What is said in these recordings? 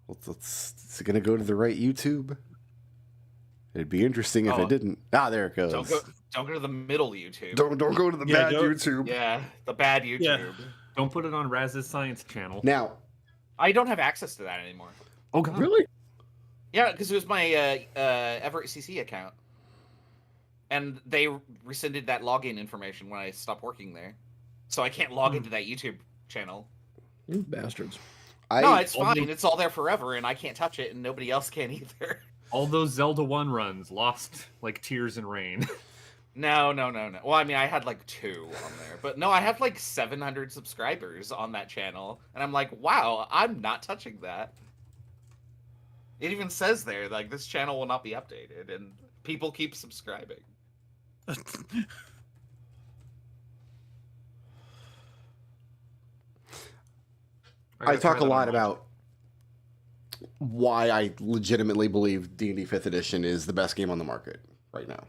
Is it going to go to the right YouTube? It'd be interesting if it didn't. Ah, there it goes. Don't go to the middle YouTube. Don't go to the bad YouTube. Yeah, the bad YouTube. Yeah. Don't put it on Raz's Science channel. Now, I don't have access to that anymore. Oh god. Really? Yeah, because it was my Everett CC account, and they rescinded that login information when I stopped working there, so I can't log into that YouTube channel. You bastards. No, it's fine. It's all there forever, and I can't touch it, and nobody else can either. All those Zelda 1 runs lost like tears in rain. No. Well, I mean, I had like 2 on there, but no, I have like 700 subscribers on that channel, and I'm like, wow, I'm not touching that. It even says there, like, this channel will not be updated, and people keep subscribing. I talk a lot about why I legitimately believe D&D 5th Edition is the best game on the market right now.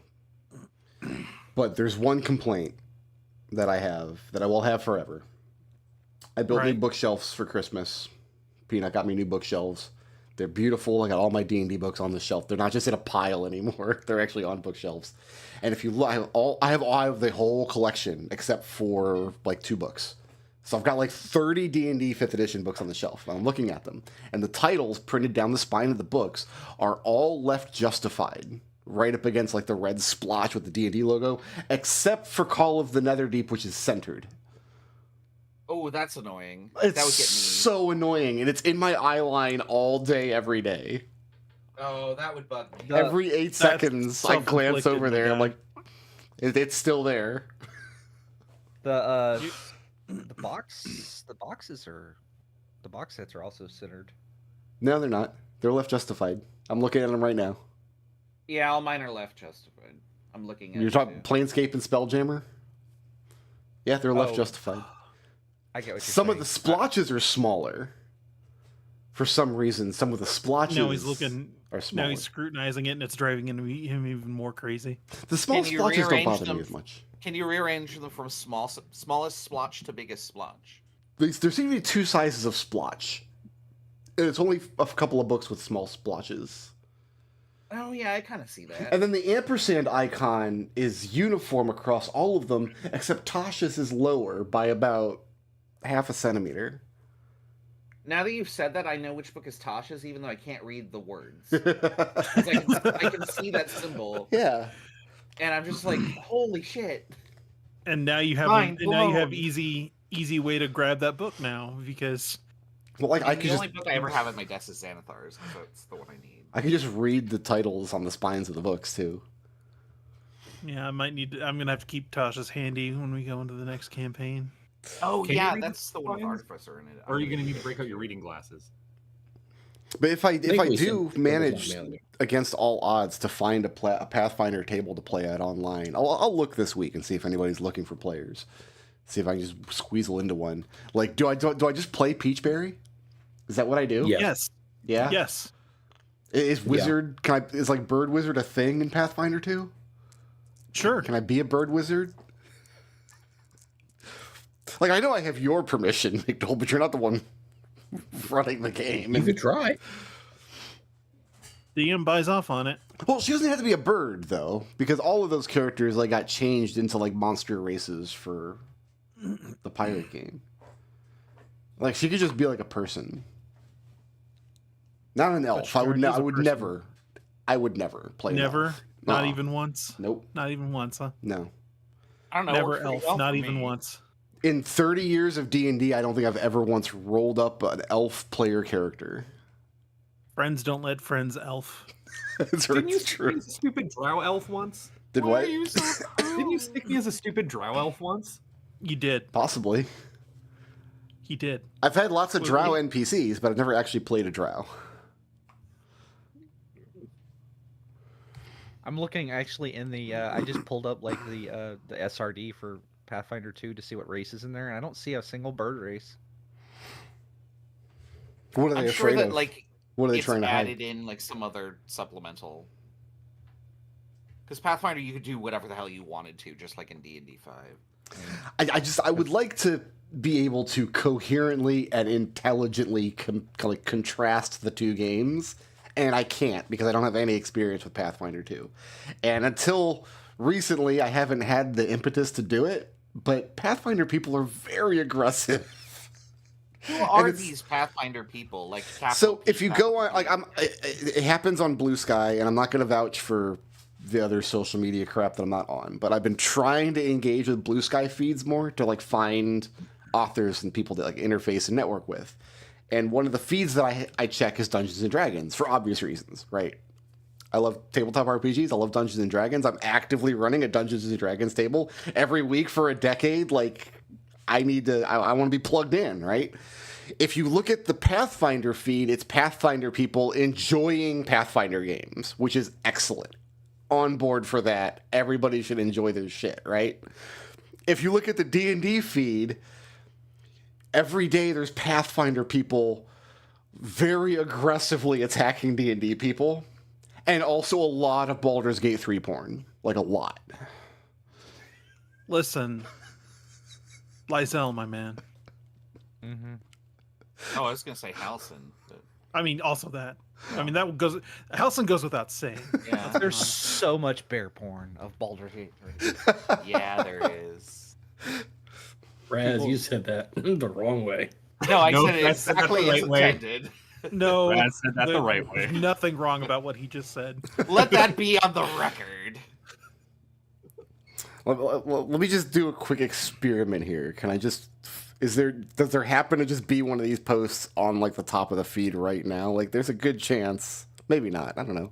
But there's one complaint that I have, that I will have forever. I built new bookshelves for Christmas. Peanut got me new bookshelves. They're beautiful. I got all my D&D books on the shelf. They're not just in a pile anymore. They're actually on bookshelves. And if you look, I have the whole collection except for like 2 books. So I've got like 30 D&D 5th Edition books on the shelf. I'm looking at them. And the titles printed down the spine of the books are all left justified, right up against like the red splotch with the D&D logo, except for Call of the Netherdeep, which is centered. Oh, that's annoying. It's That would get me. so annoying, and it's in my eye line all day, every day. Oh, that would bug me. Every 8 seconds, I glance over there. I'm like, it's still there. The box sets are also centered. No, they're not. They're left justified. I'm looking at them right now. Yeah, all mine are left justified. I'm looking at You're talking Planescape and Spelljammer? Yeah, they're left justified. I get what you're Some saying. of the splotches are smaller. For some reason, some of the splotches are smaller. Now he's scrutinizing it, and it's driving him even more crazy. The small Can you splotches don't rearrange bother them? me as much. Can you rearrange them from smallest splotch to biggest splotch? There seem to be 2 sizes of splotch. And it's only a couple of books with small splotches. Oh, yeah, I kind of see that. And then the ampersand icon is uniform across all of them, except Tasha's is lower by about half a centimeter. Now that you've said that, I know which book is Tasha's, even though I can't read the words. 'Cause I can see that symbol. Yeah. And I'm just like, holy shit. And now you have easy way to grab that book now, because The only book I ever have at my desk is Xanathar's, so it's the one I need. I can just read the titles on the spines of the books too. yeah, I'm gonna have to keep Tasha's handy when we go into the next campaign. Oh, Can you yeah, read that's the one with Artificer in it. Or are you going to need to break out your reading glasses? But if I Thankfully, do some- manage against all odds to find a Pathfinder table to play at online, I'll look this week and see if anybody's looking for players. See if I can just squeezle into one. Like, do I just play Peachberry? Is that what I do? Yes. Yeah. Yes. Is wizard? Is like bird wizard a thing in Pathfinder 2? Sure. Can I be a bird wizard? Like, I know I have your permission, Migdol, but you're not the one running the game. You could try. DM buys off on it. Well, she doesn't have to be a bird, though, because all of those characters like got changed into like monster races for the pirate game. Like, she could just be like a person, not an elf. I would never play. Never. An elf. Not Nuh-uh. even once. Nope. Not even once, huh? No. I don't know. Never works pretty elf. well Not for even me. once. In 30 years of D&D, I don't think I've ever once rolled up an elf player character. Friends don't let friends elf. Didn't you stick me as a stupid drow elf once? Did Why what? are you so cruel? Didn't you stick me as a stupid drow elf once? You did. Possibly. He did. I've had lots of Wait, drow wait. NPCs, but I've never actually played a drow. I'm looking actually in the. I just pulled up like the SRD for Pathfinder 2 to see what race is in there, and I don't see a single bird race. What are they I'm sure afraid that of? like What are they it's trying to hide? added in like some other supplemental. Because Pathfinder, you could do whatever the hell you wanted to, just like in D&D 5. I would like to be able to coherently and intelligently contrast the two games, and I can't because I don't have any experience with Pathfinder 2. And until recently, I haven't had the impetus to do it, but Pathfinder people are very aggressive. Who are these Pathfinder people? Like, so if you go on, like, it happens on Blue Sky, and I'm not going to vouch for the other social media crap that I'm not on, but I've been trying to engage with Blue Sky feeds more to like find authors and people to like interface and network with. And one of the feeds that I check is Dungeons and Dragons for obvious reasons, right? I love tabletop RPGs. I love Dungeons and Dragons. I'm actively running a Dungeons and Dragons table every week for a decade. Like, I want to be plugged in, right? If you look at the Pathfinder feed, it's Pathfinder people enjoying Pathfinder games, which is excellent. On board for that. Everybody should enjoy their shit, right? If you look at the D&D feed, every day there's Pathfinder people very aggressively attacking D&D people, and also a lot of Baldur's Gate 3 porn. Like, a lot. Listen, Lysel, my man. Mm-hmm. Oh, I was gonna say Halcyon. But... I mean, also that. I mean, that goes. Halcyon goes without saying. Yeah. There's so much bear porn of Baldur's Gate 3. Yeah, there is. Raz, you said that the wrong way. No, I No, said it Raz said that the exactly as right way. intended. No, Brad said that the there- right way. Nothing wrong about what he just said. Let that be on the record. Let me just do a quick experiment here. Can I just... does there happen to just be one of these posts on like the top of the feed right now? Like, there's a good chance. Maybe not. I don't know.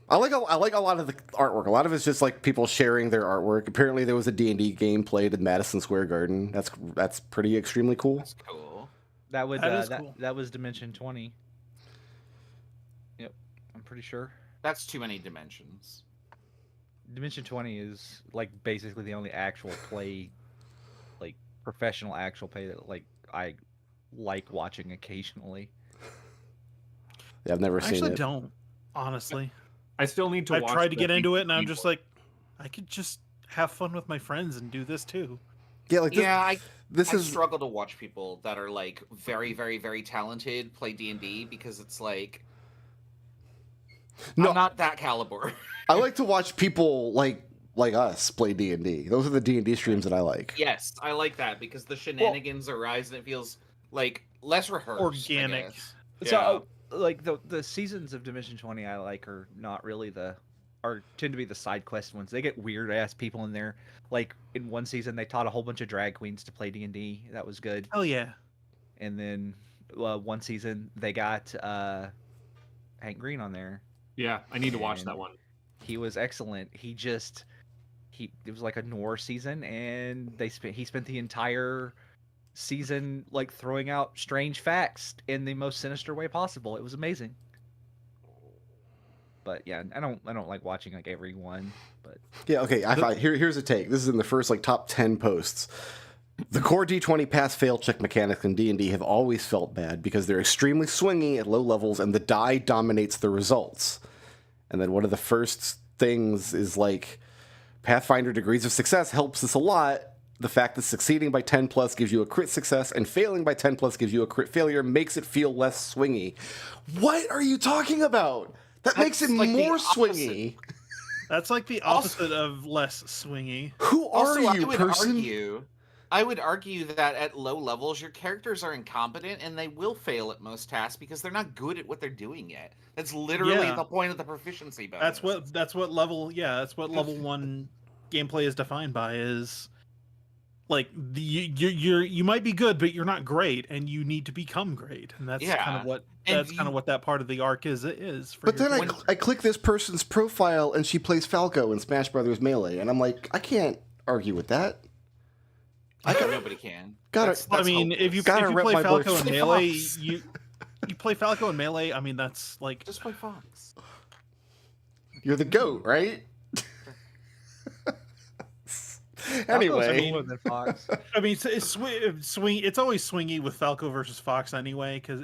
I like a lot of the artwork. A lot of it's just like people sharing their artwork. Apparently, there was a D&D game played in Madison Square Garden. That's pretty extremely cool. That's cool. That would That is cool. that was Dimension 20. Yep, I'm pretty sure. That's too many dimensions. Dimension 20 is like basically the only actual play, like professional actual play that like I like watching occasionally. Yeah, I've never I seen actually it. don't, honestly. I still need to I watch. tried to the get into it, and I'm people. just like, I could just have fun with my friends and do this too. Yeah, like this, Yeah, this I is struggle to watch people that are like very, very, very talented play D&D because it's like No. I'm not that caliber. I like to watch people like us play D&D. Those are the D&D streams that I like. Yes, I like that because the shenanigans arise and it feels like less rehearsed. Organic. I guess. So like the seasons of Dimension 20 I like are not really tend to be the side quest ones. They get weird ass people in there. Like in one season they taught a whole bunch of drag queens to play D&D. That was good. Hell yeah. And then one season they got Hank Green on there. Yeah, I need to watch And- that one. He was excellent. It was like a noir season, and he spent the entire season like throwing out strange facts in the most sinister way possible. It was amazing. But yeah, I don't like watching like every one. But Yeah, okay. Here's a take. This is in the first like top 10 posts. The core D20 pass-fail check mechanics in D&D have always felt bad because they're extremely swingy at low levels and the die dominates the results. And then one of the first things is like, Pathfinder degrees of success helps us a lot. The fact that succeeding by 10 plus gives you a crit success and failing by 10 plus gives you a crit failure makes it feel less swingy. What are you talking about? That makes it like the more opposite. swingy. That's like the opposite of less swingy. Who are Also, you, person? I would argue that at low levels, your characters are incompetent and they will fail at most tasks because they're not good at what they're doing yet. That's literally Yeah. the point of the proficiency bonus. That's what level 1 gameplay is defined by, is like you might be good, but you're not great, and you need to become great, and that's kind Yeah. of what And kind of what that part of the arc is for But your then character. I click this person's profile and she plays Falco in Smash Brothers Melee, and I'm like, I can't argue with that. Nobody can. Gotta- I mean, if you Gotta rep play my Falco boy in Fox. Melee, you play Falco in Melee. I mean, that's like Just play Fox. You're the goat, right? Falco's Anyway, cooler than Fox. I mean, it's swing. It's always swingy with Falco versus Fox anyway, because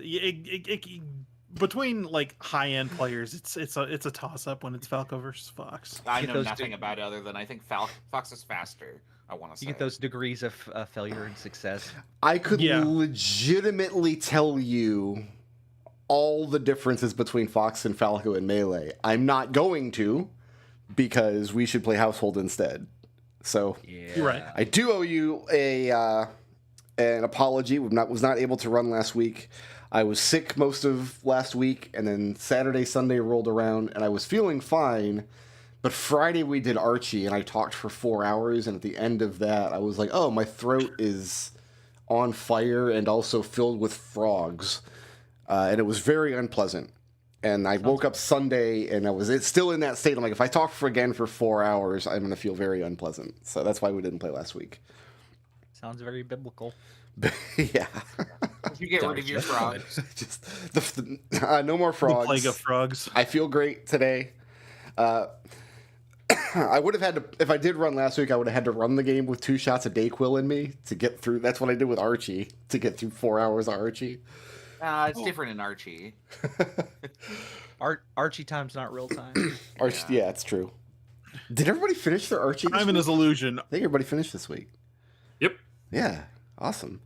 between like high end players, it's a toss up when it's Falco versus Fox. I Get know those nothing two- about it other than I think Fox is faster. I want to say. You get those degrees of failure and success. I could Yeah. legitimately tell you all the differences between Fox and Falco and Melee. I'm not going to, because we should play Household instead. So Yeah. You're right. I do owe you an apology. Was not able to run last week. I was sick most of last week, and then Saturday, Sunday rolled around, and I was feeling fine. But Friday we did Archie, and I talked for 4 hours, and at the end of that, I was like, oh, my throat is on fire and also filled with frogs. And it was very unpleasant. And I woke up Sunday, and it's still in that state. I'm like, if I talk again for 4 hours, I'm going to feel very unpleasant. So that's why we didn't play last week. Sounds very biblical. Yeah. Did you get rid of your frogs? Just no more The frogs. plague of frogs. I feel great today. I would have had to, if I did run last week, I would have had to run the game with 2 shots of Dayquil in me to get through. That's what I did with Archie, to get through 4 hours of Archie. It's different in Archie. Archie time's not real time. Archie, yeah, it's true. Did everybody finish their Archie this I'm in week? his illusion. I think everybody finished this week. Yep. Yeah, awesome.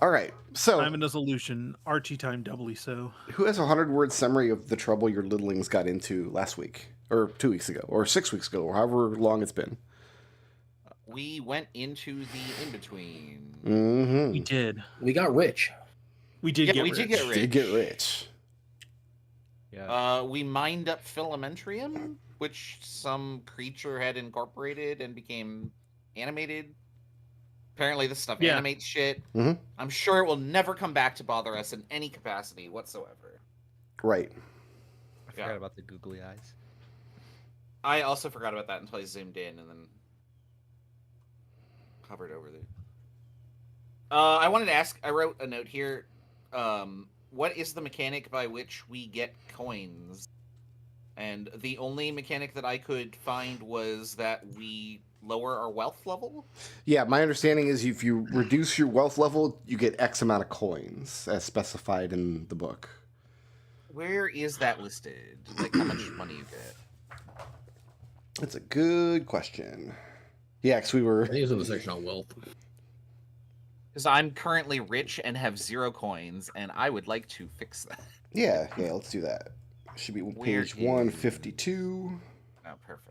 All right, so I'm in his illusion. Archie time doubly so. who has a 100-word summary of the trouble your littlings got into last week, or 2 weeks ago, or 6 weeks ago, or however long it's been? We went into the in-between. Mm-hmm. We did. We got rich. We did Yeah, get we rich. did get rich. Did get rich. Yeah. We mined up Filamentarium, which some creature had incorporated and became animated. Apparently, this stuff Yeah. animates shit. Mhm. I'm sure it will never come back to bother us in any capacity whatsoever. Right. I forgot yeah. about the googly eyes. I also forgot about that until I zoomed in and then hovered over there. I wanted to ask, I wrote a note here. What is the mechanic by which we get coins? And the only mechanic that I could find was that we lower our wealth level. Yeah, my understanding is if you reduce your wealth level, you get X amount of coins, as specified in the book. Where is that listed? Like how much money you get? That's a good question. Yeah, because we I were... think it's in the section on wealth. Because I'm currently rich and have 0 coins, and I would like to fix that. Yeah, let's do that. Should be Where page is- 152. Oh, perfect.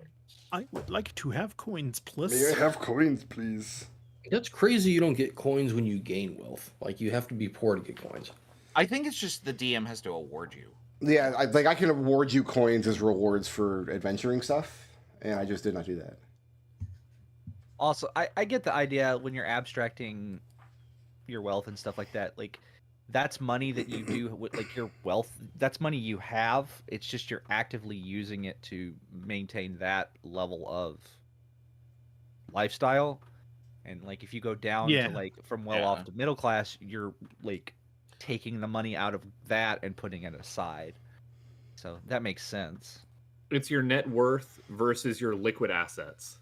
I would like to have coins, plus. May I have coins, please? That's crazy you don't get coins when you gain wealth. Like, you have to be poor to get coins. I think it's just the DM has to award you. Yeah, I can award you coins as rewards for adventuring stuff, and I just did not do that. Also, I get the idea when you're abstracting your wealth and stuff like that. Like, that's money that you do with, like, your wealth. That's money you have. It's just you're actively using it to maintain that level of lifestyle. And like, if you go down Yeah. to like from well Yeah. off to middle class, you're like taking the money out of that and putting it aside. So that makes sense. It's your net worth versus your liquid assets.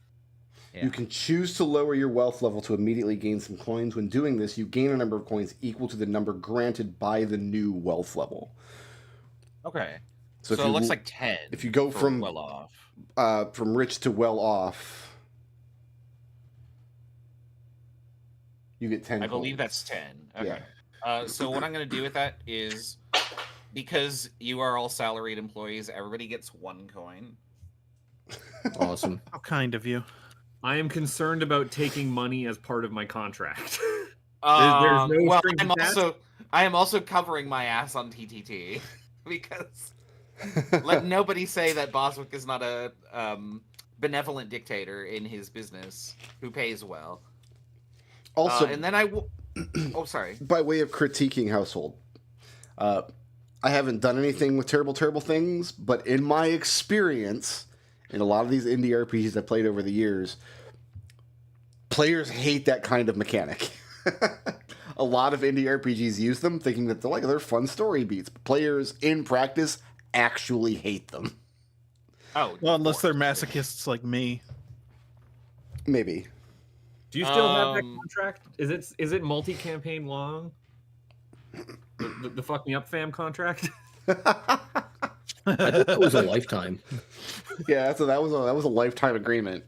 Yeah. You can choose to lower your wealth level to immediately gain some coins. When doing this, you gain a number of coins equal to the number granted by the new wealth level. Okay. So, So, if it you, looks like 10. if you go for from- well off. from rich to well off, you get 10 I believe coins. that's 10. Okay. So what I'm going to do with that is, because you are all salaried employees, everybody gets 1 coin. Awesome. How kind of you. I am concerned about taking money as part of my contract. There's no Well, strings attached? I am also covering my ass on TTT because let nobody say that Boswick is not a benevolent dictator in his business who pays well. Also, And then oh, sorry. by way of critiquing Household, I haven't done anything with terrible things, but in my experience, in a lot of these indie RPGs I played over the years, players hate that kind of mechanic. A lot of indie RPGs use them, thinking that they're fun story beats. But players in practice actually hate them. Oh, Well, of unless they're course. masochists like me. Maybe. Do you still have that Um, contract? Is it multi-campaign long? The fuck me up fam contract? I thought that was a lifetime. Yeah, so that was a lifetime agreement.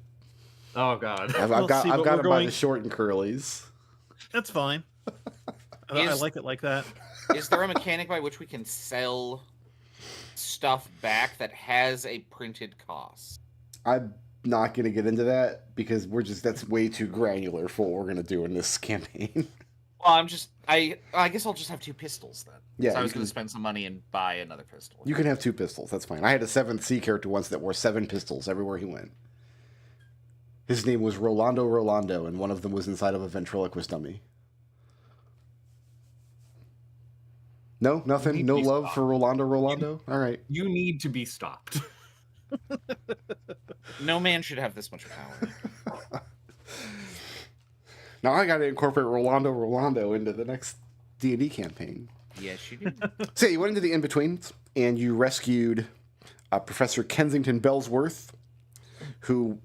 Oh god. I've We'll got see, I've but got we're him by the going- short and curlies. That's fine. I Is- like it like that. Is there a mechanic by which we can sell stuff back that has a printed cost? I'm not gonna get into that because that's way too granular for what we're gonna do in this campaign. Well, I guess I'll just have 2 pistols then. Yeah, So I you was going can- to spend some money and buy another pistol. You can have 2 pistols. That's fine. I had a 7th C character once that wore 7 pistols everywhere he went. His name was Rolando, and one of them was inside of a ventriloquist dummy. No, nothing. Need No to be love stopped. for Rolando. All right. You need to be stopped. No man should have this much power. Now I got to incorporate Rolando into the next D&D campaign. Yes, you do. So you went into the in-betweens, and you rescued Professor Kensington Bellsworth, who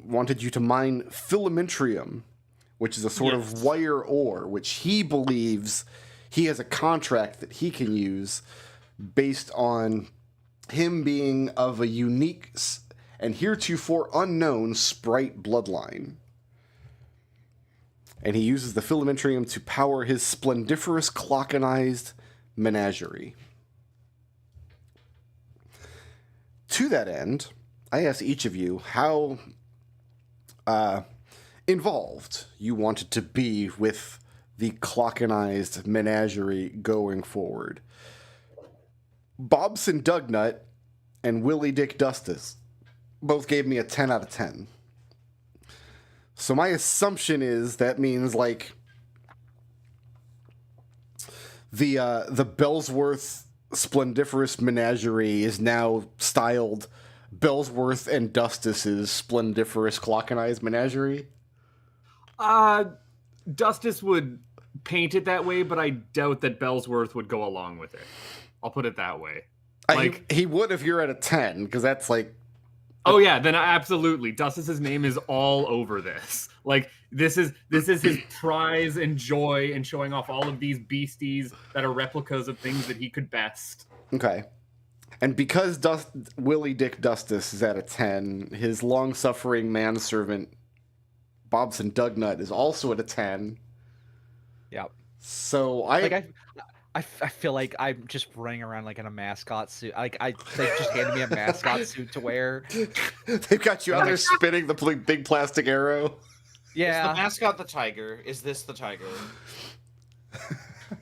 wanted you to mine filamentrium, which is a sort of wire ore, which he believes he has a contract that he can use based on him being of a unique and heretofore unknown sprite bloodline. And he uses the filamentrium to power his splendiferous clockenized menagerie. To that end, I asked each of you how involved you wanted to be with the clockenized menagerie going forward. Bobson Dugnut and Willie Dick Dustus both gave me a 10 out of 10. So my assumption is that means like the Bellsworth Splendiferous Menagerie is now styled Bellsworth and Dustus's Splendiferous Clockenized Menagerie. Dustus would paint it that way, but I doubt that Bellsworth would go along with it. I'll put it that way. He would if you're at a 10, because that's like... Oh yeah, then absolutely. Dustus's name is all over this. Like this is his prize and joy in showing off all of these beasties that are replicas of things that he could best. Okay. And because Willie Dick Dustus is at a 10, his long-suffering manservant Bobson Dugnut is also at a 10. Yep. So I feel like I'm just running around like in a mascot suit. They just handed me a mascot suit to wear. They've got you out there spinning the big plastic arrow. Is the Yeah. mascot the tiger? Is this the tiger?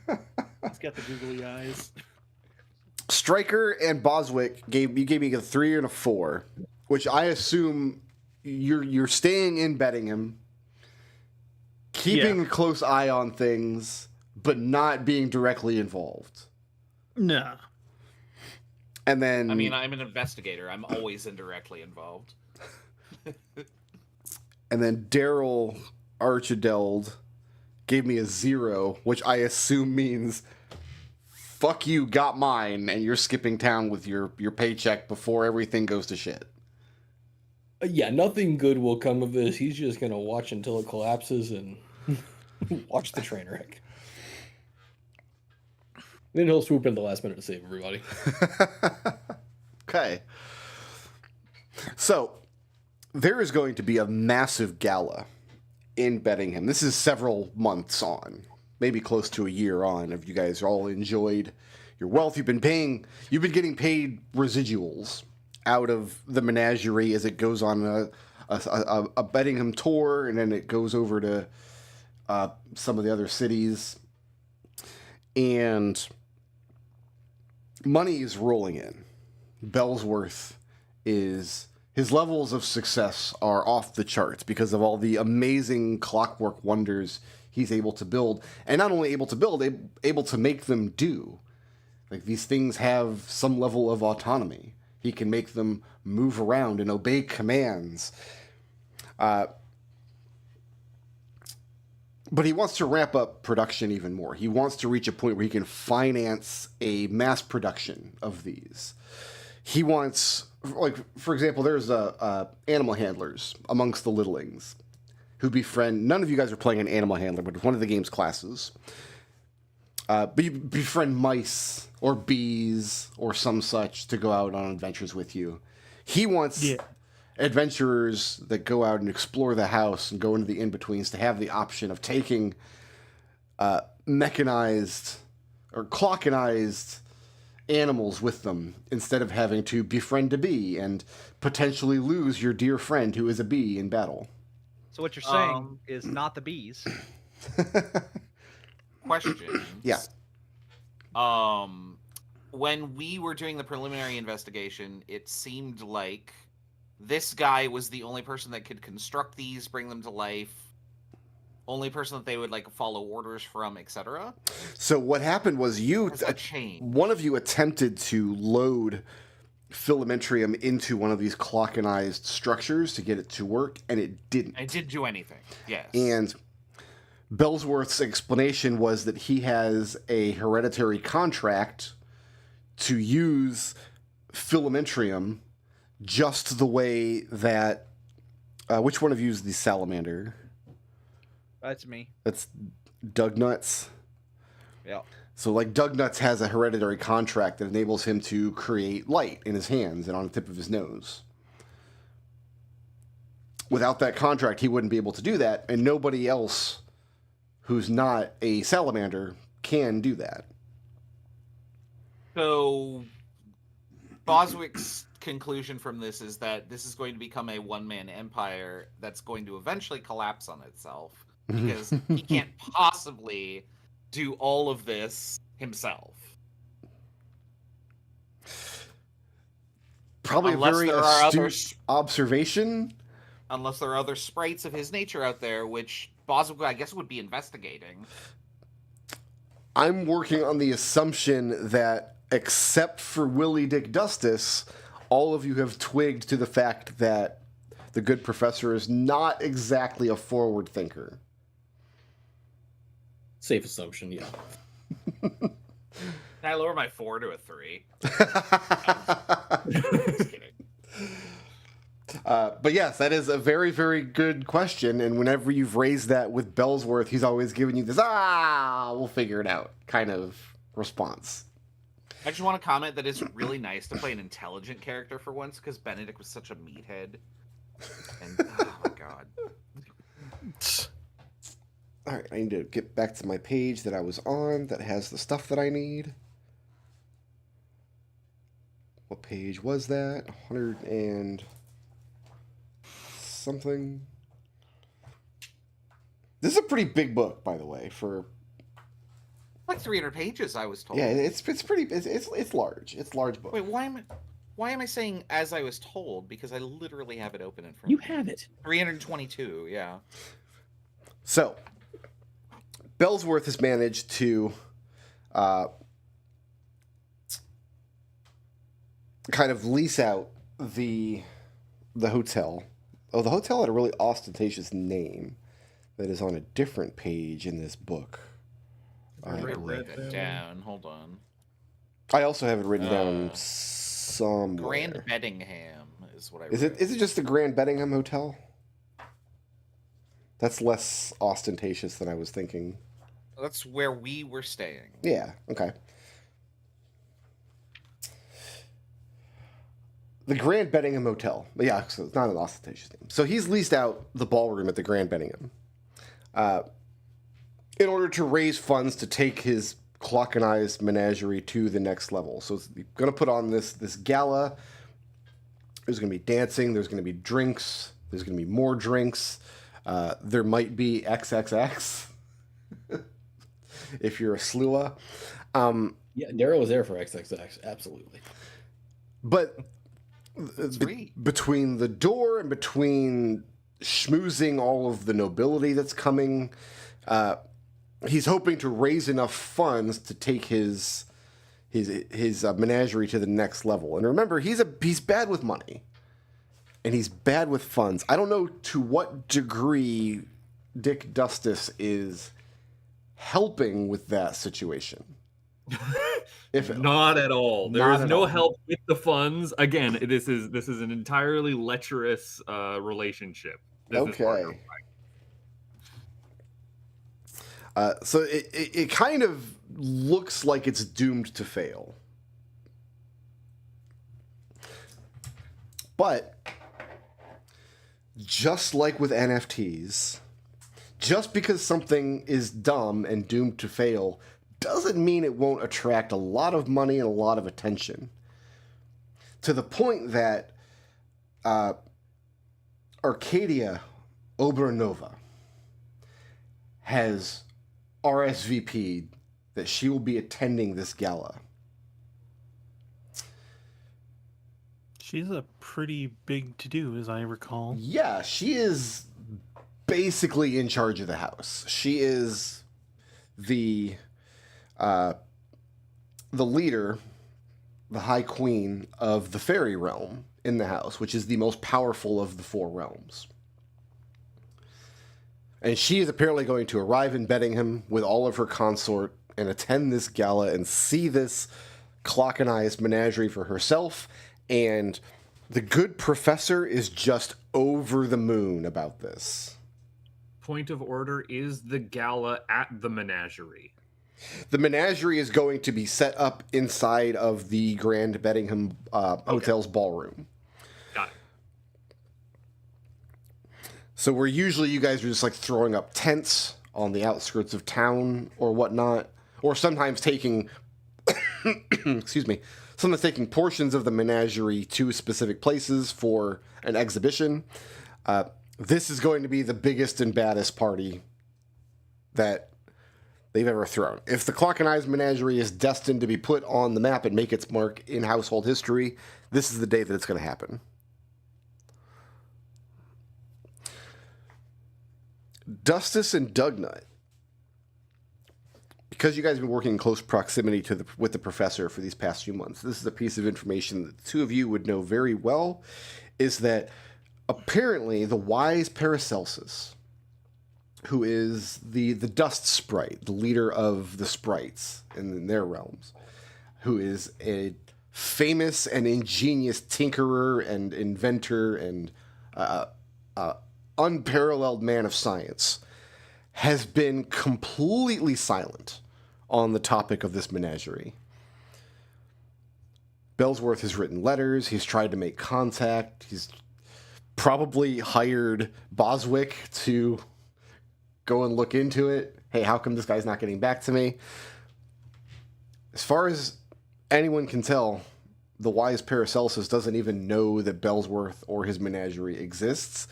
He's got the googly eyes. Stryker and Boswick gave me a 3 and a 4, which I assume you're staying in Bettingham, keeping a close eye on things, but not being directly involved. No. And then I mean, I'm an investigator. I'm always indirectly involved. And then Daryl Archideld gave me a 0, which I assume means fuck you, got mine, and you're skipping town with your paycheck before everything goes to shit. Yeah, nothing good will come of this. He's just gonna watch until it collapses and watch the train wreck. Then he'll swoop in at the last minute to save everybody. Okay. So, there is going to be a massive gala in Bettingham. This is several months on, maybe close to a year on, if you guys all enjoyed your wealth. You've been getting paid residuals out of the menagerie as it goes on a Bettingham tour, and then it goes over to some of the other cities. And money is rolling in. Bellsworth his levels of success are off the charts because of all the amazing clockwork wonders he's able to build. And not only able to build, able to make them do. Like, these things have some level of autonomy. He can make them move around and obey commands. But he wants to ramp up production even more. He wants to reach a point where he can finance a mass production of these. He wants, like, for example, there's animal handlers amongst the Littlings who befriend, none of you guys are playing an animal handler, but it's one of the game's classes. But you befriend mice or bees or some such to go out on adventures with you. He wants adventurers that go out and explore the house and go into the in-betweens to have the option of taking mechanized or clockinized animals with them instead of having to befriend a bee and potentially lose your dear friend who is a bee in battle. So what you're saying is not the bees. Questions. Yeah. When we were doing the preliminary investigation, it seemed like this guy was the only person that could construct these, bring them to life, only person that they would like follow orders from, etc. So what happened was Has that changed? one of you attempted to load Filamentrium into one of these clockinized structures to get it to work, and it didn't. I didn't do anything. Yes. And Bellsworth's explanation was that he has a hereditary contract to use Filamentrium just the way that... which one of you is the salamander? That's me. That's Doug Nuts. Yeah. So, like, Doug Nuts has a hereditary contract that enables him to create light in his hands and on the tip of his nose. Without that contract, he wouldn't be able to do that, and nobody else who's not a salamander can do that. So, Boswick's conclusion from this is that this is going to become a one-man empire that's going to eventually collapse on itself because he can't possibly do all of this himself. Probably Unless a very there are other astute observation. Unless there are other sprites of his nature out there, which Boswick, I guess, would be investigating. I'm working on the assumption that, except for Willie Dick Dustis, all of you have twigged to the fact that the good professor is not exactly a forward thinker. Safe assumption, yeah. Can I lower my 4 to a 3? Just kidding. But yes, that is a very, very good question. And whenever you've raised that with Bellsworth, he's always giving you this, we'll figure it out kind of response. I just want to comment that it's really nice to play an intelligent character for once, because Benedict was such a meathead. And, oh my god. All right, I need to get back to my page that I was on that has the stuff that I need. What page was that? 100 and something. This is a pretty big book, by the way. For Like 300 pages, I was told. yeah, it's pretty. It's large. It's a large book. Wait, why am I saying as I was told? Because I literally have it open in front You of me. have it. 322, yeah. So, Bellsworth has managed to kind of lease out the hotel. Oh, the hotel had a really ostentatious name that is on a different page in this book. I I'm gonna believe. write that down. Hold on. I also have it written down somewhere. Grand Beddingham is what I wrote. Is it just the Grand Beddingham Hotel? That's less ostentatious than I was thinking. That's where we were staying. Yeah, okay. The Grand Beddingham Hotel. Yeah, so it's not an ostentatious name. So he's leased out the ballroom at the Grand Beddingham in order to raise funds to take his clockinized menagerie to the next level. So he's going to put on this gala. There's going to be dancing. There's going to be drinks. There's going to be more drinks. There might be XXX if you're a slua. Yeah, Daryl was there for XXX, absolutely. But Sweet. between the door and between schmoozing all of the nobility that's coming, he's hoping to raise enough funds to take his menagerie to the next level. And remember, he's bad with money, and he's bad with funds. I don't know to what degree Dick Dustis is helping with that situation. If Not at all. There Not is at no all. help with the funds. Again, this is an entirely lecherous relationship. This is far Okay. So it kind of looks like it's doomed to fail. But just like with NFTs, just because something is dumb and doomed to fail doesn't mean it won't attract a lot of money and a lot of attention. To the point that Arcadia Obernova has RSVP'd that she will be attending this gala. She's a pretty big to-do, as I recall. Yeah, she is basically in charge of the house. She is the leader, the High Queen of the fairy realm in the house, which is the most powerful of the 4 realms. And she is apparently going to arrive in Beddingham with all of her consort and attend this gala and see this clockenized menagerie for herself. And the good professor is just over the moon about this. Point of order is the gala at the menagerie. The menagerie is going to be set up inside of the Grand Beddingham Hotel's ballroom. Got it. So where usually you guys are just like throwing up tents on the outskirts of town or whatnot, or sometimes taking, excuse me, sometimes taking portions of the menagerie to specific places for an exhibition. This is going to be the biggest and baddest party that they've ever thrown. If the Clockenized Menagerie is destined to be put on the map and make its mark in household history, this is the day that it's going to happen. Dustus and Dugnut, because you guys have been working in close proximity to with the professor for these past few months, this is a piece of information that the two of you would know very well, is that apparently the wise Paracelsus, who is the dust sprite, the leader of the sprites in their realms, who is a famous and ingenious tinkerer and inventor and unparalleled man of science, has been completely silent on the topic of this menagerie. Bellsworth has written letters, he's tried to make contact, he's probably hired Boswick to go and look into it. Hey, how come this guy's not getting back to me? As far as anyone can tell, the wise Paracelsus doesn't even know that Bellsworth or his menagerie exists,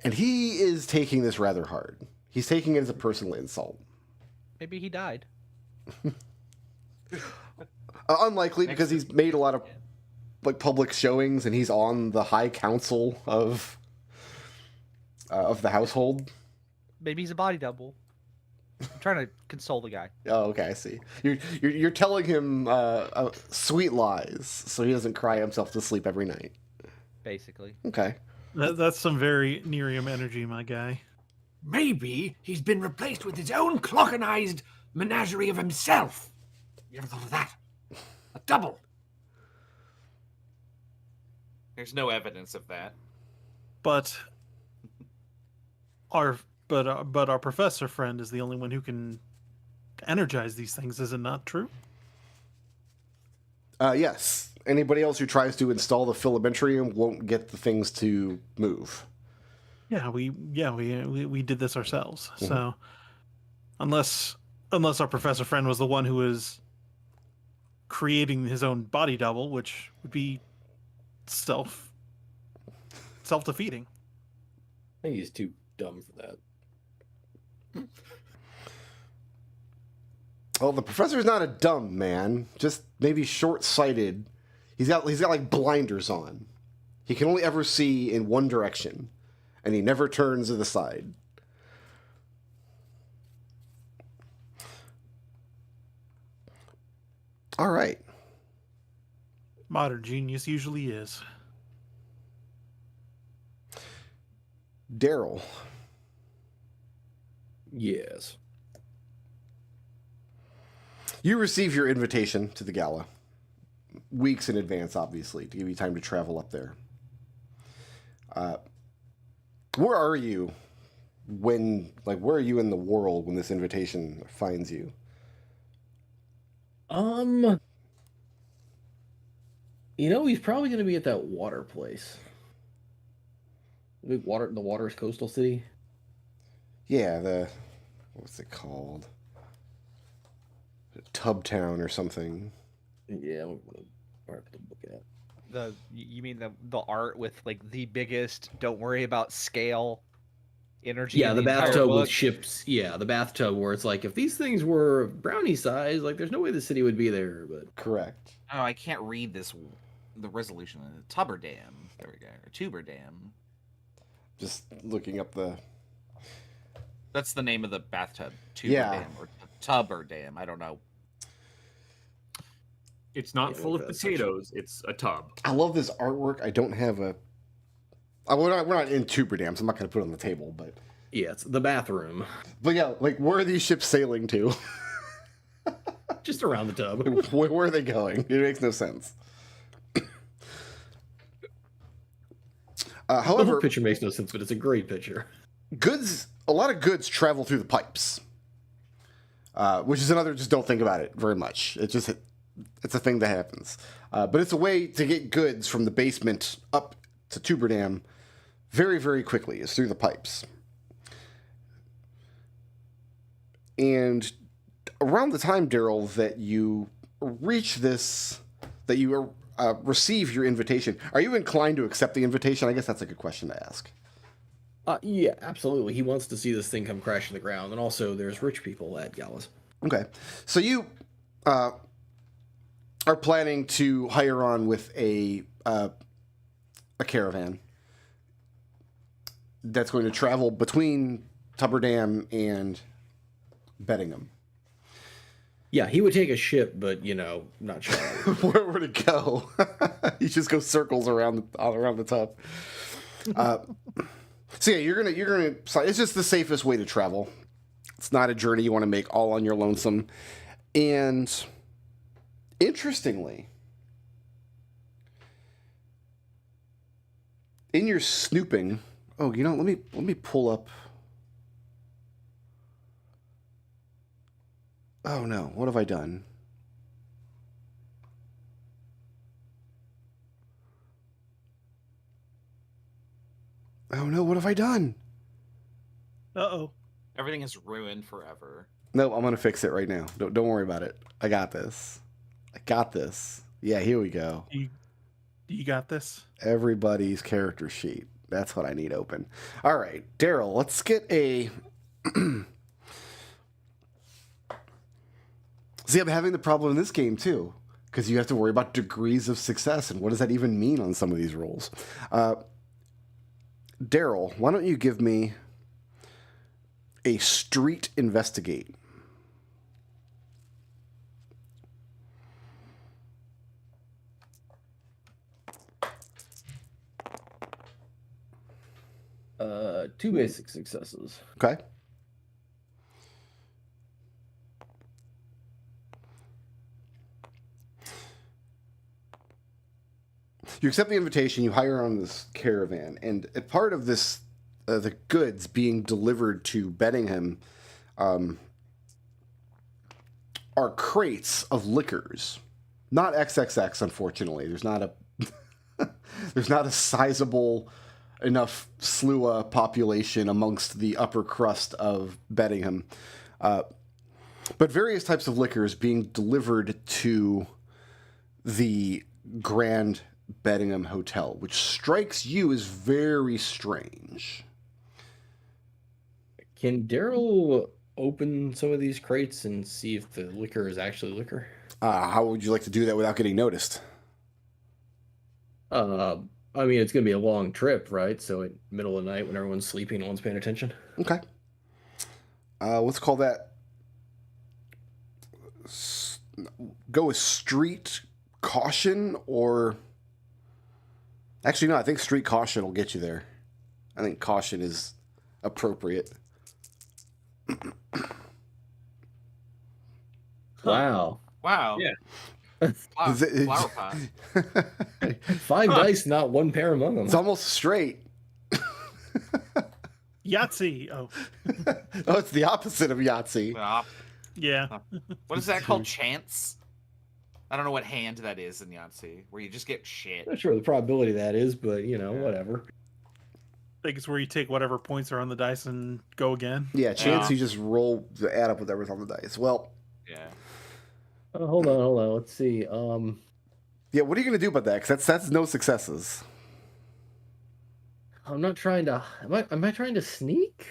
and he is taking this rather hard. He's taking it as a personal insult. Maybe he died. Unlikely, because he's made a lot of like public showings, and he's on the high council of the household. Maybe he's a body double. I'm trying to console the guy. Oh, okay, I see. You're telling him sweet lies so he doesn't cry himself to sleep every night. Basically. Okay. That's some very Nerium energy, my guy. Maybe he's been replaced with his own clockenized menagerie of himself. You ever thought of that? A double. There's no evidence of that. But our professor friend is the only one who can energize these things. Is it not true? Yes. Anybody else who tries to install the filamentarium won't get the things to move. Yeah, we did this ourselves. Mm-hmm. So unless our professor friend was the one who was creating his own body double, which would be self-defeating. I think he's too dumb for that. Well, the professor's not a dumb man, just maybe short-sighted. He's got like blinders on. He can only ever see in one direction, and he never turns to the side. All right. Modern genius usually is. Daryl. Yes. You receive your invitation to the gala weeks in advance, obviously, to give you time to travel up there. Where are you where are you in the world when this invitation finds you? He's probably going to be at that water place. The water's coastal city. Yeah, what's it called? Tubtown or something. Yeah, we'll have to look at. You mean the art with like the biggest? Don't worry about scale. Energy. Yeah, in the entire bathtub with book? ships. Yeah, the bathtub where it's like, if these things were brownie size, like there's no way the city would be there. But Correct. Oh, I can't read the resolution. Tubber Dam. There we go. Or Tuber Dam. Just looking up the. That's the name of the bathtub. Tuber Yeah. Dam or Tubber Dam. I don't know. It's not Yeah, full of that's potatoes. It's a tub. I love this artwork. I don't have a. We're not in Tuber Dams. I'm not going to put it on the table, but. yeah, it's the bathroom. But yeah, like, where are these ships sailing to? Just around the tub. Where are they going? It makes no sense. The However, whole picture makes no sense, but it's a great picture. a lot of goods travel through the pipes, which is another. Just don't think about it very much. It's a thing that happens. But it's a way to get goods from the basement up to Tuber Dam very, very quickly. Is through the pipes. And around the time, Daryl, that you reach this, that you receive your invitation, are you inclined to accept the invitation? I guess that's a good question to ask. Yeah, absolutely. He wants to see this thing come crash to the ground, and also there's rich people at Gallus. Okay, so you are planning to hire on with a caravan that's going to travel between Tubber Dam and Beddingham. Yeah, he would take a ship, but not sure. Where would it go? You just go circles around the tub. So yeah, you're gonna. It's just the safest way to travel. It's not a journey you want to make all on your lonesome. And interestingly, in your snooping, let me pull up. Oh no, what have I done? Oh no, what have I done? Uh-oh. Everything is ruined forever. No, I'm gonna fix it right now. Don't worry about it. I got this. Yeah, here we go. You got this? Everybody's character sheet. That's what I need open. All right, Daryl, let's get a. See, I'm having the problem in this game too, because you have to worry about degrees of success, and what does that even mean on some of these rolls? Daryl, why don't you give me a street investigate? Two basic successes. Okay. You accept the invitation, you hire on this caravan, and a part of this, the goods being delivered to Beddingham, are crates of liquors. Not XXX, unfortunately. There's not a sizable enough Slua population amongst the upper crust of Beddingham. But various types of liquors being delivered to the Grand Beddingham Hotel, which strikes you as very strange. Can Daryl open some of these crates and see if the liquor is actually liquor? How would you like to do that without getting noticed? I mean, it's going to be a long trip, right? So at middle of the night when everyone's sleeping, no one's paying attention. Okay. Let's call that... Go with street caution, or... Actually, no, I think street caution will get you there. I think caution is appropriate. Wow. Wow. Yeah. Flower pot. 5 dice, not one pair among them. It's almost straight. Yahtzee. Oh, Oh, it's the opposite of Yahtzee. yeah. What is that called? Chance? I don't know what hand that is in Yahtzee, where you just get shit. Not sure what the probability of that is, but whatever. think it's where you take whatever points are on the dice and go again. Yeah, chance Yeah. you just roll to add up whatever's on the dice. Well, Yeah. Hold on. Let's see. yeah, what are you going to do about that? Because that's no successes. I'm not trying to. Am I trying to sneak,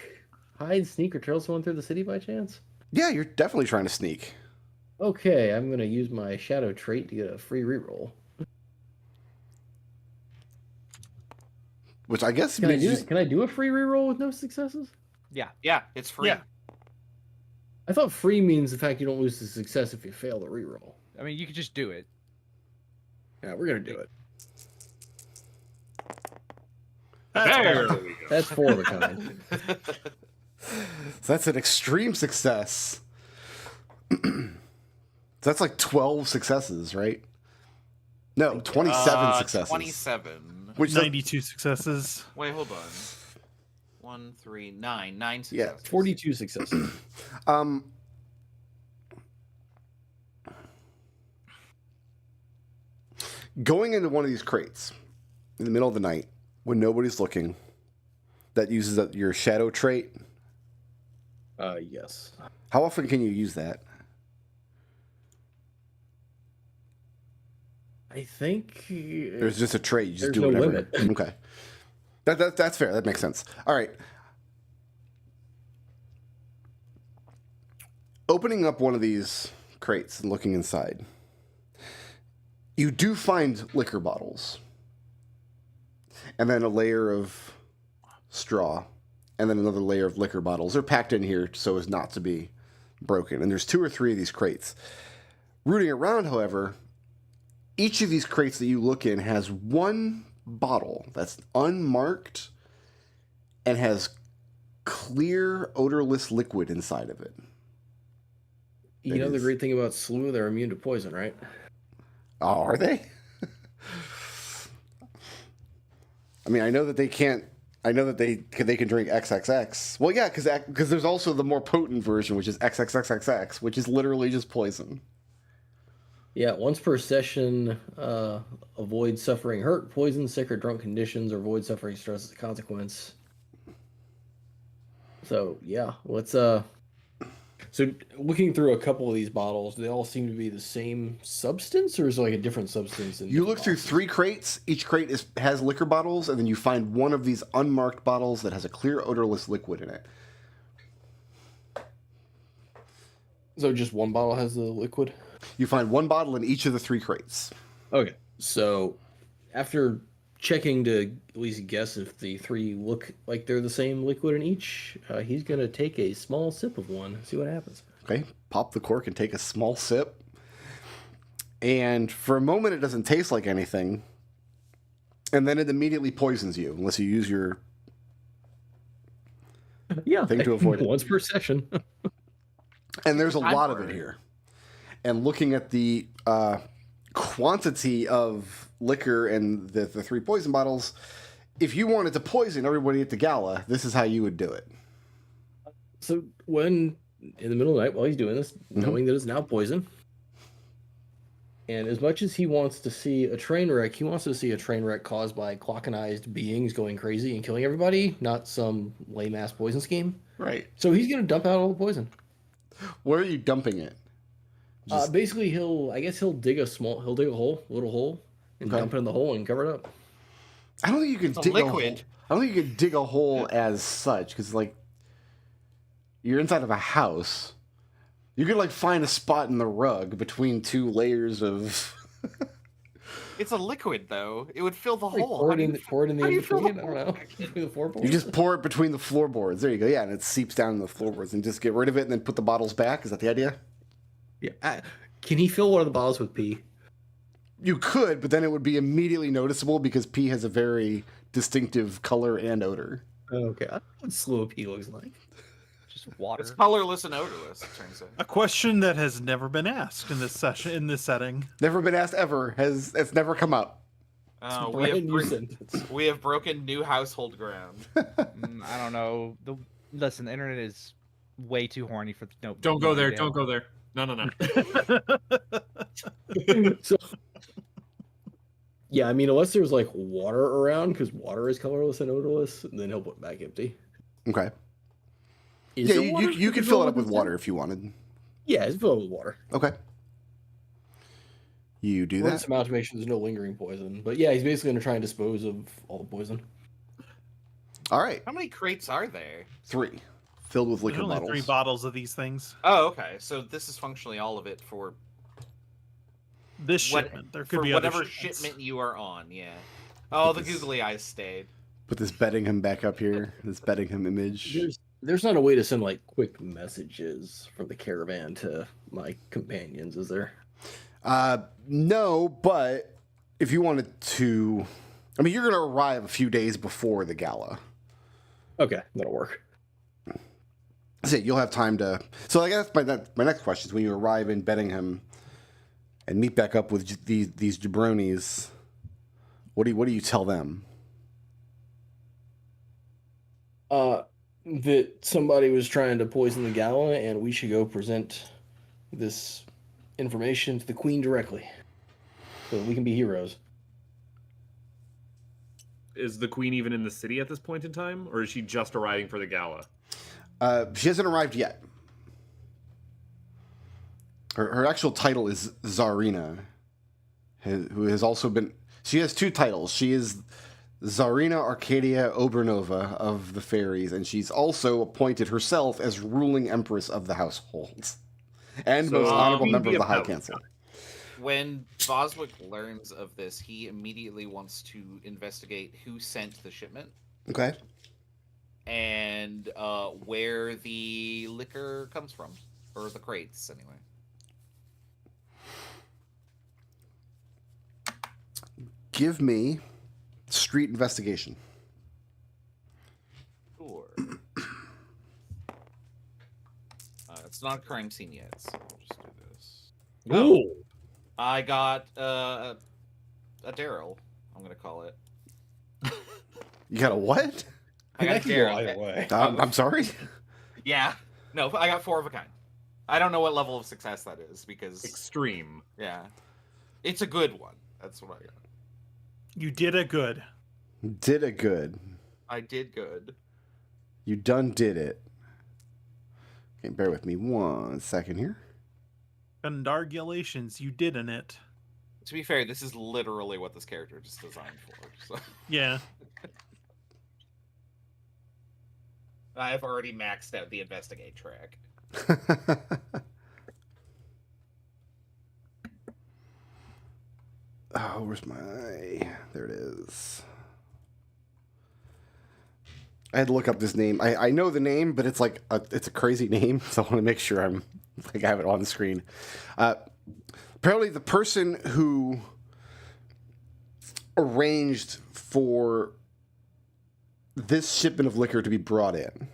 hide, sneak, or trail someone through the city by chance? Yeah, you're definitely trying to sneak. Okay, I'm gonna use my shadow trait to get a free reroll. Which I guess Can I means do? you just- Can I do a free reroll with no successes? Yeah, it's free. Yeah. I thought free means the fact you don't lose the success if you fail the reroll. I mean, you could just do it. Yeah, we're gonna do it. There we go. That's 4 of a kind. So that's an extreme success. So that's like 12 successes, right? No, 27 successes. 27. Which 92 successes. Wait, hold on. 1, 3, 9. 9 Yeah, successes. 42 successes. Going into one of these crates in the middle of the night when nobody's looking, that uses your shadow trait. Yes. How often can you use that? I think There's just a trait. You just There's do no whatever. limit. Okay. That's fair. That makes sense. All right. Opening up one of these crates and looking inside, you do find liquor bottles. And then a layer of straw. And then another layer of liquor bottles. They're packed in here so as not to be broken. And there's 2 or 3 of these crates. Rooting around, however, each of these crates that you look in has one bottle that's unmarked and has clear, odorless liquid inside of it. you know the is. great thing about Slew, they're immune to poison, right? Oh, are they? I mean, I know that they can't. I know that they can drink XXX. Well, yeah, because there's also the more potent version, which is XXXXX, which is literally just poison. Yeah, once per session, avoid suffering hurt, poison, sick, or drunk conditions, or avoid suffering stress as a consequence. So yeah, let's So looking through a couple of these bottles, they all seem to be the same substance, or is it like a different substance? In You different look through bottles? 3 crates. Each crate has liquor bottles, and then you find one of these unmarked bottles that has a clear, odorless liquid in it. So just one bottle has the liquid. You find one bottle in each of the 3 crates. Okay. So after checking to at least guess if the 3 look like they're the same liquid in each, he's gonna take a small sip of one. See what happens. Okay, pop the cork and take a small sip. And for a moment, it doesn't taste like anything. And then it immediately poisons you, unless you use your Yeah. thing to avoid it. Once per session. And there's a I'm lot of it worried. here. And looking at the quantity of liquor and the 3 poison bottles, if you wanted to poison everybody at the gala, this is how you would do it. So when in the middle of the night while he's doing this, knowing that it's now poison, and as much as he wants to see a train wreck, he wants to see a train wreck caused by clockenized beings going crazy and killing everybody, not some lame ass poison scheme. Right. So he's gonna dump out all the poison. Where are you dumping it? Just- Basically, he'll dig a little hole, and Okay. dump it in the hole and cover it up. I don't think you can It's a dig a hole. liquid. I don't think you can dig a hole as such, because like you're inside of a house. You could like find a spot in the rug between 2 layers of. It's a liquid, though. It would fill the Like, hole. pour How it do in, you- pour it in the how do in you fill between. the I don't know. hole? Between the floorboards. You just pour it between the floorboards. There you go. Yeah, and it seeps down the floorboards, and just get rid of it, and then put the bottles back. Is that the idea? Yeah. Can he fill one of the bottles with pee? You could, but then it would be immediately noticeable because pee has a very distinctive color and odor. Okay. I don't know what Slew of pee looks like. Just water. It's colorless and odorless, it turns out. A question that has never been asked in this session, in this setting. Never been asked ever. It's never come up. Brand new sentence. We have broken new household ground. I don't know. Listen, the internet is way too horny for no. Don't go there. damn. Don't go there. No. So Yeah, I mean, unless there's like water around, because water is colorless and odorless, then he'll put it back empty. Okay. Is Yeah, there you, water you could to fill go it up with this water thing? if you wanted. Yeah, it's filled with water. Okay. You do Run that. some out to make sure there's no lingering poison. But yeah, he's basically going to try and dispose of all the poison. All right. How many crates are there? 3 filled with There's liquor only bottles. 3 bottles of these things. Oh, okay. So this is functionally all of it for This what- shipment. There could for be whatever other shipments. shipment you are on. Yeah. Oh, the This- googly eyes stayed. Put this Bettingham back up here. This Bettingham image. There's not a way to send like quick messages from the caravan to my companions, is there? No, but if you wanted to, I mean, you're going to arrive a few days before the gala. Okay, that'll work. So you'll have time to. So I guess my next question is: when you arrive in Bettingham and meet back up with these jabronis, what do you tell them? That somebody was trying to poison the gala, and we should go present this information to the queen directly, so that we can be heroes. Is the queen even in the city at this point in time, or is she just arriving for the gala? She hasn't arrived yet. Her actual title is Tsarina, who has also been. She has 2 titles. She is Tsarina Arcadia Obernova of the Fairies, and she's also appointed herself as ruling empress of the household and So, most honorable Queen member of the High Beapout. Council. When Boswick learns of this, he immediately wants to investigate who sent the shipment Okay. and where the liquor comes from, or the crates, anyway. Give me street investigation. Sure. It's not a crime scene yet, so we'll just do this. Ooh. I got a Daryl. I'm gonna call it. You got a what? I got a That can go Daryl. either way. I'm sorry. Yeah. No, I got 4 of a kind. I don't know what level of success that is because Extreme. yeah, it's a good one. That's what I got. You did a good. Did it good. I did good. You done did it. Okay, bear with me 1 second here. Congratulations, you did in it. To be fair, this is literally what this character is designed for. So Yeah. I've already maxed out the investigate track. Oh, where's my? There it is. I had to look up this name. I know the name, but it's like it's a crazy name, so I want to make sure I have it on the screen. Apparently, the person who arranged for this shipment of liquor to be brought in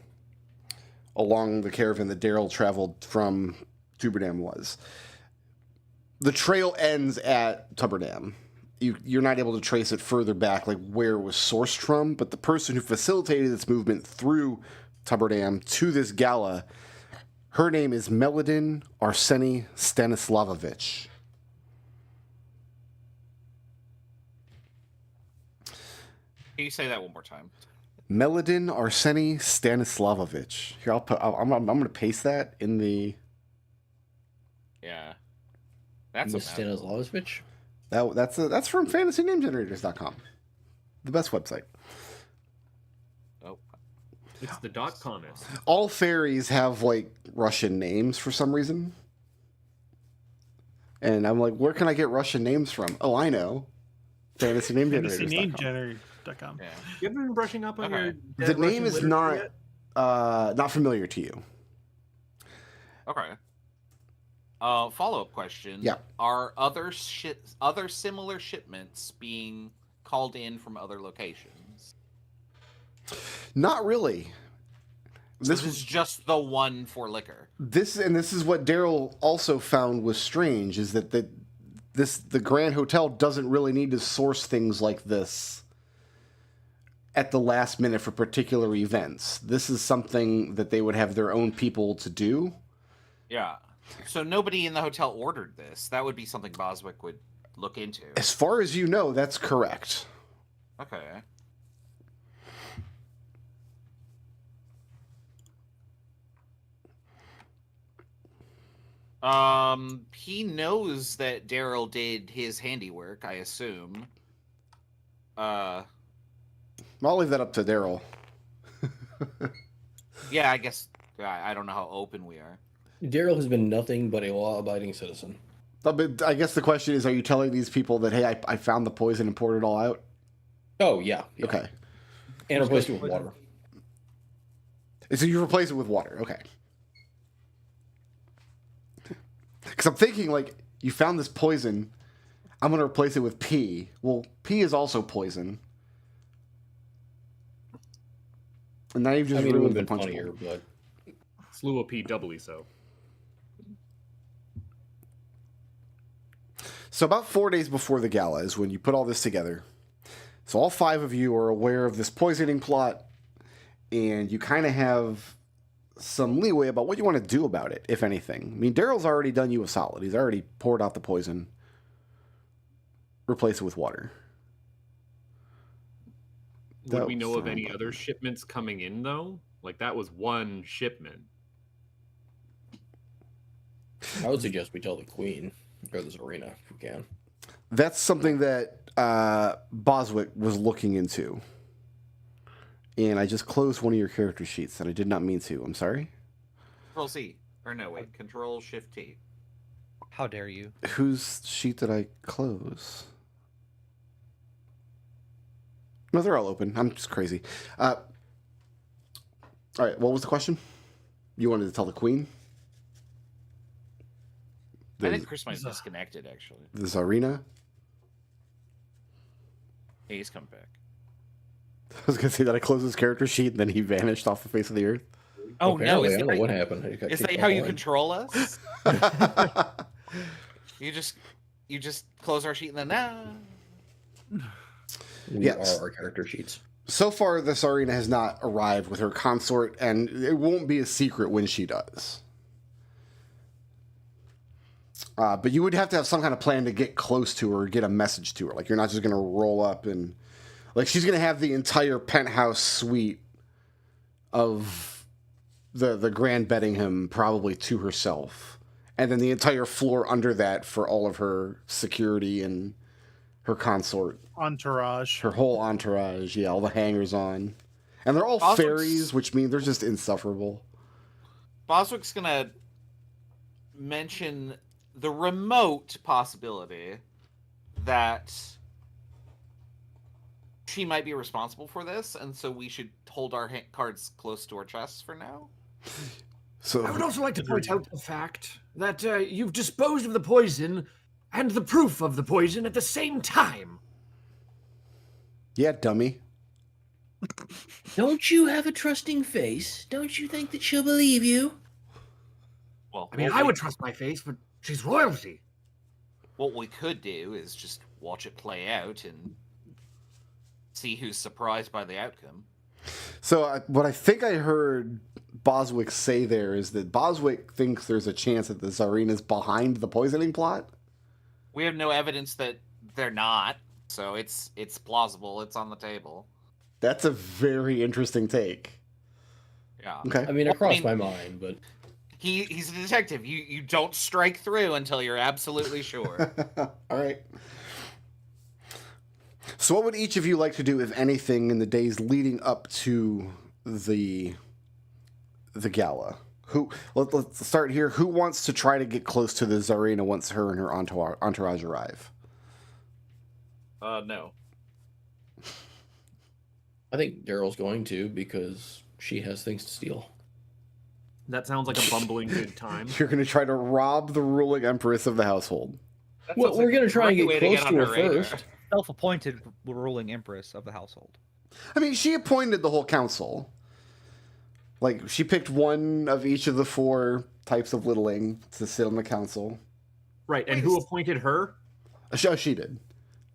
along the caravan that Daryl traveled from Tuberdam was. The trail ends at Tubberdam. You're not able to trace it further back, like where it was sourced from, but the person who facilitated its movement through Tubberdam to this gala, her name is Melodin Arseny Stanislavovich. Can you say that one more time? Melodin Arseny Stanislavovich. Here, I'm going to paste that in the. Yeah. That's a Miss mouthful. Stanislavovich. That's from FantasyNameGenerators.com, the best website. Oh. It's the .comist. All fairies have like Russian names for some reason, and I'm like, where can I get Russian names from? Oh, I know, FantasyNameGenerators.com. FantasyNameGenerator.com. Yeah. You ever been brushing up on Okay. your The dead name Russian is literature not yet? familiar to you. Okay. Follow-up question. Yeah. Are other similar shipments being called in from other locations? Not really. This is just the one for liquor. This is what Daryl also found was strange, is that the Grand Hotel doesn't really need to source things like this at the last minute for particular events. This is something that they would have their own people to do. Yeah. So nobody in the hotel ordered this. That would be something Boswick would look into. As far as you know, that's correct. Okay. He knows that Daryl did his handiwork, I assume. I'll leave that up to Daryl. Yeah, I guess I don't know how open we are. Daryl has been nothing but a law-abiding citizen. But I guess the question is, are you telling these people that, hey, I found the poison and poured it all out? Oh, yeah. Okay. And replaced it with water. So you replace it with water. Okay. Because I'm thinking, like, you found this poison. I'm going to replace it with pee. Well, pee is also poison. And now you've just I mean, it would ruined have the been punch funnier, bowl. but Slew a P doubly so. So about 4 days before the gala is when you put all this together. So all 5 of you are aware of this poisoning plot, and you kind of have some leeway about what you want to do about it, if anything. I mean, Daryl's already done you a solid. He's already poured out the poison. Replace it with water. Would we That know of any sound- other shipments coming in though? Like that was one shipment. I would suggest we tell the Queen or the Zarina if we can. That's something that Boswick was looking into. And I just closed one of your character sheets, and I did not mean to. I'm sorry. Control C. Or no, wait. Control Shift T. How dare you? Whose sheet did I close? No, they're all open. I'm just crazy. All right, what was the question? You wanted to tell the Queen? I The, think Chris might have disconnected, actually. the Tsarina? Hey, he's come back. I was going to say that I closed his character sheet, and then he vanished off the face of the earth. Oh, no. Apparently, Is I don't that, know what happened. I got is kicked that how you offline. control us? You just close our sheet and then, We Yes. are our character sheets. So far, the Tsarina has not arrived with her consort, and it won't be a secret when she does. But you would have to have some kind of plan to get close to her or get a message to her. Like, you're not just going to roll up and... Like, she's going to have the entire penthouse suite of the Grand Beddingham probably to herself. And then the entire floor under that for all of her security and her consort. Entourage. Her whole entourage, yeah, all the hangers on. And they're all Boswick's- fairies, which mean they're just insufferable. Boswick's going to mention the remote possibility that she might be responsible for this, and so we should hold our cards close to our chests for now. So I would also like to point out the fact that you've disposed of the poison and the proof of the poison at the same time. yeah, dummy. Don't you have a trusting face? Don't you think that she'll believe you? Well, I mean, I would trust my face, but she's royalty. what we could do is just watch it play out and see who's surprised by the outcome. So what I think I heard Boswick say there is that Boswick thinks there's a chance that the Tsarina's behind the poisoning plot. We have no evidence that they're not, so it's plausible. It's on the table. That's a very interesting take. Yeah. Okay. I mean, Well, it crossed I mean- my mind, but He's a detective. You don't strike through until you're absolutely sure. All right. So what would each of you like to do, if anything, in the days leading up to the gala? Let's start here. Who wants to try to get close to the Tsarina once her and her entourage arrive? No. I think Daryl's going to because she has things to steal. That sounds like a bumbling good time. You're going to try to rob the ruling empress of the household. That Well, sounds we're like gonna a try and great get way close on to her radar. first. Self-appointed ruling empress of the household. I mean, she appointed the whole council. Like, she picked one of each of the 4 types of littling to sit on the council. Right, and Wait, who appointed her? Oh, she did.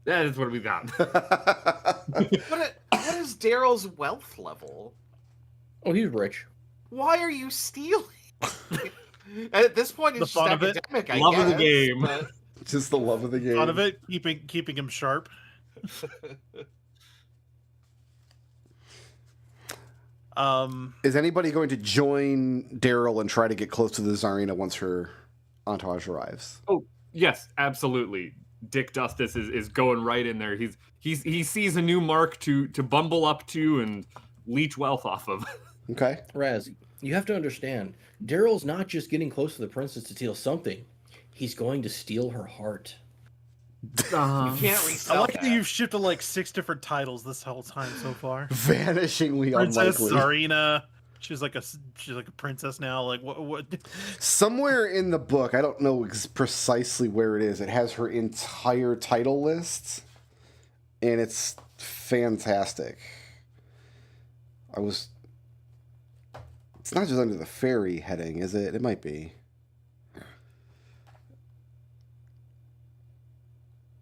That is what we got. What is Daryl's wealth level? Oh, he's rich. Why are you stealing? At this point, The it's just fun of it. academic, I Love of the guess, game. but- Just the love of the game. Fun of it, keeping him sharp. Is anybody going to join Daryl and try to get close to the Tsarina once her entourage arrives? Oh, yes, absolutely. Dick Dustus is going right in there. He sees a new mark to bumble up to and leech wealth off of. Okay. Raz, you have to understand, Daryl's not just getting close to the princess to steal something. He's going to steal her heart. You can't I resell like that. that you've shifted like 6 different titles this whole time so far. Vanishingly Princess unlikely. Tsarina. She's like a princess now. Like what? Somewhere in the book, I don't know precisely where it is. It has her entire title list, and it's fantastic. It's not just under the fairy heading, is it? It might be.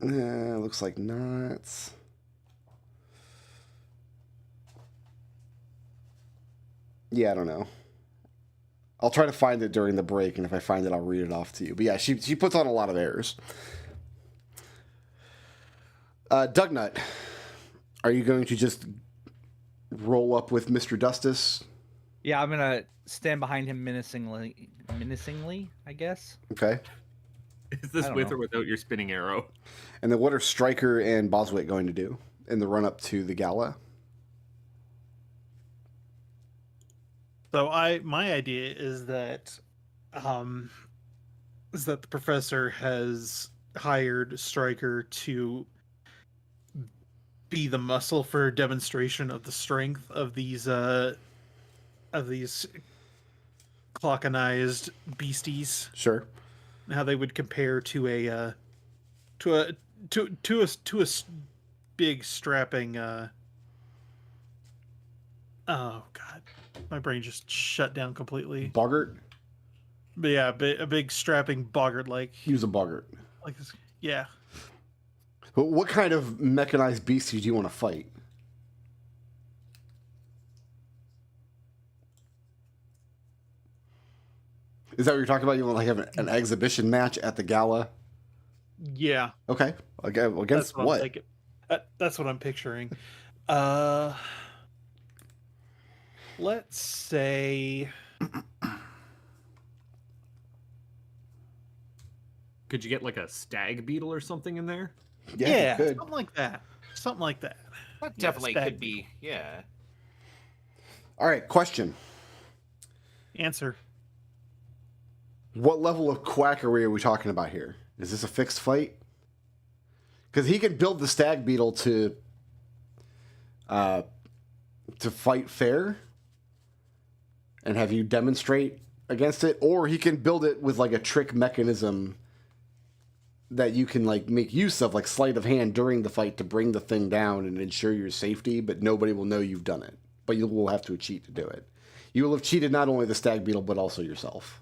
Looks like not. Yeah, I don't know. I'll try to find it during the break, and if I find it, I'll read it off to you. But yeah, she puts on a lot of errors. Dugnut, are you going to just roll up with Mr. Dustus? Yeah, I'm gonna stand behind him menacingly, I guess. Okay. Is this I don't with know. or without your spinning arrow? And then what are Stryker and Boswick going to do in the run-up to the gala? So my idea is that the professor has hired Stryker to be the muscle for demonstration of the strength of these clockenized beasties, Sure. and how they would compare to a big strapping oh god, my brain just shut down completely. Boggart? But yeah, a big strapping boggart like Use a boggart. this. Yeah. But what kind of mechanized beastie do you want to fight? Is that what you're talking about? You want to like have an exhibition match at the gala? Yeah. Okay. Against I'm what? thinking. That's what I'm picturing. Let's say Could you get like a stag beetle or something in there? Yeah, you could. something like that. Something like that. That Yeah, definitely stag could be. Yeah. All right, question. Answer. What level of quackery are we talking about here? Is this a fixed fight? Because he can build the stag beetle to fight fair and have you demonstrate against it, or he can build it with like a trick mechanism that you can like make use of, like sleight of hand during the fight to bring the thing down and ensure your safety, but nobody will know you've done it. But you will have to cheat to do it. You will have cheated not only the stag beetle but also yourself.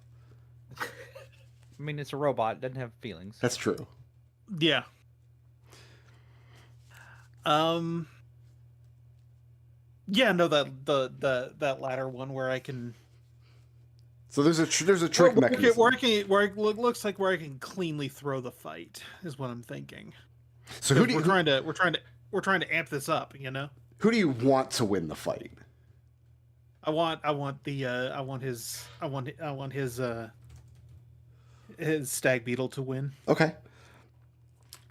I mean, it's a robot; doesn't have feelings. That's true. Yeah. Yeah, no, that latter one where I can So there's a trick mechanism. looks like where I can cleanly throw the fight is what I'm thinking. So who do We're you trying to amp this up, you know? who do you want to win the fight? I want his stag beetle to win. Okay.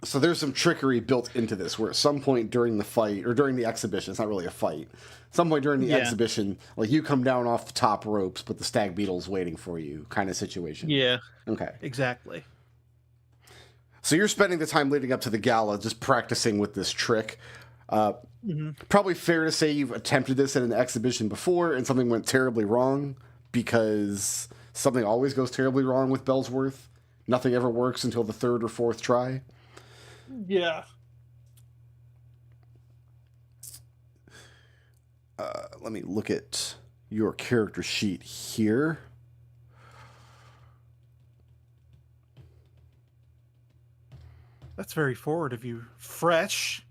So there's some trickery built into this, where at some point during the fight or during the exhibition, it's not really a fight. Some point during the Yeah. exhibition, like you come down off the top ropes, but the stag beetle's waiting for you, kind of situation. Yeah, Okay. exactly. So you're spending the time leading up to the gala just practicing with this trick. Probably fair to say you've attempted this at an exhibition before and something went terribly wrong, because something always goes terribly wrong with Bellsworth. Nothing ever works until the third or fourth try. Yeah. Let me look at your character sheet here. That's very forward of you. Fresh.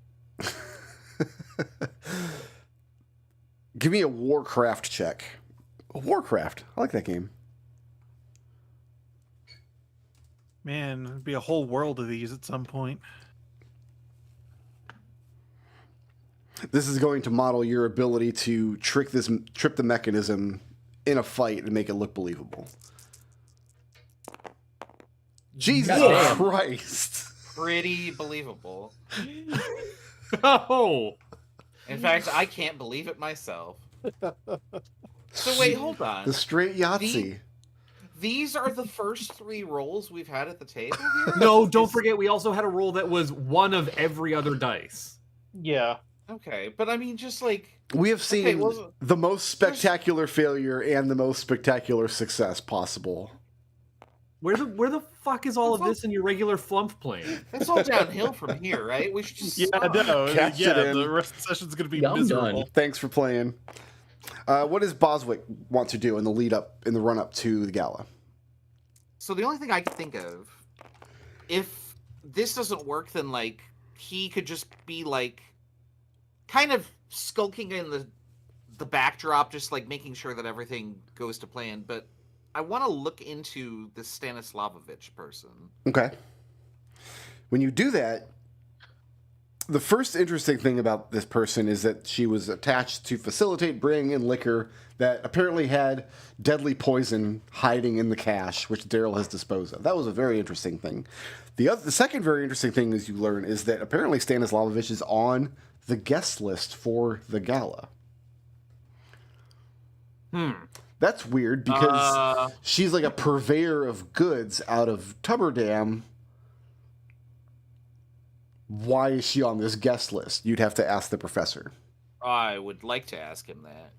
Give me a Warcraft check. Warcraft. I like that game. Man, there'd be a whole world of these at some point. This is going to model your ability to trip the mechanism in a fight and make it look believable. Jesus Goddamn. Christ! Pretty believable. Oh, In fact, I can't believe it myself. So wait, hold on. The straight Yahtzee. These are the first 3 rolls we've had at the table here? no! Don't forget, we also had a roll that was one of every other dice. Yeah. Okay, but I mean, just like... We have seen Okay, well, the most spectacular failure and the most spectacular success possible. Where the fuck is all of That's this in your regular flump plane? It's all downhill from here, right? We should just Yeah, stop. no. Catch it in. The rest of the session's going to be Yeah, I'm miserable. done. Thanks for playing. What does Boswick want to do in the run up to the gala? So the only thing I can think of, if this doesn't work, then like he could just be like kind of skulking in the backdrop, just like making sure that everything goes to plan. But I want to look into the Stanislavovich person. Okay. When you do that, the first interesting thing about this person is that she was attached to facilitate bringing in liquor that apparently had deadly poison hiding in the cache, which Daryl has disposed of. That was a very interesting thing. The second very interesting thing is you learn is that apparently Stanislavovich is on the guest list for the gala. That's weird because she's like a purveyor of goods out of Tubberdam. Why is she on this guest list? You'd have to ask the professor. I would like to ask him that.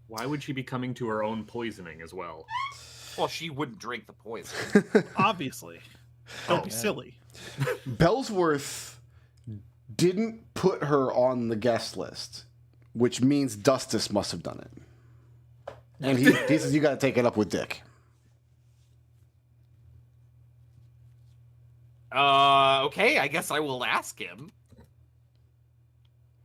Why would she be coming to her own poisoning as well? Well, she wouldn't drink the poison. Obviously. Don't be silly. Bellsworth didn't put her on the guest list, which means Dustus must have done it. And he says you got to take it up with Dick. Okay, I guess I will ask him.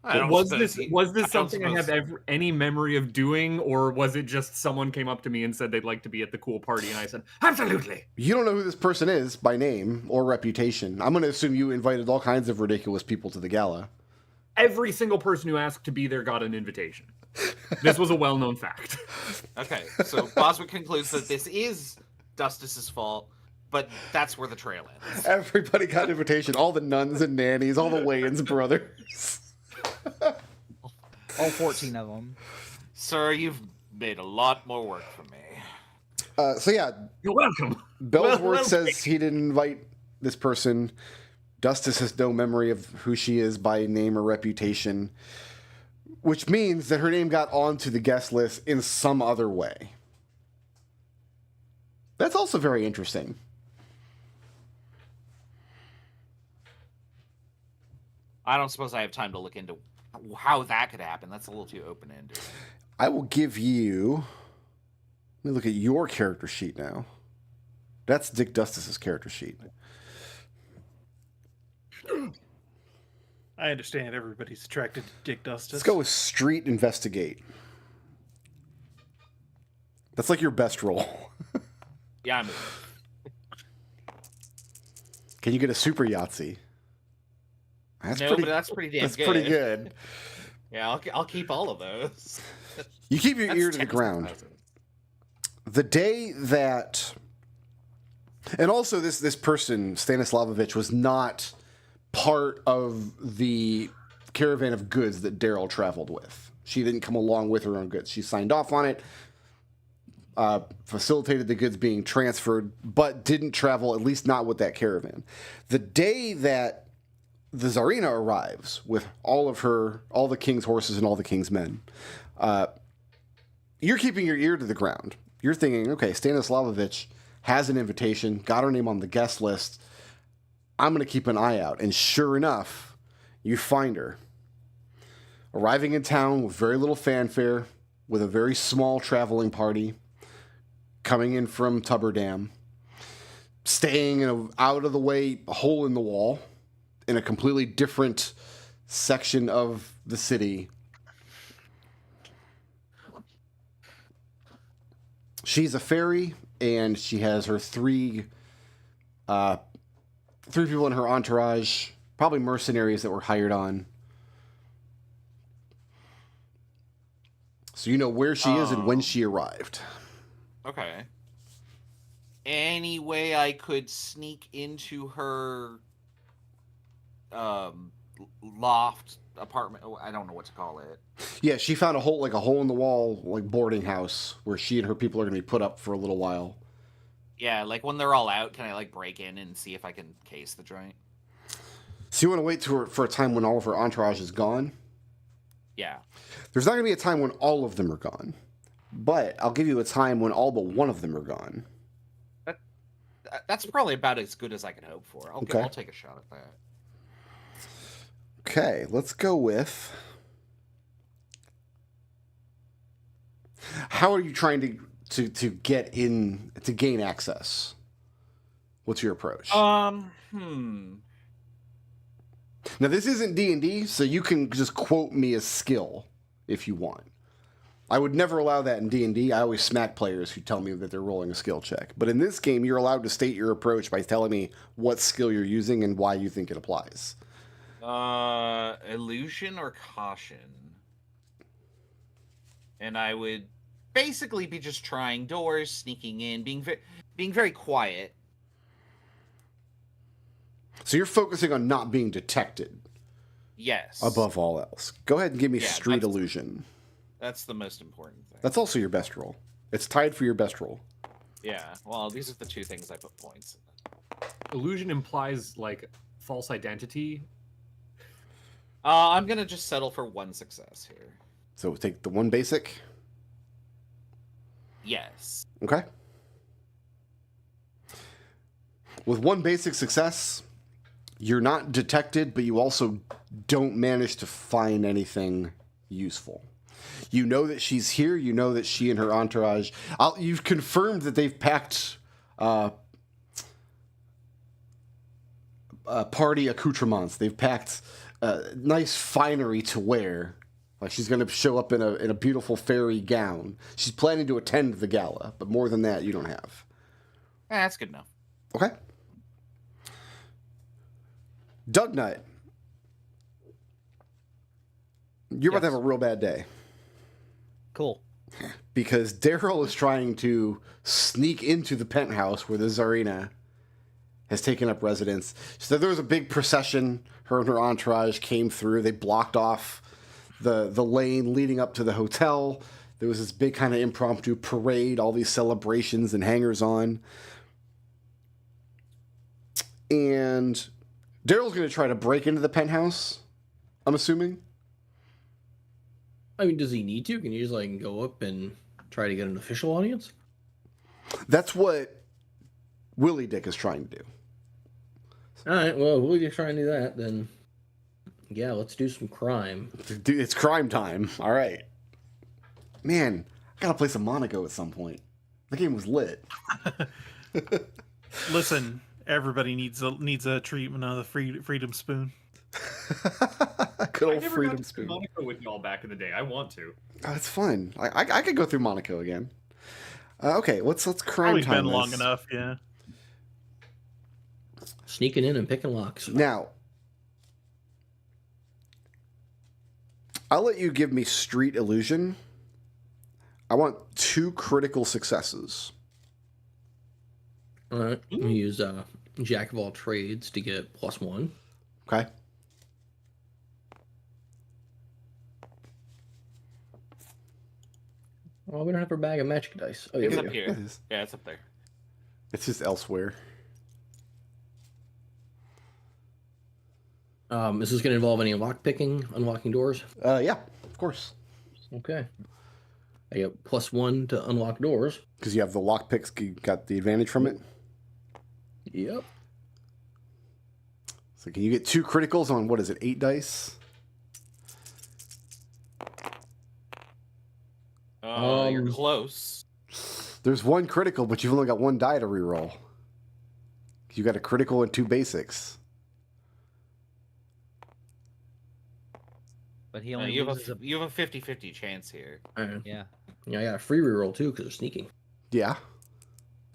I don't Was suppose this he- was I this don't something I have suppose- any memory of doing, or was it just someone came up to me and said they'd like to be at the cool party, and I said, Absolutely. You don't know who this person is by name or reputation. I'm going to assume you invited all kinds of ridiculous people to the gala. every single person who asked to be there got an invitation. This was a well-known fact. Okay, so Boswick concludes that this is Dustus's fault, but that's where the trail ends. Everybody got an invitation. All the nuns and nannies, all the Wayans brothers. All 14 of them. Sir, you've made a lot more work for me. So yeah, You're welcome. Bellsworth Well, says he didn't invite this person. Dustus has no memory of who she is by name or reputation, which means that her name got onto the guest list in some other way. That's also very interesting. I don't suppose I have time to look into how that could happen. That's a little too open-ended. I will give you... Let me look at your character sheet now. That's Dick Dustus's character sheet. I understand everybody's attracted to Dick Dustus. Let's go with Street Investigate. That's like your best roll. Yeah, I'm. Can you get a Super Yahtzee? That's No, but that's pretty damn that's good. pretty good. Yeah, I'll keep all of those. You keep your That's ear to the 10,000. ground. The day that, and also this person Stanislavovich was not part of the caravan of goods that Daryl traveled with. She didn't come along with her own goods. She signed off on it, facilitated the goods being transferred, but didn't travel, at least not with that caravan. The day that the Tsarina arrives with all the king's horses and all the king's men, you're keeping your ear to the ground. You're thinking, okay, Stanislavovich has an invitation, got her name on the guest list. I'm going to keep an eye out. And sure enough, you find her. Arriving in town with very little fanfare, with a very small traveling party, coming in from Tubberdam, staying in an out-of-the-way hole in the wall, in a completely different section of the city. She's a fairy, and she has her 3 3 people in her entourage, probably mercenaries that were hired on. So you know where she is and when she arrived. Okay. Any way I could sneak into her loft apartment? I don't know what to call it. Yeah, she found a hole in the wall, like boarding house where she and her people are going to be put up for a little while. Yeah, like when they're all out, can I like break in and see if I can case the joint? So you want to wait for a time when all of her entourage is gone? Yeah. There's not going to be a time when all of them are gone. But I'll give you a time when all but one of them are gone. That's probably about as good as I can hope for. Okay. I'll take a shot at that. Okay, let's go with... How are you trying to get in, to gain access? What's your approach? Now, this isn't D&D, so you can just quote me a skill if you want. I would never allow that in D&D. I always smack players who tell me that they're rolling a skill check. But in this game, you're allowed to state your approach by telling me what skill you're using and why you think it applies. Illusion or caution? And I would basically be just trying doors, sneaking in, being very quiet. So you're focusing on not being detected. Yes. Above all else. Go ahead and give me Yeah, street illusion. That's the most important thing. That's also your best roll. It's tied for your best roll. Yeah. Well, these are the two things I put points in. Illusion implies like false identity. I'm gonna just settle for one success here. So take the one basic. Yes. Okay. With one basic success, you're not detected, but you also don't manage to find anything useful. You know that she's here. You know that she and her entourage... you've confirmed that they've packed party accoutrements. They've packed nice finery to wear. Like she's going to show up in a beautiful fairy gown. She's planning to attend the gala, but more than that, you don't have. That's good enough. Okay. Doug Nut. You're about to have a real bad day. Cool. Because Daryl is trying to sneak into the penthouse where the Tsarina has taken up residence. So there was a big procession. Her and her entourage came through. They blocked off the lane leading up to the hotel. There was this big kind of impromptu parade, all these celebrations and hangers-on. And Daryl's going to try to break into the penthouse, I'm assuming. I mean, does he need to? Can you just like go up and try to get an official audience? That's what Willie Dick is trying to do. All right, well, if we're just trying to do that, then yeah, let's do some crime. Dude, it's crime time. All right. Man, I gotta play some Monaco at some point. The game was lit. Listen, everybody needs a treatment of the freedom spoon. Good I old never freedom got to spoon. Monaco with y'all back in the day. I want to. Oh, it's fun. I could go through Monaco again. Okay, let's crime Probably time been long this. enough, yeah. Sneaking in and picking locks. Now, I'll let you give me street illusion. I want 2 critical successes. All right, I'm gonna use Jack of all trades to get +1. Okay. Oh, we don't have our bag of magic dice. Oh, yeah, It's we up do. here. It is. Yeah, it's up there. It's just elsewhere. Is this going to involve any lock picking, unlocking doors? Yeah, of course. Okay. I get +1 to unlock doors. Because you have the lockpicks, you got the advantage from it. Yep. So can you get 2 criticals on, what is it, 8 dice? You're close. There's 1 critical, but you've only got 1 die to reroll. You got a critical and 2 basics. But he only You have loses a... a 50-50 chance here. Yeah. Yeah, I got a free reroll too because they're sneaking. Yeah,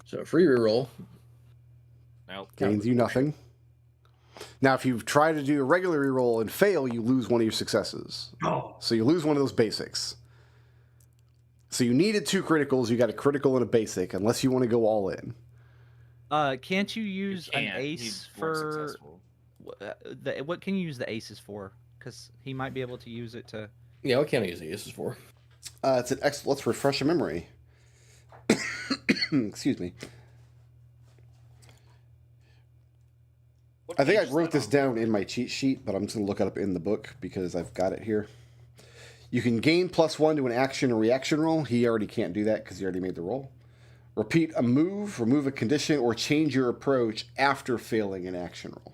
So a free reroll. Nope. gains you nothing. Now, if you try to do a regular reroll and fail, you lose one of your successes. Oh, So you lose one of those basics. So you needed 2 criticals. You got a critical and a basic, unless you want to go all in. Can't you use an Can't. ace He's more for successful. what can you use the aces for? Because he might be able to use it to. Yeah, what can I use the aces for? It's an let's refresh your memory. Excuse me. What I think I page is wrote that this on? down in my cheat sheet, but I'm just going to look it up in the book because I've got it here. You can gain +1 to an action or reaction roll. He already can't do that because he already made the roll. Repeat a move, remove a condition, or change your approach after failing an action roll.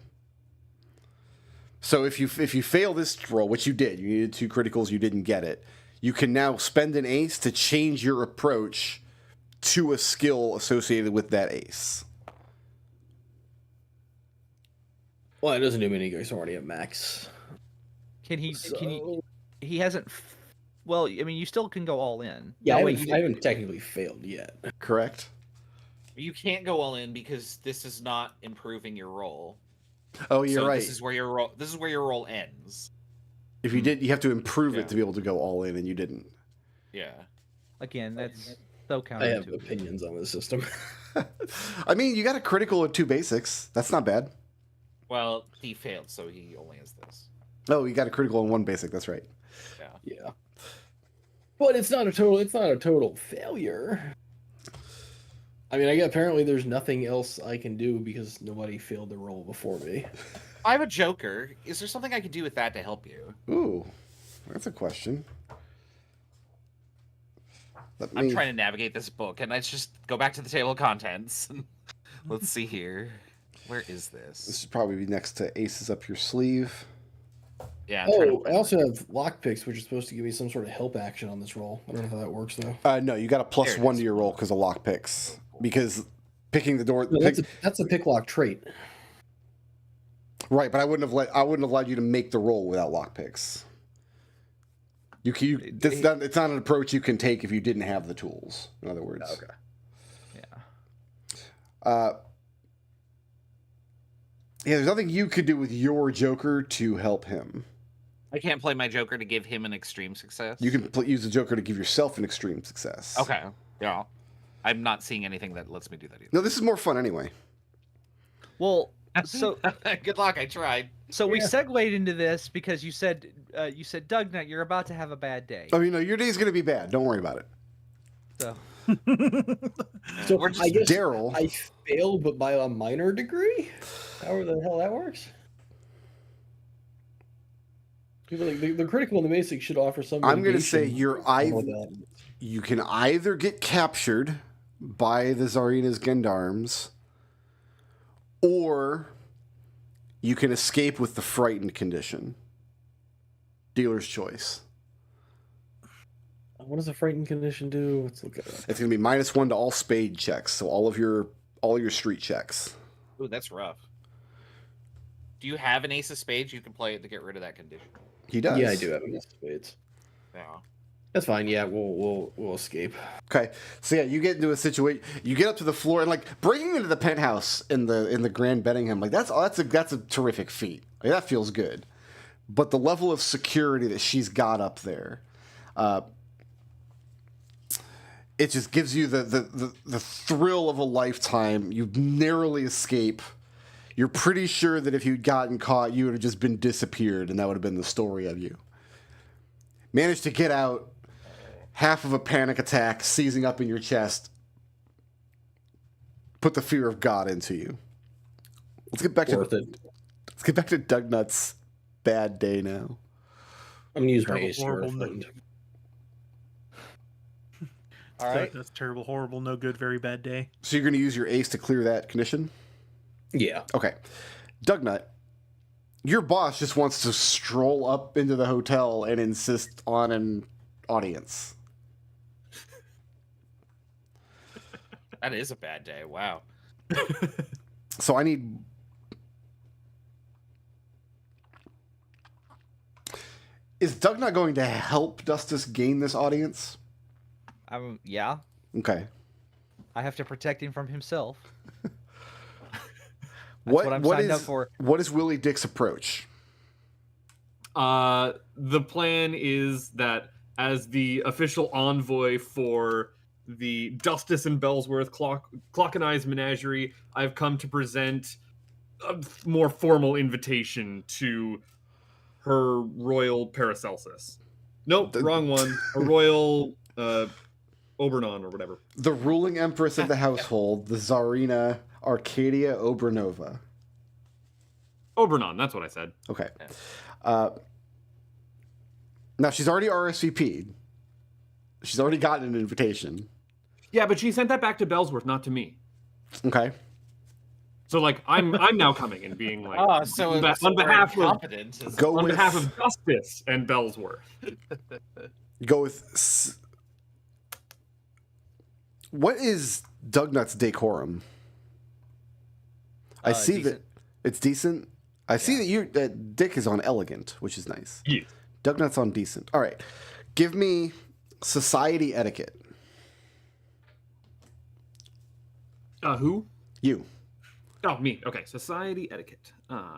So if you fail this roll, which you did, you needed 2 criticals, you didn't get it. You can now spend an ace to change your approach to a skill associated with that ace. Well, it doesn't do me any good. He's already at max. Can he? Can you? So- He hasn't. Well, I mean, you still can go all in. Yeah, Oh, I wait, haven't, you I did- haven't technically failed yet. Correct? You can't go all in because this is not improving your roll. Oh, you're So right. This is where your roll. This is where your roll ends. If you did, you have to improve Yeah. it to be able to go all in, and you didn't. Yeah. Again, that's so I have counterintuitive. opinions on the system. I mean, you got a critical and 2 basics. That's not bad. Well, he failed, so he only has this. Oh, you got a critical and 1 basic. That's right. Yeah. Yeah. But it's not a total failure. I mean, apparently there's nothing else I can do because nobody failed the roll before me. I have a Joker. Is there something I could do with that to help you? Ooh, that's a question. I'm trying to navigate this book, and let's just go back to the table of contents. Let's see here. Where is This this? should probably be next to aces up your sleeve. Yeah. I'm trying to Oh, I also have lockpicks, which is supposed to give me some sort of help action on this roll. I don't know how that works though. No, you got a There it +1 is. to your roll because of lock picks. Because picking the door, No, that's a pick lock trait. right? But I wouldn't have allowed you to make the roll without lock picks. It's not an approach you can take if you didn't have the tools. In other words. Okay. Yeah. Yeah, there's nothing you could do with your Joker to help him. I can't play my Joker to give him an extreme success. You can use the Joker to give yourself an extreme success. Okay. Yeah. I'm not seeing anything that lets me do that either. No, this is more fun anyway. Well, so Good luck. I tried. we segued into this because you said Dugnut, you're about to have a bad day. Oh, your day's gonna be bad. Don't worry about it. So So We're just- I guess Daryl. I failed, but by a minor degree. However the hell that works. People like the critical and the basic should offer some. I'm gonna say mitigation. I don't know what that is. You can either get captured by the Tsarina's gendarmes, or you can escape with the frightened condition. Dealer's choice. What does a frightened condition do? Let's look at it. It's gonna be -1 to all spade checks, so all your street checks. Ooh, that's rough. Do you have an ace of spades? You can play it to get rid of that condition. He does. Yeah, I do have a ace of spades. Yeah. That's fine. Yeah, we'll escape. Okay, so yeah, you get into a situation. You get up to the floor and like breaking into the penthouse in the Grand Bettingham. Like that's a terrific feat. Like, that feels good, but the level of security that she's got up there, it just gives you the thrill of a lifetime. You narrowly escape. You're pretty sure that if you'd gotten caught, you would have just been disappeared, and that would have been the story of you. Managed to get out. Half of a panic attack seizing up in your chest. Put the fear of God into you. Let's get back Worth to it. let's get back to Dugnut's bad day now. I'm gonna use my Terrible, ace to horrible, frightened. All right. That's terrible, horrible, no good, very bad day. So you're going to use your ace to clear that condition? Yeah. Okay. Dugnut, your boss just wants to stroll up into the hotel and insist on an audience. That is a bad day. Wow. So I need... Is Dugnut going to help Dustus gain this audience? yeah, Okay. I have to protect him from himself. That's what I'm what signed up is for. what is Willie Dick's approach? The plan is that as the official envoy for the Dustus and Bellsworth Clockenized Menagerie, I've come to present a more formal invitation to Her Royal Paracelsus. Nope, wrong one. A Royal Obernon or whatever. The ruling empress of the household, the Tsarina Arcadia Obranova. Obernon, that's what I said. Okay. Now she's already RSVP'd. She's already gotten an invitation. Yeah, but she sent that back to Bellsworth, not to me. Okay. So like I'm now coming and being like Oh, so on behalf of competent. Go on with behalf of Justice and Bellsworth. go with what is Dugnut's decorum? I see Decent. that it's decent. I see that Dick is on elegant, which is nice. Yeah. Dugnut's on decent. All right. Give me society etiquette. Who? You. Oh, me. Okay, society etiquette.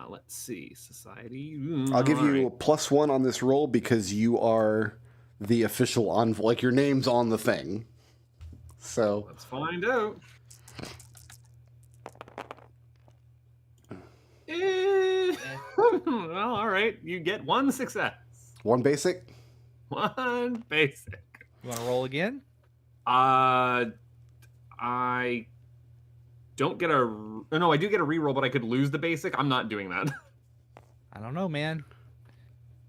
Let's see. Society. I'll give you alright. a +1 on this roll because you are the official envoy. Like your name's on the thing. So Let's find out. Well, all right. You get one success. one basic. One basic. You want to roll again? I don't get a. No, I do get a reroll, but I could lose the basic. I'm not doing that. I don't know, man.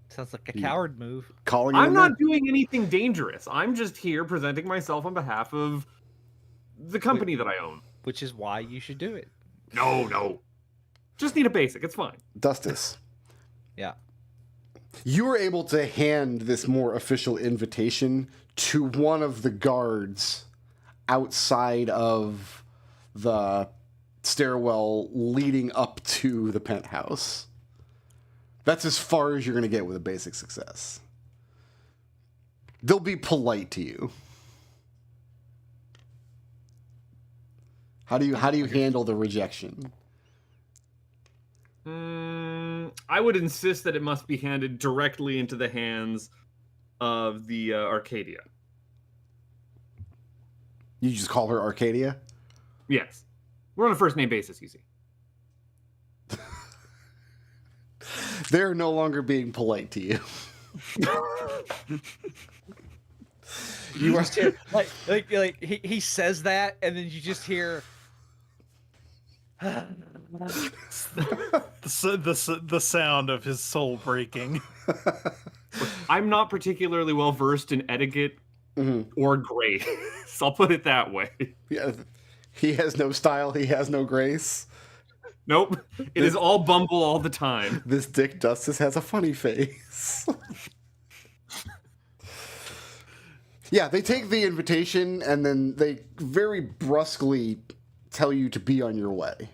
Sounds like a Yeah. coward move. Calling I'm in not there? doing anything dangerous. I'm just here presenting myself on behalf of the company that I own. Which is why you should do it. No. Just need a basic. It's fine. Dustus. Yeah. You were able to hand this more official invitation to one of the guards outside of the stairwell leading up to the penthouse. That's as far as you're going to get with a basic success. They'll be polite to you. How do you handle the rejection? I would insist that it must be handed directly into the hands of the Arcadia. You just call her Arcadia? Yes. We're on a first name basis, you see. They're no longer being polite to you. You are like he says that, and then you just hear. The sound of his soul breaking. I'm not particularly well versed in etiquette or grace. I'll put it that way. Yeah, he has no style. He has no grace. Nope. It is all bumble all the time. This Dick Dustus has a funny face. Yeah, they take the invitation and then they very brusquely tell you to be on your way.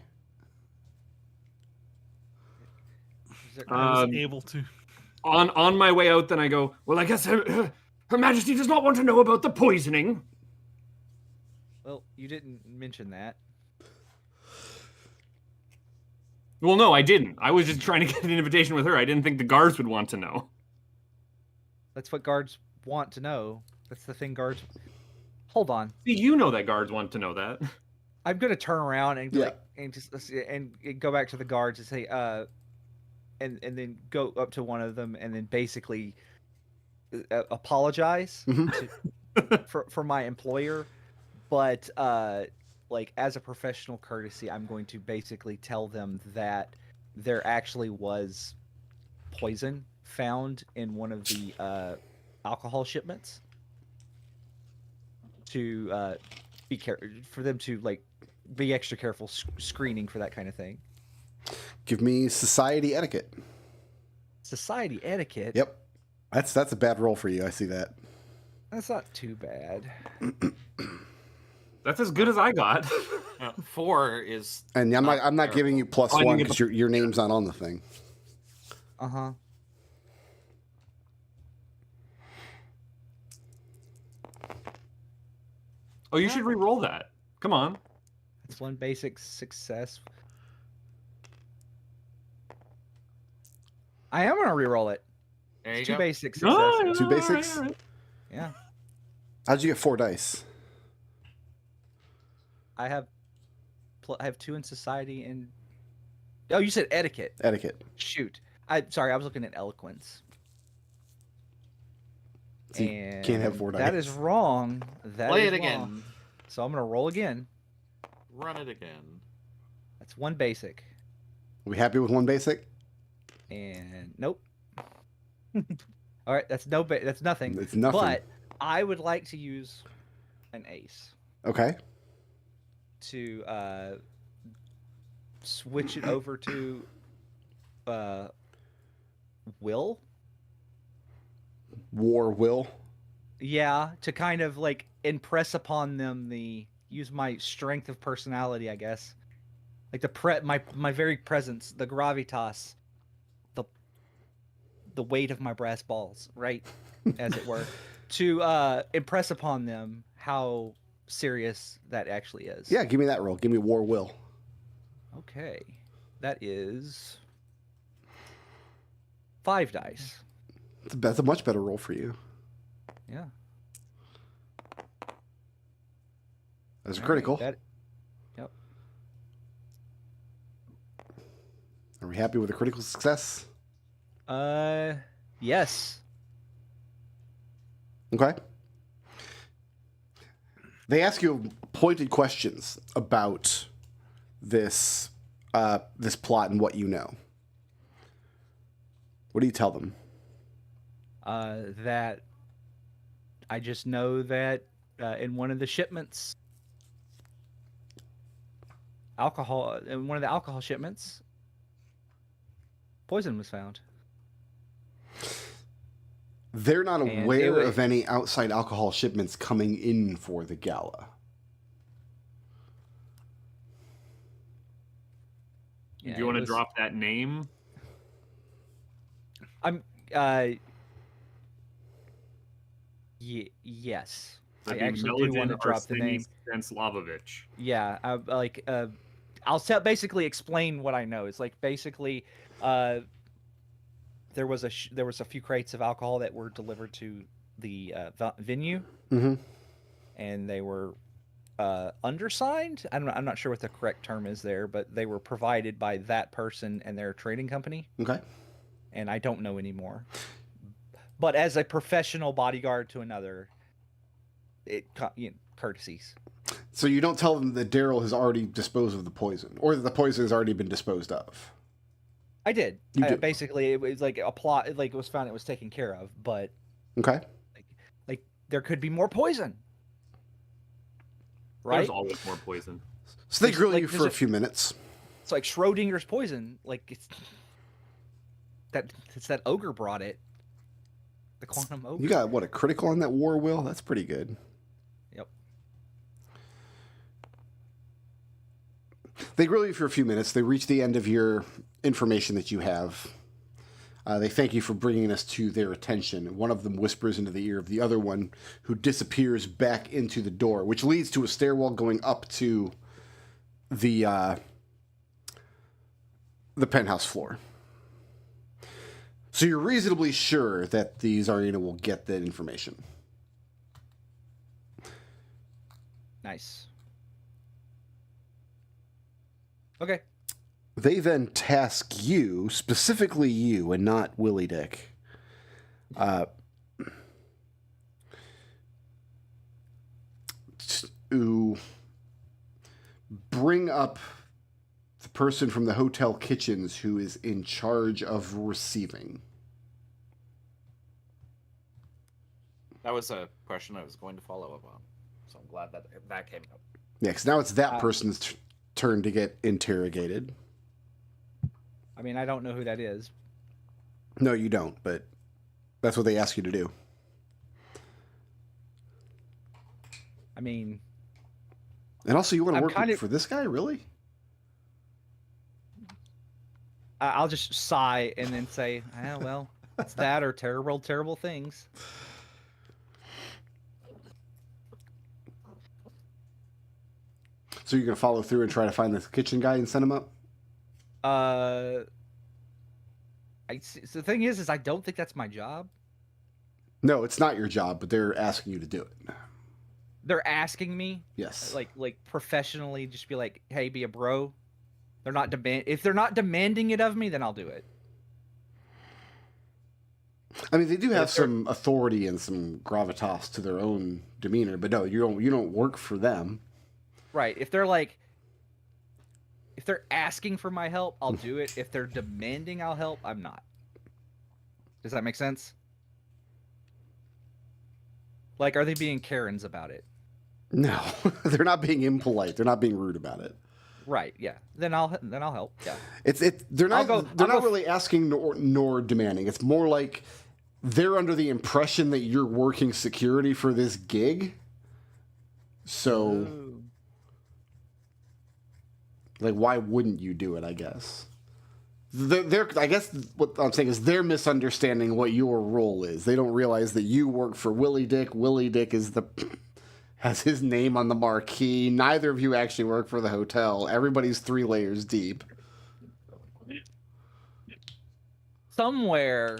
I was able to. On my way out, then I go, well, I guess Her Majesty does not want to know about the poisoning. Well, you didn't mention that. Well, no, I didn't. I was just trying to get an invitation with her. I didn't think the guards would want to know. That's what guards want to know. That's the thing guards. Hold on. See, you know that guards want to know that. I'm gonna turn around and Yeah. and go back to the guards and say, and then go up to one of them and then basically apologize for my employer, but like as a professional courtesy, I'm going to basically tell them that there actually was poison found in one of the alcohol shipments. To be for them to like be extra careful screening for that kind of thing. Give me society etiquette. Society etiquette. Yep. That's a bad roll for you. I see that. That's not too bad. That's as good as I got. 4 is. And I'm not giving you plus Oh, I didn't one get because your name's not on the thing. Uh-huh. Oh, you should re-roll that. Come on. It's one basic success. I am gonna re-roll it. There you It's two go. basic Oh, successes. Two all right, basics? all right. Yeah, How'd you get 4 dice? I have 2 in society and. Oh, you said etiquette. Etiquette. Shoot, sorry, I was looking at eloquence. So you can't have 4 dice. That is wrong. That Play is it again. wrong. So I'm gonna roll again. Run it again. That's 1 basic. Are we happy with 1 basic? And nope. All right, that's that's nothing. It's nothing. But I would like to use an ace Okay. to switch it over to will. War will. Yeah, to kind of like impress upon them use my strength of personality, I guess. Like my very presence, the gravitas, the weight of my brass balls, right, as it were, to impress upon them how serious that actually is. Yeah, give me that roll. Give me war will. Okay, that is 5 dice. That's a much better roll for you. Yeah. That's a All right, critical. Yep. Are we happy with a critical success? Yes. Okay. They ask you pointed questions about this this plot and what you know. What do you tell them? That I just know that in one of the shipments, in one of the alcohol shipments, poison was found. They're not And aware it wa- of any outside alcohol shipments coming in for the gala. Do Yeah, you want it to was- drop that name? Yes. I That'd be actually do want to Melodin drop the name. Stanislavovich. Yeah, I'll basically explain what I know. It's like basically, there was a few crates of alcohol that were delivered to the venue, Mm-hmm. and they were undersigned. I'm not sure what the correct term is there, but they were provided by that person and their trading company, Okay. and I don't know anymore. But as a professional bodyguard to another, courtesies. So you don't tell them that Daryl has already disposed of the poison, or that the poison has already been disposed of. I did. You do. Basically, it was like a plot. Like it was found, it was taken care of, but Okay. like there could be more poison. Right? There's always more poison. So they There's, grill like, you there's for a a- few minutes. It's like Schrodinger's poison. Like it's that ogre brought it. The quantum ogre. You got what, a critical on that war will? That's pretty good. Yep. They grill you for a few minutes. They reach the end of your information that you have. They thank you for bringing us to their attention. One of them whispers into the ear of the other one, who disappears back into the door, which leads to a stairwell going up to the penthouse floor. So you're reasonably sure that the Tsarina will get that information. Nice. Okay. They then task you, specifically you, and not Willie Dick, to bring up the person from the hotel kitchens who is in charge of receiving. That was a question I was going to follow up on. So I'm glad that came up. Yeah, 'cause now it's that Uh, person's turn to get interrogated. I mean, I don't know who that is. No, you don't, but that's what they ask you to do. I mean, And also, you want to I'm work kind of- for this guy, really? I'll just sigh and then say, "Ah, well, it's that or terrible, terrible things." So you're gonna follow through and try to find this kitchen guy and send him up? So the thing is I don't think that's my job. No, it's not your job, but they're asking you to do it. They're asking me, Yes. like professionally, just be like, "Hey, be a bro." If they're not demanding it of me, then I'll do it. I mean, they do have some authority and some gravitas to their own demeanor, but no, you don't work for them. Right. If they're asking for my help, I'll do it. If they're demanding I'll help, I'm not. Does that make sense? Like, are they being Karens about it? No, they're not being impolite. They're not being rude about it. Right. Yeah. Then I'll help. Yeah. They're not I'll not go really asking nor demanding. It's more like they're under the impression that you're working security for this gig. So, like, why wouldn't you do it? I guess. I guess what I'm saying is they're misunderstanding what your role is. They don't realize that you work for Willie Dick. Willie Dick has his name on the marquee. Neither of you actually work for the hotel. Everybody's 3 layers deep. Somewhere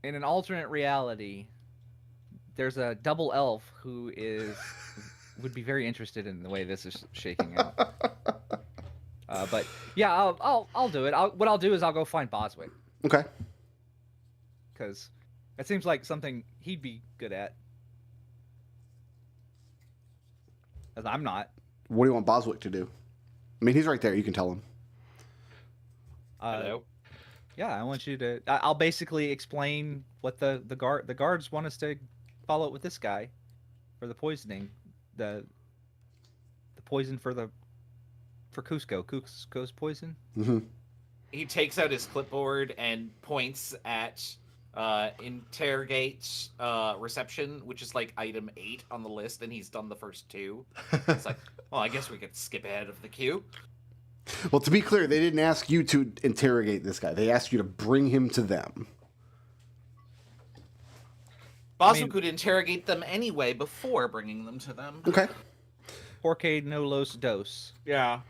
in an alternate reality, there's a double elf who would be very interested in the way this is shaking out. But yeah, I'll do it. What I'll do is I'll go find Boswick, Okay. because it seems like something he'd be good at. Because I'm not. What do you want Boswick to do? I mean, he's right there. You can tell him. Hello. Yeah, I want you to. I'll basically explain what the guards want us to follow up with this guy for the poisoning, the poison for Cusco. Cusco's poison. Mm-hmm. He takes out his clipboard and points at interrogate reception, which is like item 8 on the list, and he's done the first 2. It's like, well, I guess we could skip ahead of the queue. Well, to be clear, they didn't ask you to interrogate this guy. They asked you to bring him to them. Boswick could interrogate them anyway before bringing them to them. Okay. Porque no los dos. Yeah.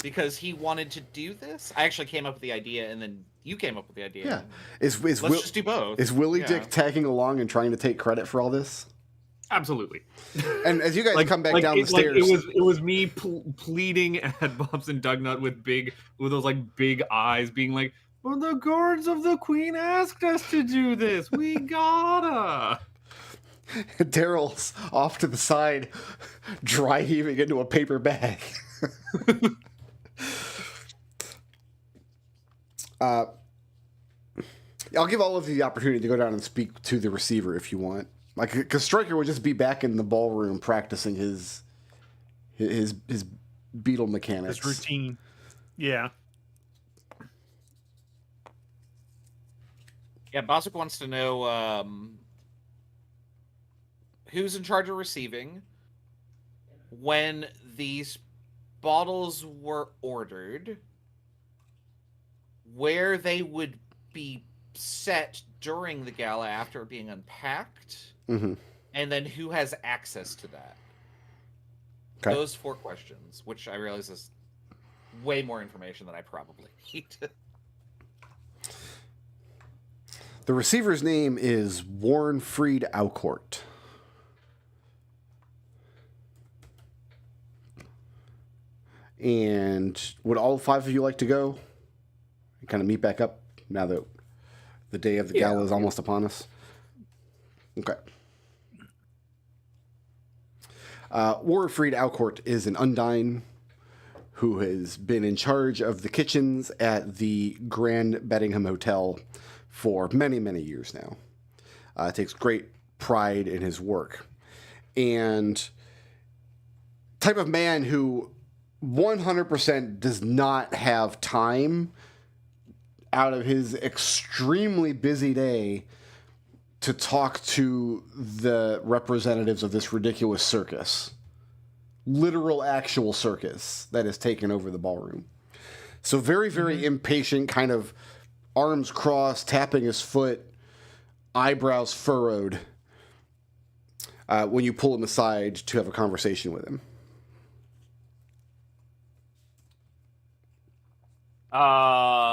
Because he wanted to do this. I actually came up with the idea, and then you came up with the idea. Yeah. Let's just do both. Is Willie Yeah. Dick tagging along and trying to take credit for all this? Absolutely. And as you guys come back down the Like stairs, it was me pleading at Bobs and Dugnut with those like big eyes, being like, "Well, the guards of the Queen asked us to do this. We gotta." Daryl's off to the side, dry heaving into a paper bag. I'll give all of you the opportunity to go down and speak to the receiver if you want. Like, because Stryker would just be back in the ballroom practicing his beetle mechanics. His routine. Yeah. Yeah, Boswick wants to know who's in charge of receiving, when these bottles were ordered, where they would be set during the gala after being unpacked, Mm-hmm. and then who has access to that. Okay. Those 4 questions, which I realize is way more information than I probably need. The receiver's name is Warren Freed Aucourt. And would all 5 of you like to go and kind of meet back up now that the day of the gala is almost upon us? Okay. Warren Freed Aucourt is an Undine who has been in charge of the kitchens at the Grand Beddingham Hotel for many, many years now. Takes great pride in his work. And type of man who 100% does not have time out of his extremely busy day to talk to the representatives of this ridiculous circus. Literal, actual circus that has taken over the ballroom. So very, very impatient, kind of arms crossed, tapping his foot, eyebrows furrowed, when you pull him aside to have a conversation with him.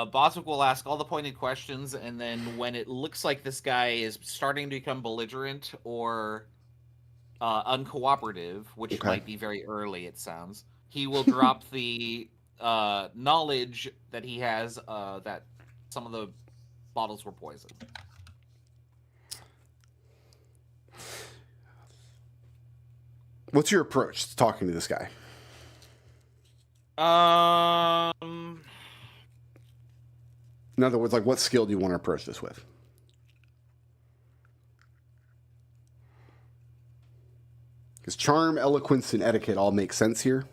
Boswick will ask all the pointed questions, and then when it looks like this guy is starting to become belligerent or uncooperative, which Okay. might be very early, it sounds, he will drop the knowledge that he has that some of the bottles were poisoned. What's your approach to talking to this guy? In other words, like, what skill do you want to approach this with? Because charm, eloquence, and etiquette all make sense here.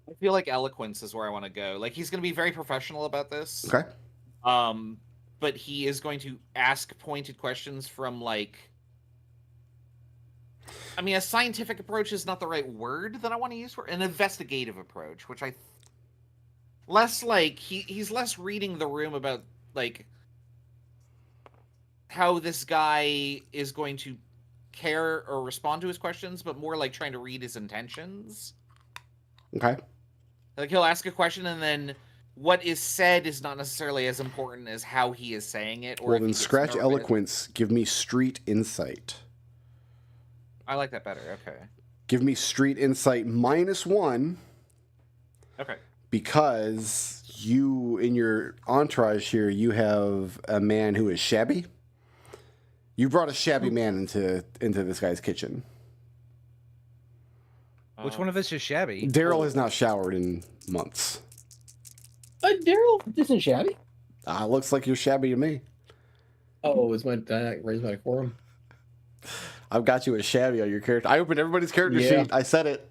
I feel like eloquence is where I want to go. Like, he's going to be very professional about this. Okay. But he is going to ask pointed questions from, like, I mean, a scientific approach is not the right word that I want to use for an investigative approach, which less like he's less reading the room about like how this guy is going to care or respond to his questions, but more like trying to read his intentions. Okay. Like he'll ask a question and then what is said is not necessarily as important as how he is saying it. Or Well, if then he gets scratch nervous. eloquence. Give me street insight. I like that better. Okay. Give me street insight -1 Okay. because you, in your entourage here, you have a man who is shabby. You brought a shabby man into this guy's kitchen. Which one of us is shabby? Daryl has not showered in months. Daryl isn't shabby. Looks like you're shabby to me. Oh, did I raise my decorum? I've got you as shabby on your character. I opened everybody's character Yeah. sheet. I said it.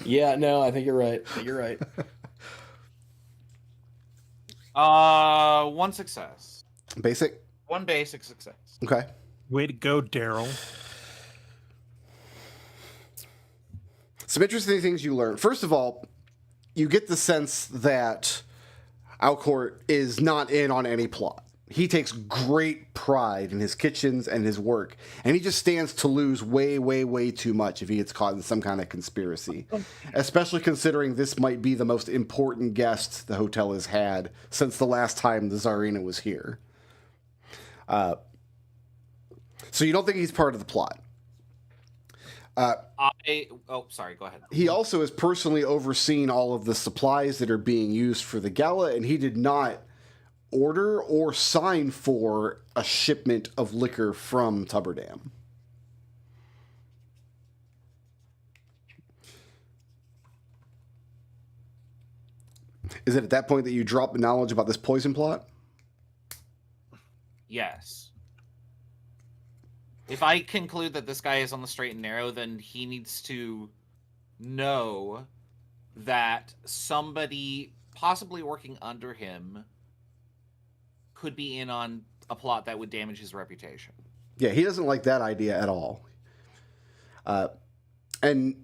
Yeah, no, I think you're right. One success. Basic? One basic success. Okay. Way to go, Daryl. Some interesting things you learn. First of all, you get the sense that Alcourt is not in on any plot. He takes great pride in his kitchens and his work, and he just stands to lose way, way, way too much if he gets caught in some kind of conspiracy, especially considering this might be the most important guest the hotel has had since the last time the Tsarina was here. So you don't think he's part of the plot. Sorry, go ahead. He also has personally overseen all of the supplies that are being used for the gala, and he did not order or sign for a shipment of liquor from Tubberdam. Is it at that point that you drop the knowledge about this poison plot? Yes. If I conclude that this guy is on the straight and narrow, then he needs to know that somebody possibly working under him could be in on a plot that would damage his reputation. Yeah, he doesn't like that idea at all. And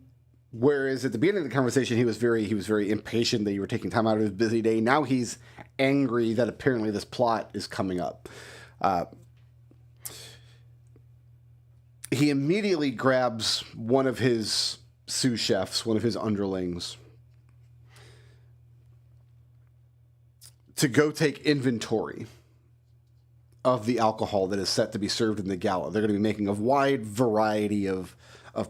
whereas at the beginning of the conversation he was very impatient that you were taking time out of his busy day, now he's angry that apparently this plot is coming up. He immediately grabs one of his sous chefs, one of his underlings, to go take inventory of the alcohol that is set to be served in the gala. They're going to be making a wide variety of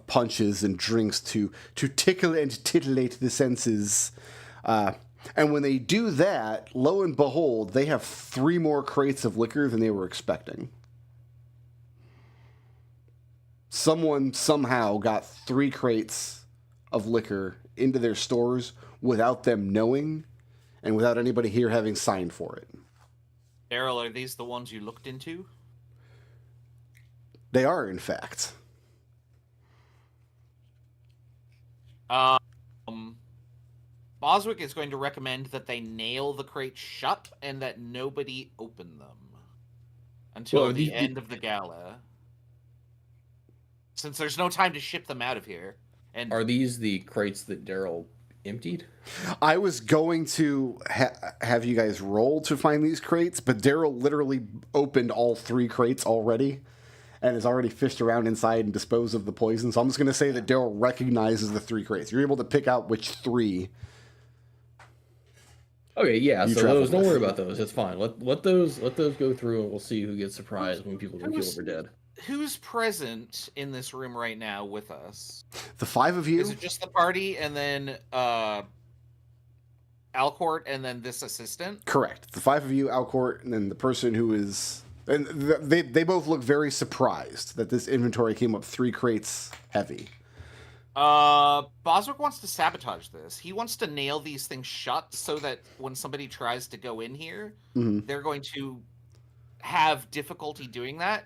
punches and drinks to tickle and titillate the senses. And when they do that, lo and behold, they have 3 more crates of liquor than they were expecting. Someone somehow got 3 crates of liquor into their stores without them knowing and without anybody here having signed for it. Daryl, are these the ones you looked into? They are, in fact. Boswick is going to recommend that they nail the crate shut and that nobody open them until Well, the end of the gala. Since there's no time to ship them out of here. And Are these the crates that Daryl emptied? I was going to have you guys roll to find these crates, but Daryl literally opened all 3 crates already and has already fished around inside and disposed of the poison. So I'm just going to say that Daryl recognizes the 3 crates. You're able to pick out which 3. Okay, yeah. You So traveled those, don't with. worry about those. It's fine. Let those go through, and we'll see who gets surprised when people Who's- are dead. Who's present in this room right now with us? The 5 of you. Is it just the party and then Alcourt and then this assistant? Correct. The 5 of you, Alcourt, and then the person who is. And they both look very surprised that this inventory came up 3 crates heavy. Boswick wants to sabotage this. He wants to nail these things shut so that when somebody tries to go in here, Mhm. they're going to have difficulty doing that.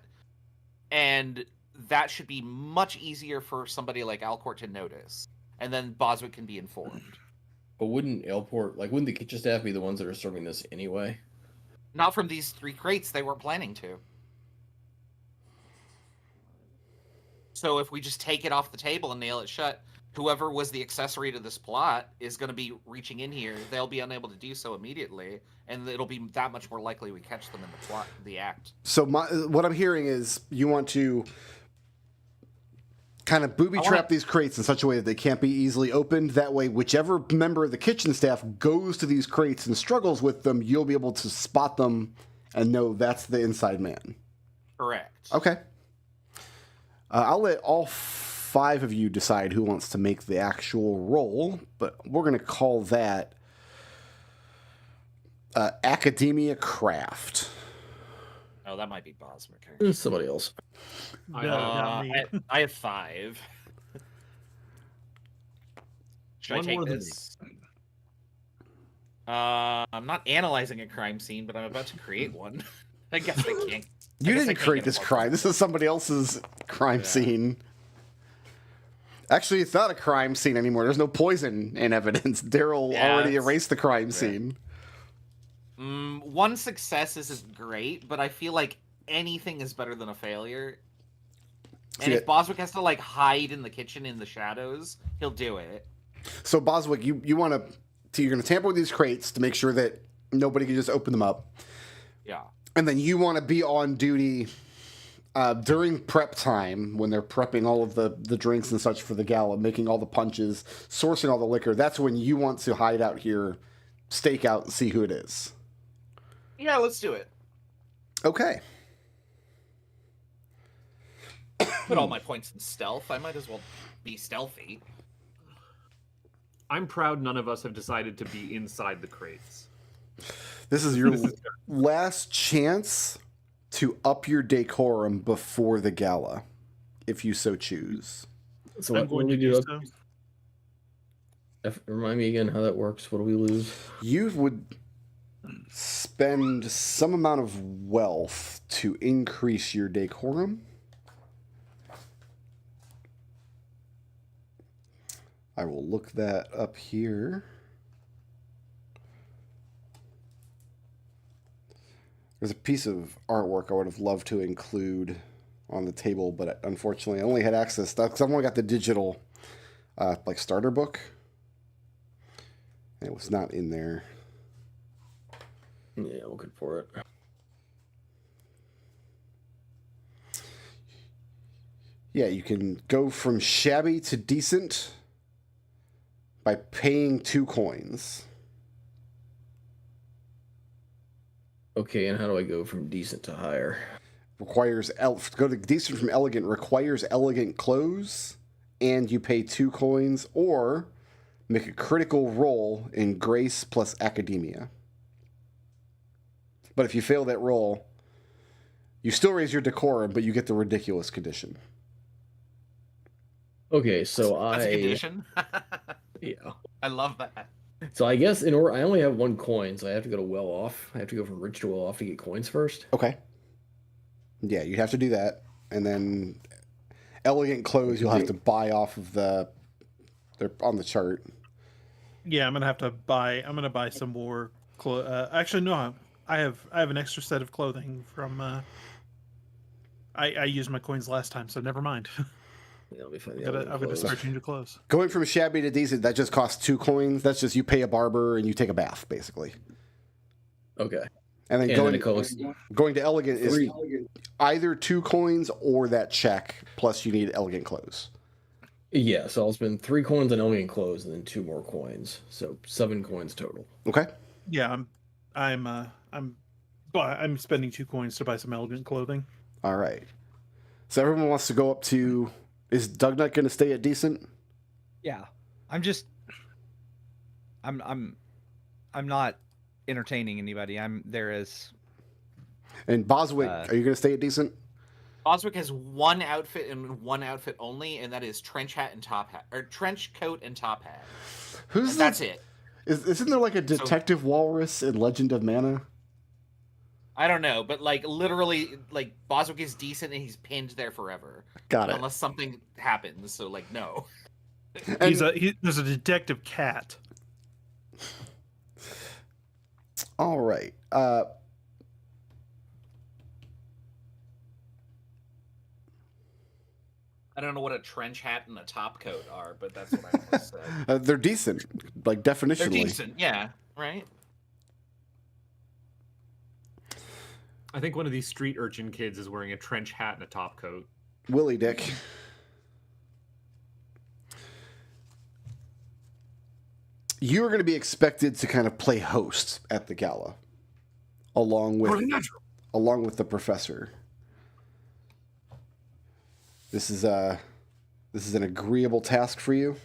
And that should be much easier for somebody like Alcourt to notice. And then Boswick can be informed. But wouldn't wouldn't the kitchen staff be the ones that are serving this anyway? Not from these 3 crates, they weren't planning to. So if we just take it off the table and nail it shut, whoever was the accessory to this plot is going to be reaching in here. They'll be unable to do so immediately, and it'll be that much more likely we catch them in the plot, the act. So what I'm hearing is you want to kind of booby trap these crates in such a way that they can't be easily opened. That way, whichever member of the kitchen staff goes to these crates and struggles with them, you'll be able to spot them and know that's the inside man. Correct. Okay. I'll let all 5 of you decide who wants to make the actual roll, but we're going to call that Academia Craft. Oh, that might be Boswick. Somebody else. No, not me. I have 5. Should One I more take than this? I'm not analyzing a crime scene, but I'm about to create one. I guess I can't. You I guess I didn't can't create get this a crime. This is somebody else's crime scene. Actually, it's not a crime scene anymore. There's no poison in evidence. Daryl already it's- erased the crime scene. One success isn't great, but I feel like anything is better than a failure. And See, if Boswick has to like hide in the kitchen in the shadows, he'll do it. So Boswick, you want to you're going to tamper with these crates to make sure that nobody can just open them up, Yeah. and then you want to be on duty during prep time when they're prepping all of the drinks and such for the gala, making all the punches, sourcing all the liquor. That's when you want to hide out here, stake out, and see who it is. Yeah, let's do it. Okay. Put all my points in stealth. I might as well be stealthy. I'm proud none of us have decided to be inside the crates. This is your last chance to up your decorum before the gala, if you so choose. So I'm what going do to we do do? so. Remind me again how that works. What do we lose? You would spend some amount of wealth to increase your decorum. I will look that up here. There's a piece of artwork I would have loved to include on the table, but unfortunately I only had access to because I've only got the digital starter book. It was not in there. Yeah, looking for it. Yeah, you can go from shabby to decent by paying 2 coins. Okay, and how do I go from decent to higher? Requires go to decent from elegant requires elegant clothes, and you pay 2 coins, or make a critical roll in grace plus academia. But if you fail that roll, you still raise your decorum, but you get the ridiculous condition. Okay, so That's a condition. yeah. I love that. So I guess in order, I only have 1 coin, so I have to go to well off. I have to go from rich to well off to get coins first. Okay. Yeah, you'd have to do that, and then elegant clothes you'll have to buy off of they're on the chart. Yeah, I'm gonna buy some more. Actually, no, I have an extra set of clothing from. I used my coins last time, so never mind. Yeah, let me find the I've elegant got to clothes. start changing clothes. Going from shabby to decent, that just costs 2 coins. That's just you pay a barber and you take a bath, basically. Okay. And then And going then it goes going to elegant is 3. either 2 coins or that check, plus you need elegant clothes. Yeah, so I'll spend 3 coins on elegant clothes and then 2 more coins. So 7 coins total. Okay? Yeah, I'm spending 2 coins to buy some elegant clothing. All right. So everyone wants to go up to. Is Dugnut going to stay at decent? Yeah, I'm not entertaining anybody. I'm there as And Boswick, are you going to stay at decent? Boswick has one outfit and one outfit only, and that is trench hat and top hat, or trench coat and top hat. Who's And that's it. Isn't there like a detective walrus in Legend of Mana? I don't know, but like literally, like Boswick is decent and he's pinned there forever. Got it. Unless something happens, so like no. And- There's a detective cat. All right. I don't know what a trench hat and a top coat are, but that's what I always said. They're decent, like definitionally. They're decent, yeah, right? I think one of these street urchin kids is wearing a trench hat and a top coat. Willie Dick. You are going to be expected to kind of play host at the gala, along Only with natural. the professor. This is an agreeable task for you.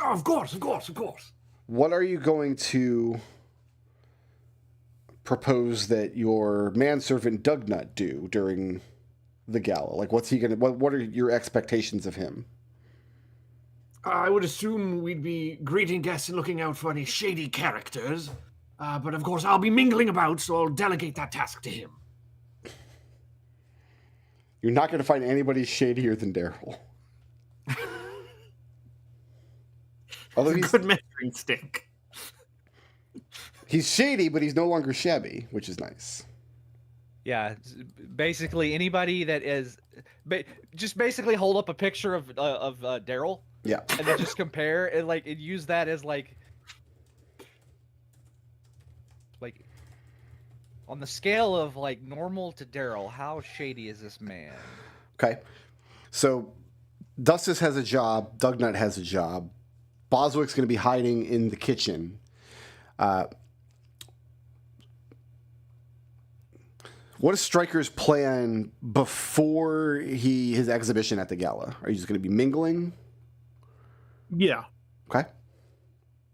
Oh, of course, of course, of course. What are you going to propose that your manservant Dugnut do during the gala? Like, what's he gonna? What are your expectations of him? I would assume we'd be greeting guests and looking out for any shady characters. But of course, I'll be mingling about, so I'll delegate that task to him. You're not going to find anybody shadier than Daryl. Although It's a good measuring stick. he's shady, but he's no longer shabby, which is nice. yeah. Basically, anybody that is just basically hold up a picture of Daryl Yeah. and then just compare and and use that as like on the scale of like normal to Daryl, how shady is this man? Okay. So Dustus has a job. Dugnut has a job. Boswick's going to be hiding in the kitchen. What is Stryker's plan before his exhibition at the gala? Are you just going to be mingling? Yeah. Okay.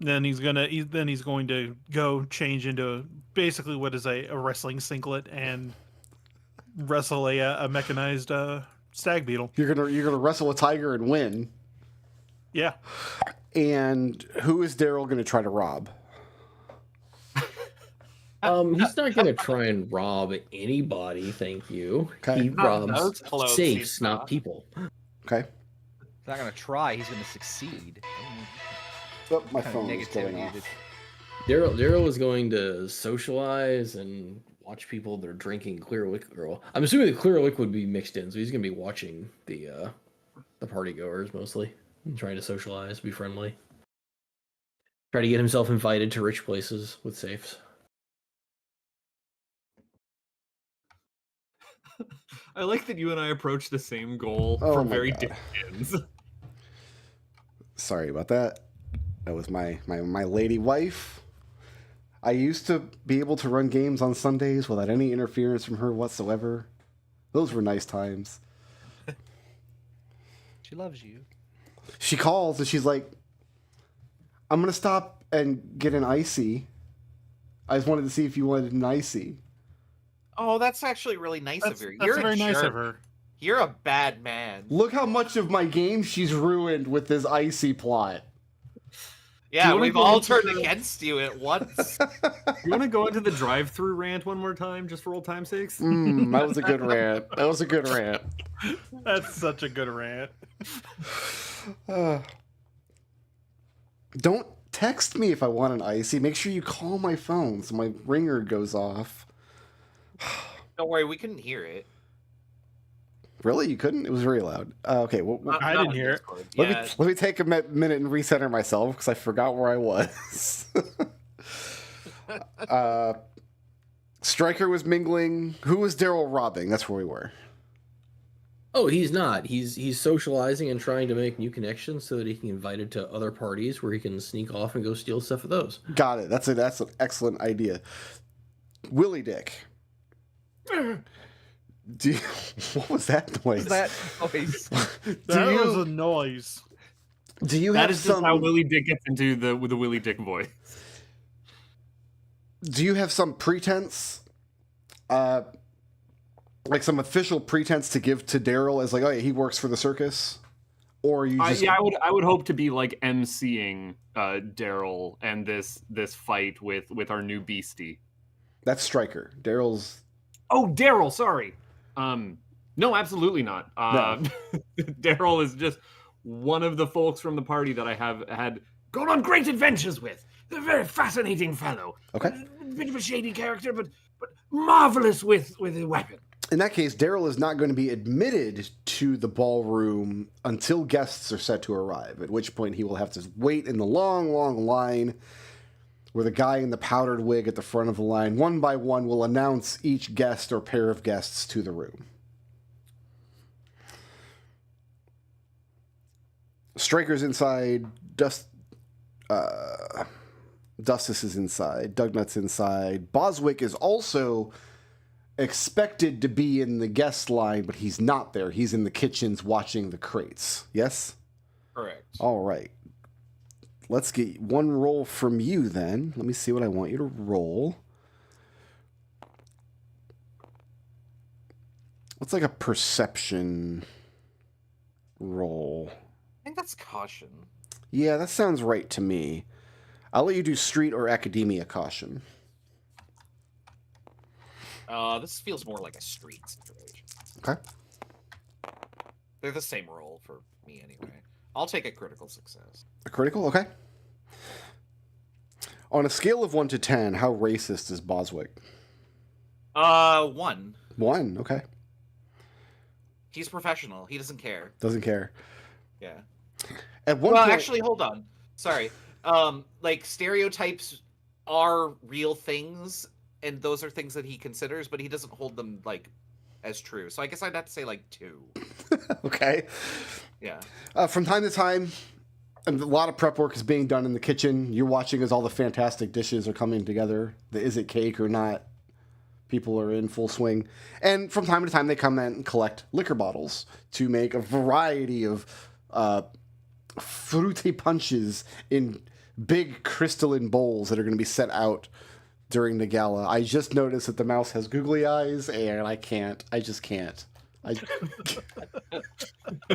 Then he's going to go change into basically what is a wrestling singlet and wrestle a mechanized stag beetle. You're gonna wrestle a tiger and win. Yeah. And who is Daryl going to try to rob? He's not going to try and rob anybody, thank you. Okay. He Not those robs clothes, safes, he's not not. people. Okay. He's not gonna try. He's gonna succeed. Oh, my Kind of phone is going negativity off. that- Daryl is going to socialize and watch people that are drinking clear liquid. Well, I'm assuming the clear liquid would be mixed in, so he's going to be watching the party goers mostly, and trying to socialize, be friendly, try to get himself invited to rich places with safes. I like that you and I approach the same goal Oh from my very God. different ends. Sorry about that. That was my lady wife. I used to be able to run games on Sundays without any interference from her whatsoever. Those were nice times. She loves you. She calls and she's like, I'm going to stop and get an icy. I just wanted to see if you wanted an icy. Oh, that's actually really nice That's, of her. that's You're very a nice jerk. of her. You're a bad man. Look how much of my game she's ruined with this icy plot. Yeah, wanna we've go all into turned the- against you at once. You want to go into the drive-through rant one more time, just for old time's sakes? That was a good rant. That was a good rant. That's such a good rant. Don't text me if I want an icy. Make sure you call my phone so my ringer goes off. Don't worry, we couldn't hear it. Really? You couldn't? It was very loud. Okay, well, I Not didn't on hear it. Discord. let Yeah, me take a minute and recenter myself because I forgot where I was. Stryker was mingling. Who was Daryl robbing? That's where we were. Oh, he's not. He's socializing and trying to make new connections so that he can get invited to other parties where he can sneak off and go steal stuff of those. Got it. That's an excellent idea. Willie Dick. What was that noise? That noise. That was a noise. Do you That have is just some? how Willie Dick gets into the Willie Dick voice. Do you have some pretense, like some official pretense to give to Daryl as like, oh yeah, he works for the circus, or you just I would hope to be like emceeing Daryl and this fight with our new beastie. that's Stryker. Daryl's Oh, Daryl, sorry. No, absolutely not. No. Daryl is just one of the folks from the party that I have had. Gone on great adventures with. A very fascinating fellow. Okay. A bit of a shady character, but marvelous with a weapon. In that case, Daryl is not going to be admitted to the ballroom until guests are set to arrive, at which point he will have to wait in the long, long line where the guy in the powdered wig at the front of the line, one by one, will announce each guest or pair of guests to the room. Stryker's inside, Dustus is inside, Dugnut's inside. Boswick is also expected to be in the guest line, but he's not there. He's in the kitchens watching the crates. Yes? Correct. All right. Let's get one roll from you then. Let me see what I want you to roll. What's like a perception roll? I think that's caution. Yeah, that sounds right to me. I'll let you do street or academia caution. This feels more like a street situation. Okay. They're the same role for me anyway. I'll take a critical success. A critical? Okay. On a scale of 1 to 10, how racist is Boswick? 1. 1, okay. He's professional. He doesn't care. Doesn't care. Yeah. At one Well, point, actually, hold on. Sorry. Like stereotypes are real things, and those are things that he considers, but he doesn't hold them like as true. So I guess I'd have to say like 2. okay. Yeah. From time to time, and a lot of prep work is being done in the kitchen. You're watching as all the fantastic dishes are coming together. The is it cake or not? People are in full swing. And from time to time, they come in and collect liquor bottles to make a variety of fruity punches in big crystalline bowls that are going to be set out during the gala. I just noticed that the mouse has googly eyes, and I just can't.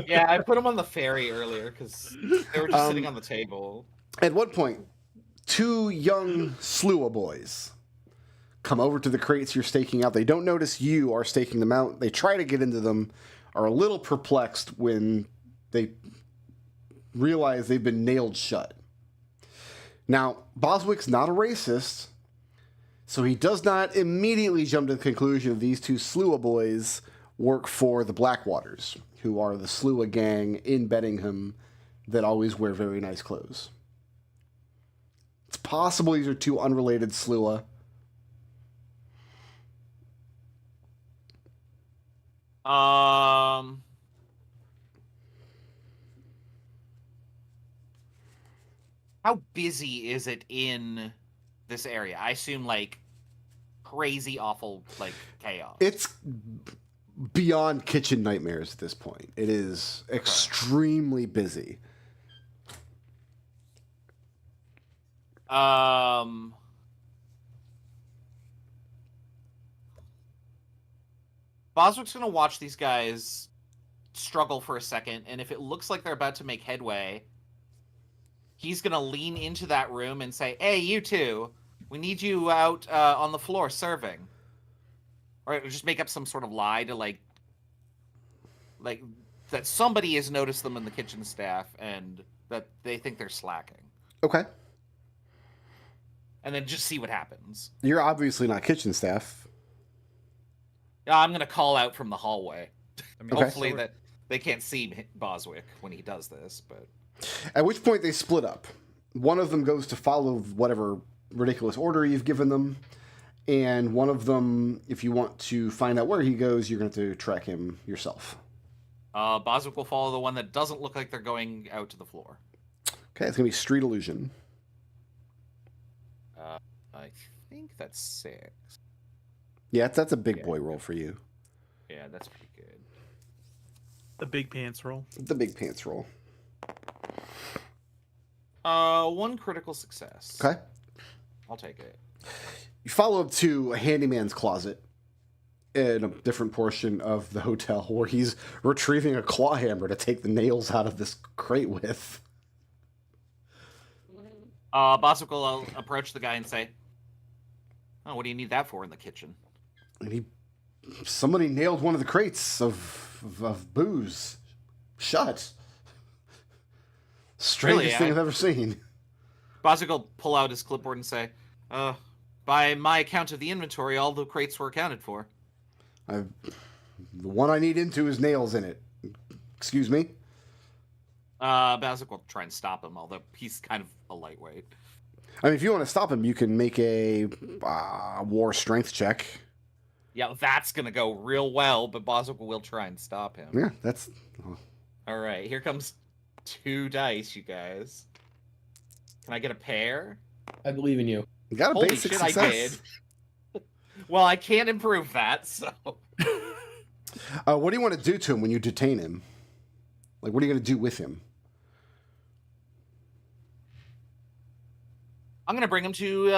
Yeah, I put them on the ferry earlier because they were just sitting on the table. At one point, 2 young Slua boys come over to the crates you're staking out. They don't notice you are staking them out. They try to get into them, are a little perplexed when they realize they've been nailed shut. Now, Boswick's not a racist, so he does not immediately jump to the conclusion that these 2 Slua boys work for the Blackwaters, who are the Slua gang in Beddingham that always wear very nice clothes. It's possible these are 2 unrelated Slua. How busy is it in this area? I assume like crazy, awful, like chaos. It's beyond kitchen nightmares at this point. It is extremely busy. Boswick's gonna watch these guys struggle for a second, and if it looks like they're about to make headway, he's gonna lean into that room and say, "Hey, you two, we need you out on the floor serving." Or just make up some sort of lie to like that somebody has noticed them in the kitchen staff and that they think they're slacking. Okay. And then just see what happens. You're obviously not kitchen staff. Yeah, I'm gonna call out from the hallway. I mean, Okay. Hopefully that they can't see Boswick when he does this, but At which point they split up. One of them goes to follow whatever ridiculous order you've given them, and one of them, if you want to find out where he goes, you're going to have to track him yourself. Boswick will follow the one that doesn't look like they're going out to the floor. Okay, it's gonna be street illusion. I think that's 6. Yeah, that's a big Yeah. boy roll for you. Yeah, that's pretty good. The big pants roll. The big pants roll. 1 critical success. Okay. I'll take it. You follow up to a handyman's closet in a different portion of the hotel where he's retrieving a claw hammer to take the nails out of this crate with. Boswick will approach the guy and say, "Oh, what do you need that for in the kitchen?" And somebody nailed one of the crates of booze shut. Strangest Really, thing I've ever seen. Boswick will pull out his clipboard and say, "By my account of the inventory, all the crates were accounted for." The one I need into is nails in it. Excuse me? Boswick will try and stop him, although he's kind of a lightweight. I mean, if you want to stop him, you can make a war strength check. Yeah, that's gonna go real well, but Boswick will try and stop him. Yeah, that's... All right, here comes 2 dice, you guys. Can I get a pair? I believe in you. You got a Holy basic shit, success. I did. Well, I can't improve that, so... What do you want to do to him when you detain him? Like, what are you going to do with him? I'm gonna bring him to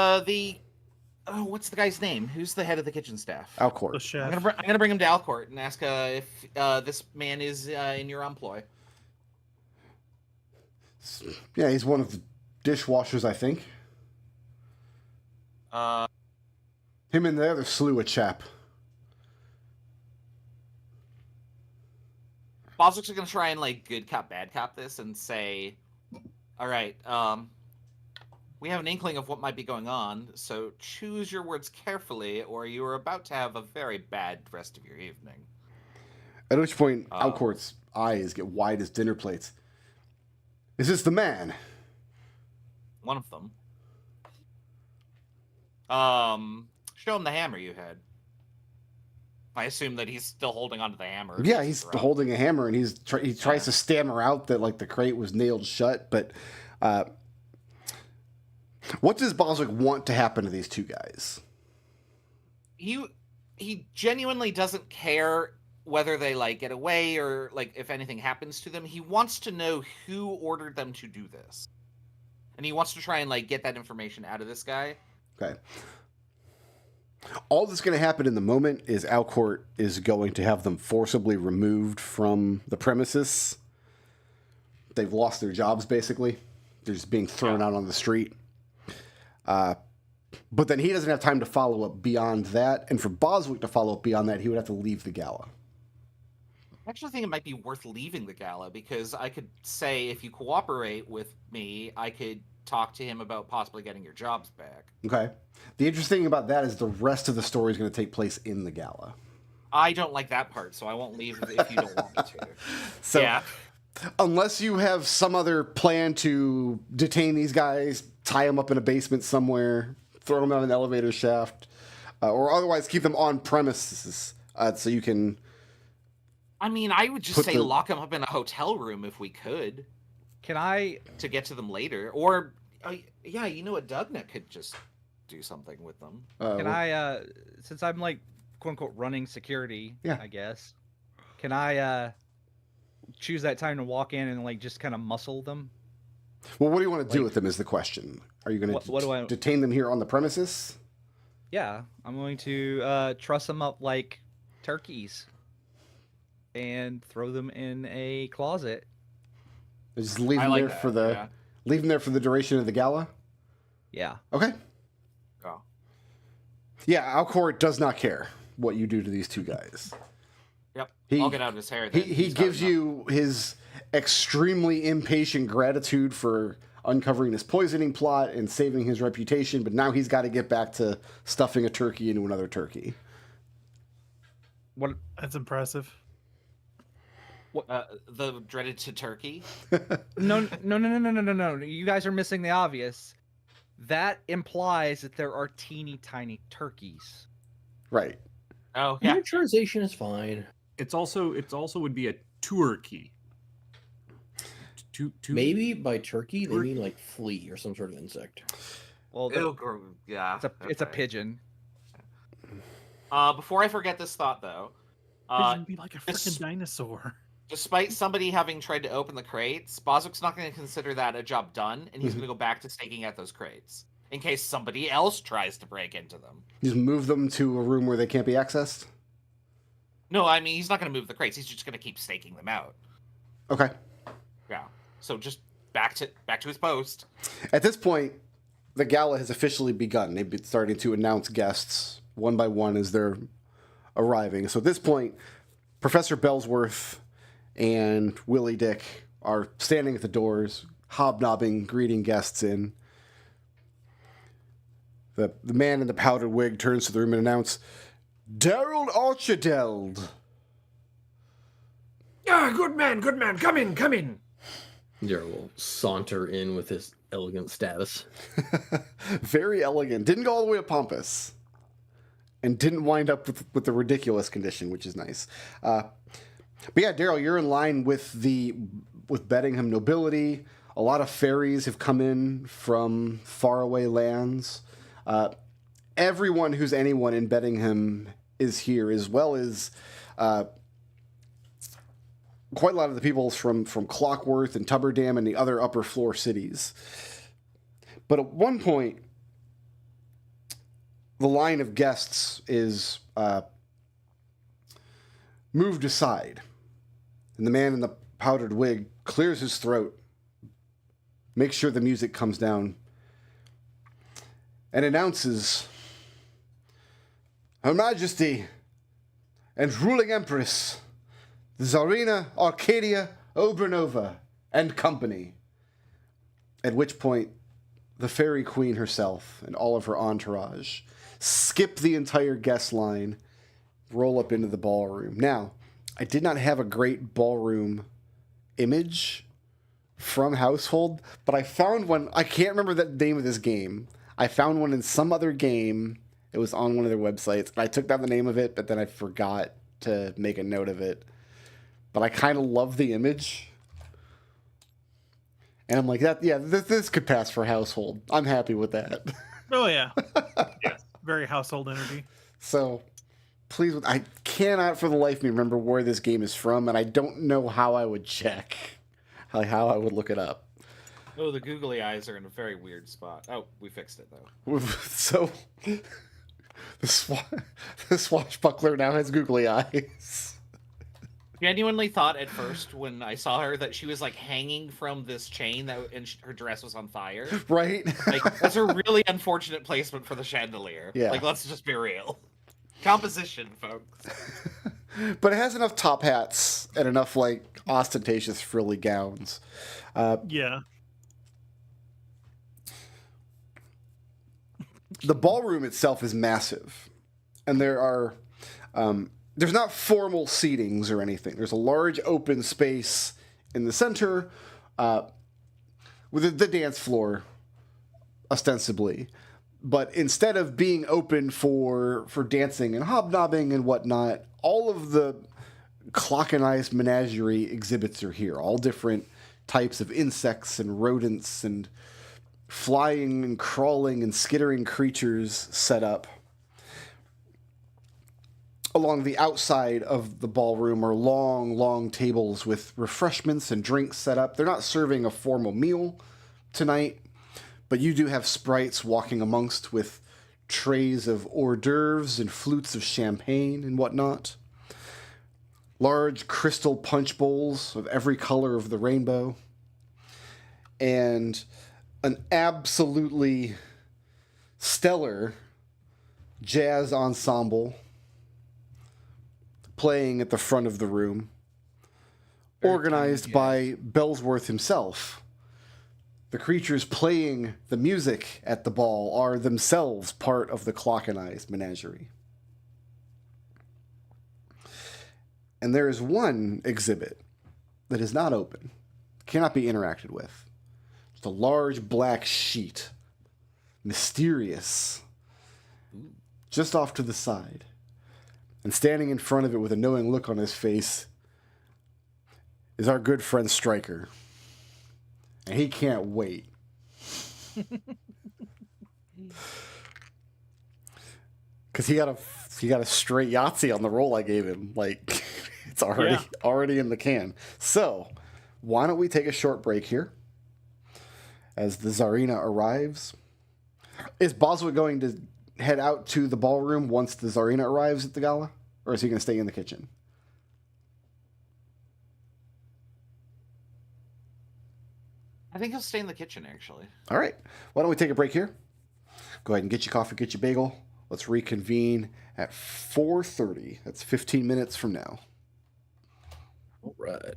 what's the guy's name? Who's the head of the kitchen staff? Alcourt. The chef. I'm gonna bring him to Alcourt and ask if this man is in your employ. Yeah, he's one of the dishwashers, I think. Him and the other slew a chap. Boswick's gonna try and like good cop, bad cop this and say, "All right, we have an inkling of what might be going on, so choose your words carefully, or you are about to have a very bad rest of your evening." At which point, Alcourt's eyes get wide as dinner plates. Is this the man? One of them. Show him the hammer you had. I assume that he's still holding onto the hammer. Yeah, he's holding a hammer, and he tries to stammer out that like the crate was nailed shut. But what does Boswick want to happen to these 2 guys? He genuinely doesn't care whether they like get away or like if anything happens to them. He wants to know who ordered them to do this, and he wants to try and like get that information out of this guy. Okay. All that's going to happen in the moment is Alcourt is going to have them forcibly removed from the premises. They've lost their jobs, basically. They're just being thrown out on the street. But then he doesn't have time to follow up beyond that. And for Boswick to follow up beyond that, he would have to leave the gala. I actually think it might be worth leaving the gala because I could say if you cooperate with me, I could talk to him about possibly getting your jobs back. Okay. The interesting thing about that is the rest of the story is going to take place in the gala. I don't like that part, so I won't leave if you don't want me to. So, yeah. Unless you have some other plan to detain these guys, tie them up in a basement somewhere, throw them down an elevator shaft, or otherwise keep them on premises so you can... I mean, I would just Put say the- lock them up in a hotel room if we could Can I? to get to them later. Or, yeah, you know what? Dougna could just do something with them. Can I? Since I'm like quote unquote running security, Yeah. I guess. Can I choose that time to walk in and like just kind of muscle them? Well, what do you want to do Like- with them is the question. Are you going What do I- to detain them here on the premises? Yeah, I'm going to truss them up like turkeys and throw them in a closet. Just leave I them like there that, for the yeah. leave them there for the duration of the gala? Yeah. Okay. Oh. Yeah, Alcourt does not care what you do to these 2 guys. Yep. He- I'll get out of his hair. He Then. he He's got gives enough. you his extremely impatient gratitude for uncovering his poisoning plot and saving his reputation, but now he's got to get back to stuffing a turkey into another turkey. What? That's impressive. The dreaded to turkey. No. You guys are missing the obvious. That implies that there are teeny tiny turkeys. Right. Oh yeah. Miniaturization is fine. It's also would be a Turkey. Maybe by turkey they mean like flea or some sort of insect. Well, It'll grow. Yeah. it's a okay. pigeon. Before I forget this thought, though, Pigeon be like a this- freaking dinosaur. despite somebody having tried to open the crates, Boswick's not going to consider that a job done, and he's Mhm. going to go back to staking out those crates in case somebody else tries to break into them. Just move them to a room where they can't be accessed. No, I mean he's not going to move the crates. He's just going to keep staking them out. Okay. Yeah. So just back to his post. At this point, the gala has officially begun. They've been starting to announce guests one by one as they're arriving. So at this point, Professor Bellsworth and Willie Dick are standing at the doors, hobnobbing, greeting guests in. The man in the powdered wig turns to the room and announces, Daryl Archideld. Ah, good man, good man. Come in, come in. Daryl will saunter in with his elegant status. Very elegant. Didn't go all the way to pompous. And didn't wind up with the ridiculous condition, which is nice. But yeah, Daryl, you're in line with Bedingham nobility. A lot of fairies have come in from faraway lands. Everyone who's anyone in Bedingham is here, as well as quite a lot of the people from Clockworth and Tubberdam and the other upper floor cities. But at one point, the line of guests is moved aside, and the man in the powdered wig clears his throat, makes sure the music comes down, and announces, Her Majesty and ruling Empress, the Tsarina Arcadia Obranova and Company. At which point, the fairy queen herself and all of her entourage skip the entire guest line, roll up into the ballroom. Now, I did not have a great ballroom image from Household, but I found one. I can't remember the name of this game. I found one in some other game. It was on one of their websites. I took down the name of it, but then I forgot to make a note of it. But I kind of love the image. And I'm like, this could pass for Household. I'm happy with that. Oh yeah. Yes. Very household energy. So, please, I cannot for the life of me remember where this game is from, and I don't know how I would check, how I would look it up. Oh, the googly eyes are in a very weird spot. Oh, we fixed it though. So, the swashbuckler now has googly eyes. Genuinely thought at first when I saw her that she was like hanging from this chain and her dress was on fire. Right? Like that's a really unfortunate placement for the chandelier. Yeah. Like let's just be real. Composition, folks. But it has enough top hats and enough like ostentatious frilly gowns. Yeah. The ballroom itself is massive, and there are there's not formal seatings or anything. There's a large open space in the center with the dance floor, ostensibly. But instead of being open for dancing and hobnobbing and whatnot, all of the Clockenized menagerie exhibits are here. All different types of insects and rodents and flying and crawling and skittering creatures set up. Along the outside of the ballroom are long, long tables with refreshments and drinks set up. They're not serving a formal meal tonight, but you do have sprites walking amongst with trays of hors d'oeuvres and flutes of champagne and whatnot. Large crystal punch bowls of every color of the rainbow. And an absolutely stellar jazz ensemble playing at the front of the room, organized by Bellsworth himself. The creatures playing the music at the ball are themselves part of the Clockenized menagerie. And there is one exhibit that is not open, cannot be interacted with. It's a large black sheet, mysterious, just off to the side. And standing in front of it with a knowing look on his face is our good friend Stryker. And he can't wait. Because he got a straight Yahtzee on the roll I gave him. Like, it's already in the can. So, why don't we take a short break here as the Tsarina arrives? Is Boswick going to head out to the ballroom once the Tsarina arrives at the gala? Or is he going to stay in the kitchen? I think he'll stay in the kitchen, actually. All right. Why don't we take a break here? Go ahead and get your coffee, get your bagel. Let's reconvene at 4:30. That's 15 minutes from now. All right.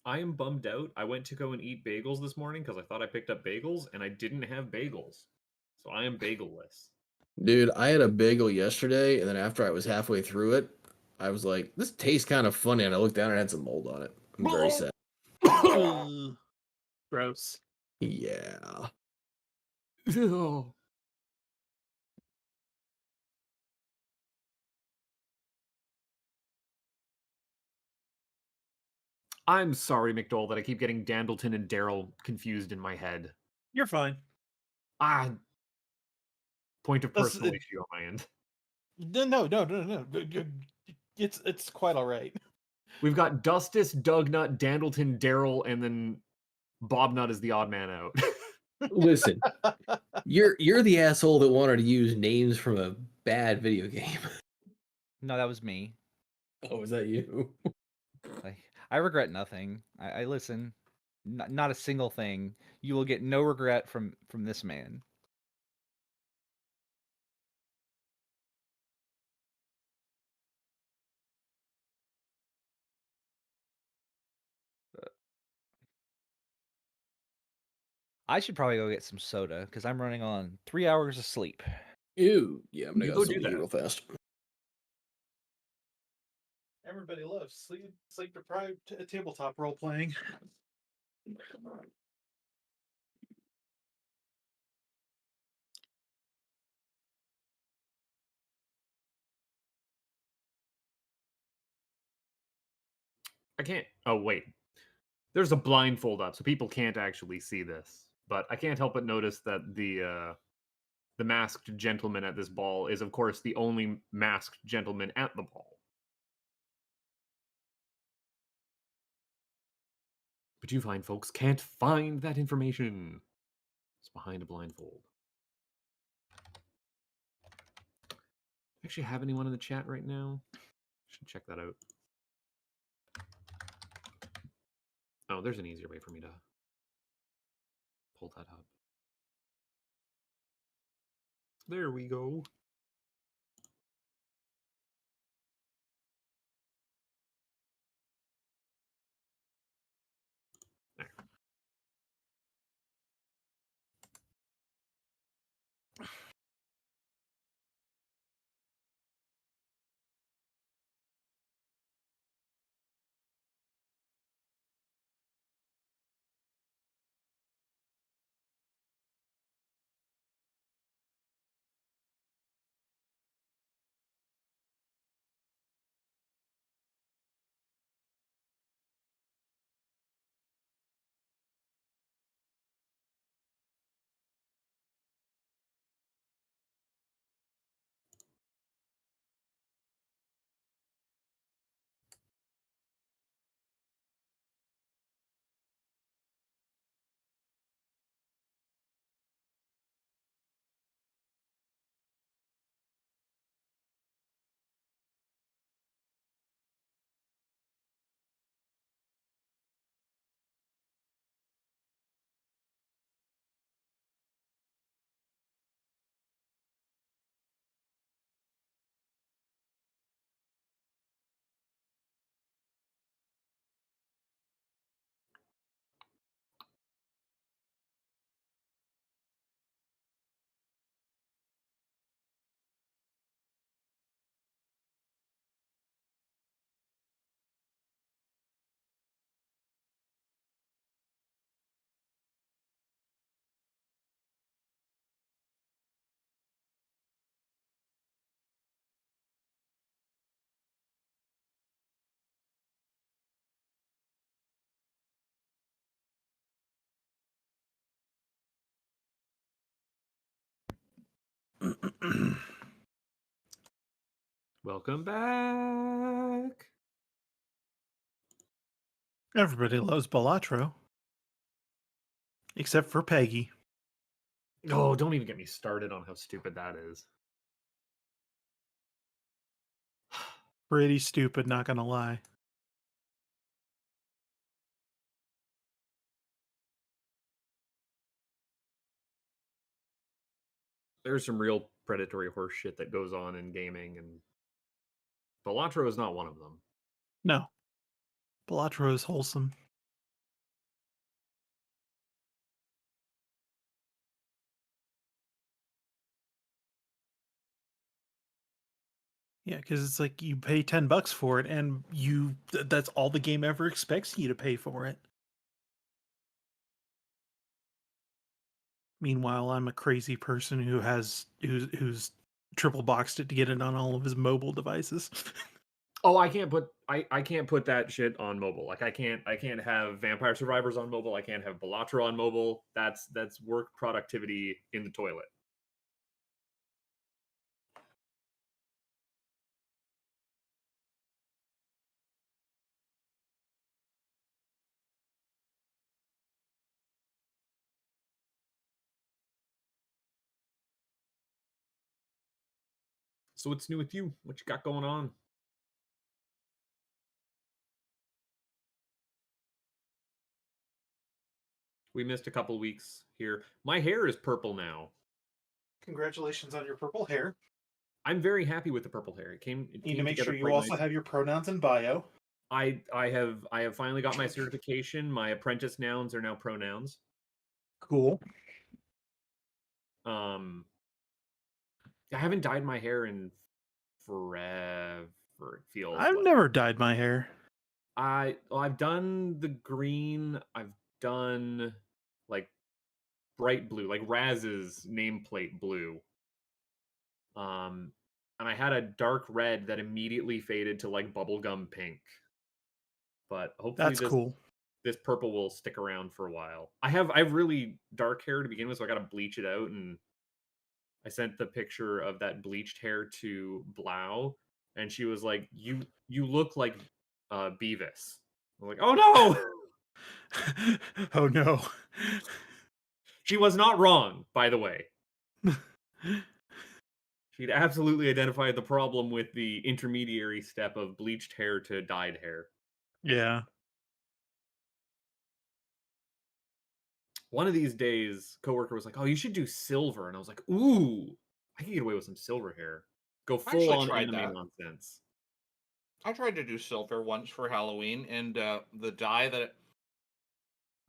I am bummed out. I went to go and eat bagels this morning because I thought I picked up bagels and I didn't have bagels. So I am bagelless. Dude, I had a bagel yesterday, and then after I was halfway through it, I was like, this tastes kind of funny. And I looked down and it had some mold on it. I'm very sad. Ugh. Gross. Yeah. Ew. I'm sorry, McDowell, that I keep getting Dandleton and Daryl confused in my head. You're fine. Point of That's- personal issue on my end. No. It's quite all right. We've got Dustus, Dugnut, Dandleton, Daryl, and then Bobnut is the odd man out. Listen, you're the asshole that wanted to use names from a bad video game. No, that was me. Oh, is that you? Like, I regret nothing. I listen. Not a single thing. You will get no regret from this man. I should probably go get some soda because I'm running on 3 hours of sleep. Ew. Yeah, I'm gonna You go go do something that. real fast. Everybody loves sleep deprived tabletop role playing. I can't. Oh, wait. There's a blindfold up, so people can't actually see this. But I can't help but notice that the masked gentleman at this ball is, of course, the only masked gentleman at the ball. But you fine folks can't find that information. It's behind a blindfold. Actually, have anyone in the chat right now? Should check that out. Oh, there's an easier way for me to pull that up. There we go. Welcome back. Everybody loves Balatro. Except for Peggy. Oh, don't even get me started on how stupid that is. Pretty stupid, not gonna lie. There's some real predatory horse shit that goes on in gaming, and Balatro is not one of them. No. Balatro is wholesome. Yeah, because it's like you pay $10 for it, and that's all the game ever expects you to pay for it. Meanwhile, I'm a crazy person who's triple boxed it to get it on all of his mobile devices. Oh, I can't put that shit on mobile. Like I can't have Vampire Survivors on mobile. I can't have Balatro on mobile. That's work productivity in the toilet. So what's new with you? What you got going on? We missed a couple weeks here. My hair is purple now. Congratulations on your purple hair. I'm very happy with the purple hair. It You need came to make together sure you quite also nice. have your pronouns in bio. I have finally got my certification. My apprentice nouns are now pronouns. Cool. I haven't dyed my hair in forever. It feels. I've like. never dyed my hair. I've done the green. I've done like bright blue, like Raz's nameplate blue. And I had a dark red that immediately faded to like bubblegum pink. But hopefully That's cool. This purple will stick around for a while. I have really dark hair to begin with, so I got to bleach it out. And I sent the picture of that bleached hair to Blau, and she was like, "You look like Beavis." I'm like, "Oh no!" Oh no. She was not wrong, by the way. She'd absolutely identified the problem with the intermediary step of bleached hair to dyed hair. Yeah. One of these days, coworker was like, "Oh, you should do silver," and I was like, "Ooh, I can get away with some silver hair. Go I actually full on tried anime that. nonsense." I tried to do silver once for Halloween, and the dye that,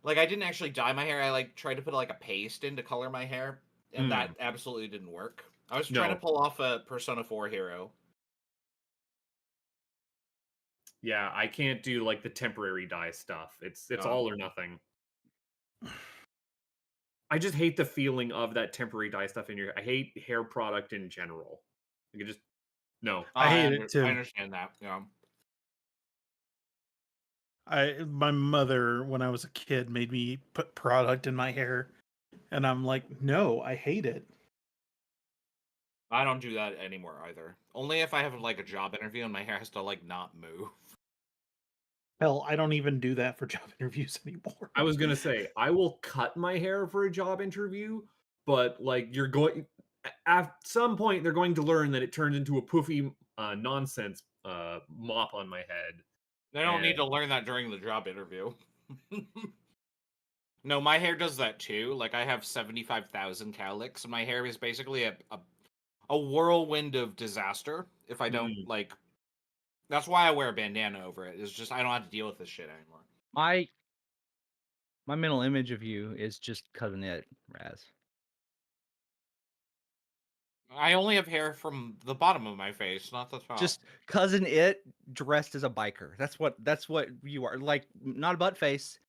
like, I didn't actually dye my hair. I like tried to put like a paste in to color my hair, and that absolutely didn't work. I was trying to pull off a Persona 4 hero. Yeah, I can't do like the temporary dye stuff. It's No. all or nothing. I just hate the feeling of that temporary dye stuff in your. I hate hair product in general. You can just no. I hate it too. I understand that. Yeah. My mother, when I was a kid, made me put product in my hair, and I'm like, no, I hate it. I don't do that anymore either. Only if I have like a job interview and my hair has to like not move. Hell, I don't even do that for job interviews anymore. I was gonna say I will cut my hair for a job interview, but like you're going at some point they're going to learn that it turned into a poofy nonsense mop on my head. They don't need to learn that during the job interview. No, my hair does that too. Like I have 75,000 cowlicks, and my hair is basically a whirlwind of disaster if I don't like. That's why I wear a bandana over it. It's just I don't have to deal with this shit anymore. My mental image of you is just Cousin It, Raz. I only have hair from the bottom of my face, not the top. Just Cousin It dressed as a biker. That's what you are. Like, not a butt face,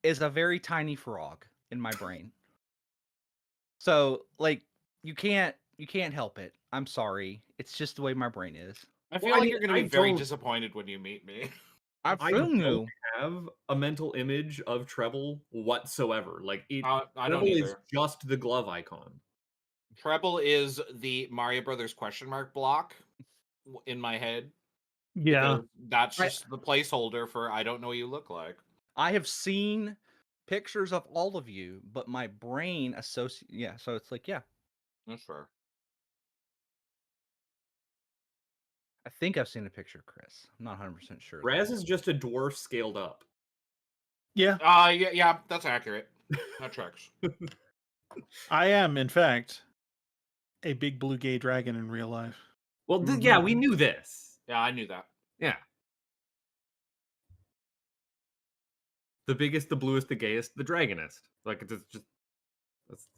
is a very tiny frog in my brain. So like you can't help it. I'm sorry. It's just the way my brain is. I feel Well, I like mean, you're going to I be very don't- disappointed when you meet me. I I don't don't have a mental image of Treble whatsoever. Like it, I don't Treble is either. just the glove icon. Treble is the Mario Brothers question mark block in my head. Yeah. because That's Right. just the placeholder for I don't know what you look like. I have seen pictures of all of you, but my brain associate. Yeah, so it's like, yeah, That's fair. I think I've seen a picture of Chris. I'm not 100% sure. though. Raz is just a dwarf scaled up. Yeah. Yeah, that's accurate. That tracks. I am, in fact, a big blue gay dragon in real life. Well, yeah, we knew this. Yeah, I knew that. Yeah. The biggest, the bluest, the gayest, the dragonist. Like it's just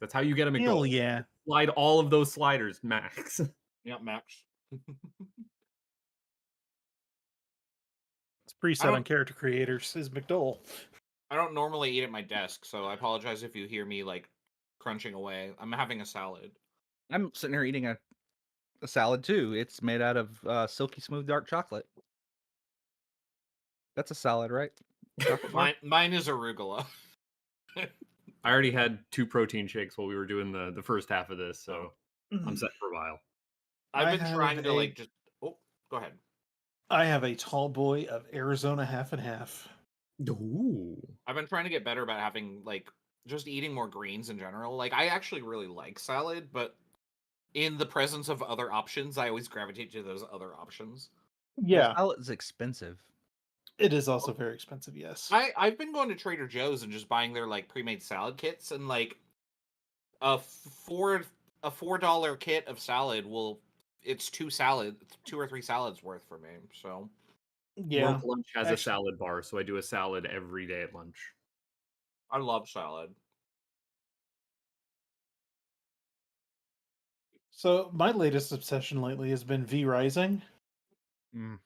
that's how you get a Hell McDole. yeah. Slide all of those sliders, max. Yeah, Max. It's preset don't- on character creators is McDole. I don't normally eat at my desk, so I apologize if you hear me like crunching away. I'm having a salad. I'm sitting here eating a salad too. It's made out of silky smooth dark chocolate. That's a salad, right? Chocolate bar? Mine is arugula. I already had 2 protein shakes while we were doing the first half of this, so I'm set for a while. I've I been have trying to a- like just. Oh, go ahead. I have a tall boy of Arizona half and half. Ooh. I've been trying to get better about having like just eating more greens in general. Like I actually really like salad, but in the presence of other options, I always gravitate to those other options. Yeah. Salad's expensive. It is also very expensive, yes. I've been going to Trader Joe's and just buying their like pre-made salad kits, and like a $4 kit of salad it's 2 or 3 salads worth for me. So Yeah. Work lunch has a Actually- salad bar, so I do a salad every day at lunch. I love salad. So my latest obsession lately has been V Rising. Mm.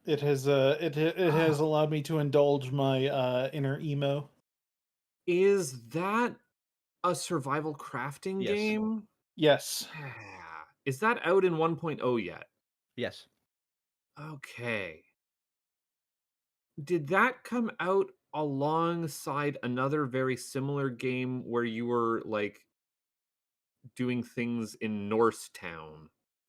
It has it has allowed me to indulge my inner emo. Is that a survival crafting Yes. game? Yes. Yeah. Is that out in 1.0 yet? Yes. Okay. Did that come out alongside another very similar game where you were like doing things in Norristown?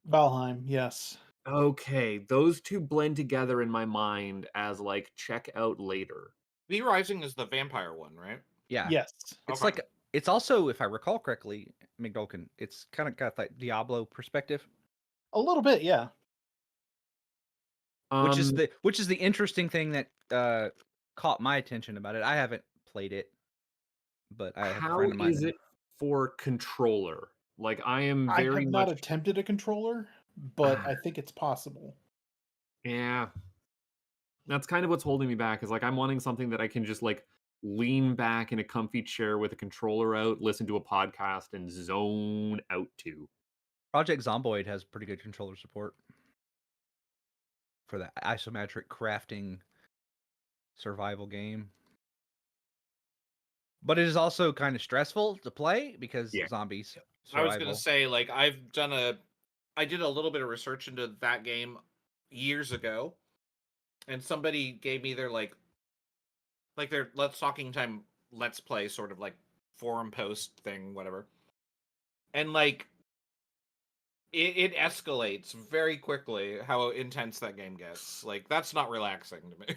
Valheim, yes. Okay, those two blend together in my mind as like check out later. V Rising is the vampire one, right? Yeah. Yes. It's Okay. like it's also, if I recall correctly, McDolkin, it's kind of got that Diablo perspective, A little bit, yeah. which is Um, the interesting thing that caught my attention about it. I haven't played it, but I have a how friend of mine. is it for controller? Like I am I very have not much attempted a controller, but I think it's possible. yeah. That's kind of what's holding me back is like I'm wanting something that I can just like lean back in a comfy chair with a controller out, listen to a podcast and zone out to. Project Zomboid has pretty good controller support for the isometric crafting survival game. But it is also kind of stressful to play because Yeah. zombies. I was survival. gonna say, like, I did a little bit of research into that game years ago, and somebody gave me their their Let's Talking Time Let's Play sort of like forum post thing, whatever, and like it escalates very quickly how intense that game gets. Like that's not relaxing to me.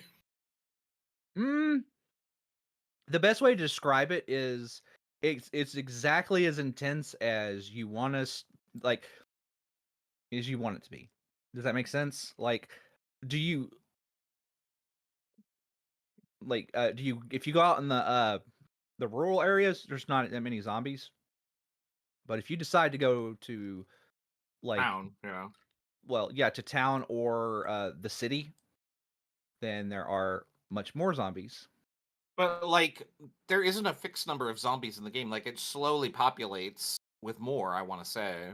The best way to describe it is it's exactly as intense as you want us like as you want it to be. Does that make sense? Like, do you if you go out in the rural areas, there's not that many zombies. But if you decide to go to like Town, yeah. well, yeah, to town or the city, then there are much more zombies. But like, there isn't a fixed number of zombies in the game. Like, it slowly populates with more. I want to say.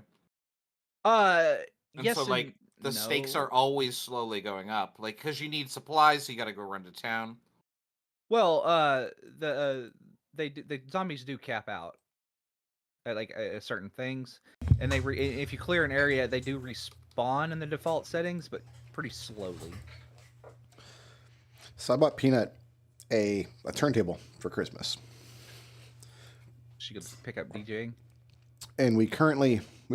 And Yes, so, like, and the stakes no. are always slowly going up. Like, because you need supplies, so you got to go run to town. Well, the zombies do cap out at like certain things, and if you clear an area, they do respawn in the default settings, but pretty slowly. So I bought Peanut a turntable for Christmas, She could pick up DJing. and we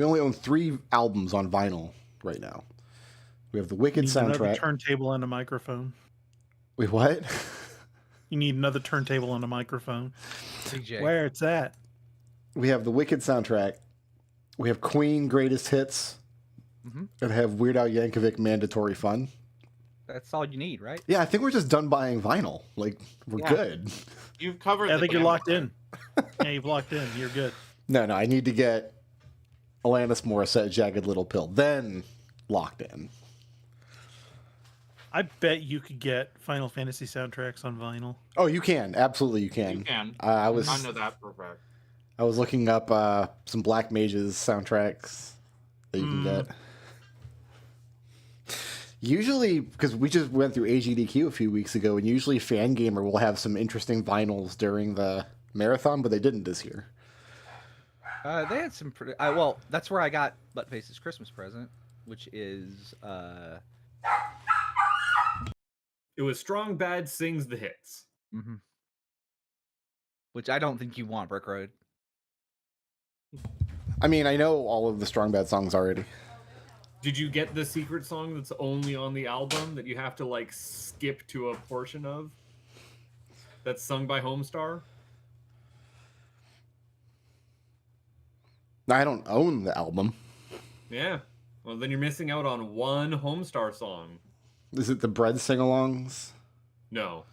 only own 3 albums on vinyl right now. We have the You Wicked need another soundtrack. turntable and a microphone. Wait, what? You need another turntable and a microphone. CJ. Where it's at. We have the Wicked soundtrack. We have Queen Greatest Hits. Mhm. And have Weird Al Yankovic Mandatory Fun. That's all you need, right? Yeah, I think we're just done buying vinyl. Like, we're Yeah. good. You've covered. I the think you're gamut. locked in. Yeah, you've locked in. You're good. No, I need to get Alanis Morissette, Jagged Little Pill. Then locked in. I bet you could get Final Fantasy soundtracks on vinyl. Oh, you can. Absolutely, you can. You can. I was I know that for a fact. I was looking up some Black Mages soundtracks that you can get. Usually, because we just went through AGDQ a few weeks ago, and usually Fangamer will have some interesting vinyls during the marathon, but they didn't this year. They had some pretty. Well, that's where I got Buttface's Christmas present, which is It was Strong Bad Sings the Hits. which I don't think you want, Brick Road. I mean, I know all of the Strong Bad songs already. Did you get the secret song that's only on the album that you have to like skip to a portion of? That's sung by Homestar? I don't own the album. Yeah. Well, then you're missing out on one Homestar song. Is it the Bread sing-alongs? No.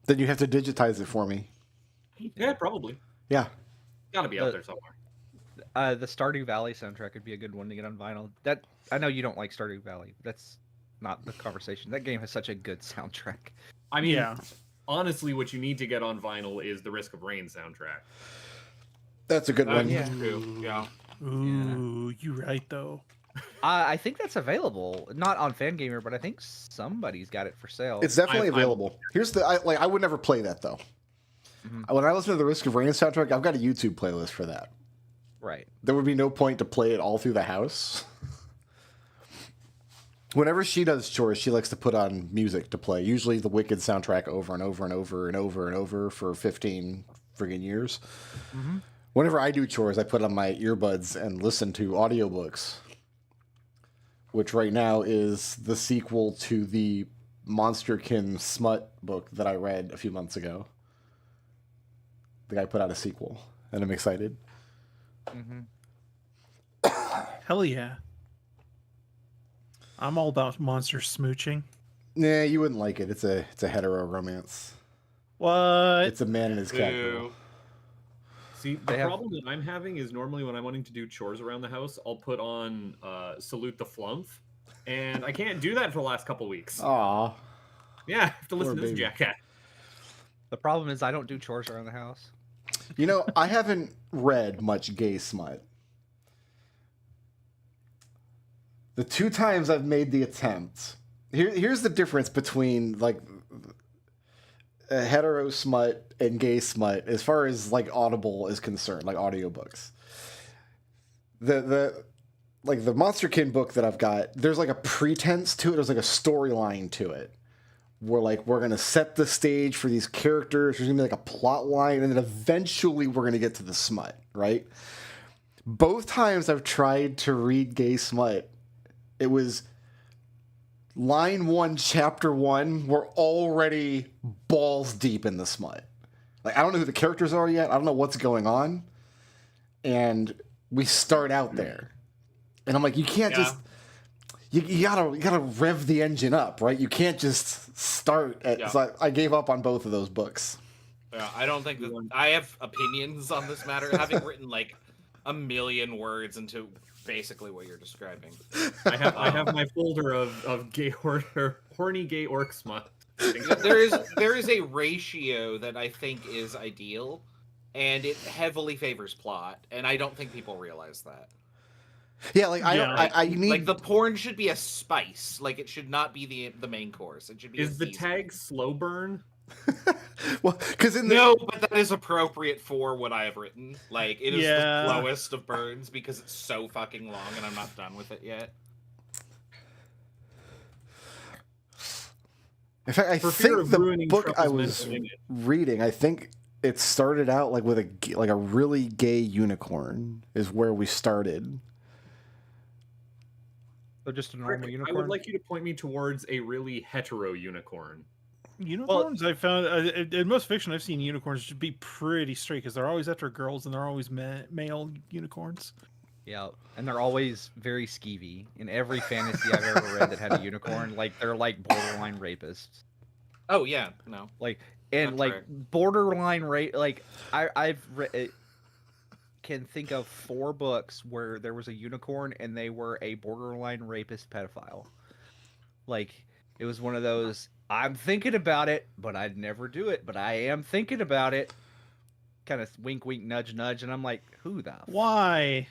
Then you have to digitize it for me. Yeah, probably. Yeah. Gotta be out there somewhere. The Stardew Valley soundtrack would be a good one to get on vinyl. That I know you don't like Stardew Valley. That's not the conversation. That game has such a good soundtrack. I mean, Yeah. honestly, what you need to get on vinyl is the Risk of Rain soundtrack. That's a good one. Yeah. True. Yeah. Ooh, you right though. I think that's available, not on Fangamer, but I think somebody's got it for sale. It's definitely I'm- available. Here's the I would never play that though. Mhm. When I listen to the Risk of Rain soundtrack, I've got a YouTube playlist for that. Right. There would be no point to play it all through the house. Whenever she does chores, she likes to put on music to play. Usually the Wicked soundtrack over and over and over and over and over for 15 friggin' years. Mhm. Whenever I do chores, I put on my earbuds and listen to audiobooks, which right now is the sequel to the Monsterkin Smut book that I read a few months ago. The guy put out a sequel, and I'm excited. Hell yeah. I'm all about monster smooching. Nah, you wouldn't like it. It's a hetero romance. What? It's a man and his cat Boo. girl. See, the problem that I'm having is normally when I'm wanting to do chores around the house, I'll put on Salute the Flump, and I can't do that for the last couple weeks. Aw. Yeah, I have to listen Poor to this baby. jackass. The problem is I don't do chores around the house. You know, I haven't read much gay smut. The two times I've made the attempt, here's the difference between like hetero smut and gay smut as far as like Audible is concerned, like audiobooks. The Monsterkin book that I've got, there's like a pretense to it, there's like a storyline to it. We're gonna set the stage for these characters. There's gonna be like a plot line, and then eventually we're gonna get to the smut, right? Both times I've tried to read gay smut, it was line 1, chapter 1. We're already balls deep in the smut. Like I don't know who the characters are yet. I don't know what's going on, and we start out there, and I'm like, you can't Yeah. just. You gotta rev the engine up, right? You can't just start at. Yeah. So I gave up on both of those books. Yeah, I don't think that I have opinions on this matter, having written like a million words into basically what you're describing. I have my folder of gay horny gay orc smut. There is a ratio that I think is ideal, and it heavily favors plot, and I don't think people realize that. Yeah, like I need Like the porn should be a spice. Like it should not be the main course. It should be. Is a the seasoning. tag slow burn? well because in the No, but that is appropriate for what I have written. Like it is Yeah. the lowest of burns because it's so fucking long, and I'm not done with it yet. in fact I For fear think of the ruining book I Truffle's was mentioning it. reading, I think it started out like with a really gay unicorn is where we started, So just a normal I unicorn. would like you to point me towards a really hetero unicorn. Unicorns, I found in most fiction I've seen unicorns to be pretty straight because they're always after girls and they're always male unicorns. Yeah, and they're always very skeevy. In every fantasy I've ever read that had a unicorn, like they're like borderline rapists. Oh yeah, no. Like and That's like right. borderline rape. Like can think of 4 books where there was a unicorn and they were a borderline rapist pedophile. Like it was one of those. I'm thinking about it, but I'd never do it. But I am thinking about it. Kind of wink, wink, nudge, nudge, and I'm like, who the? Why?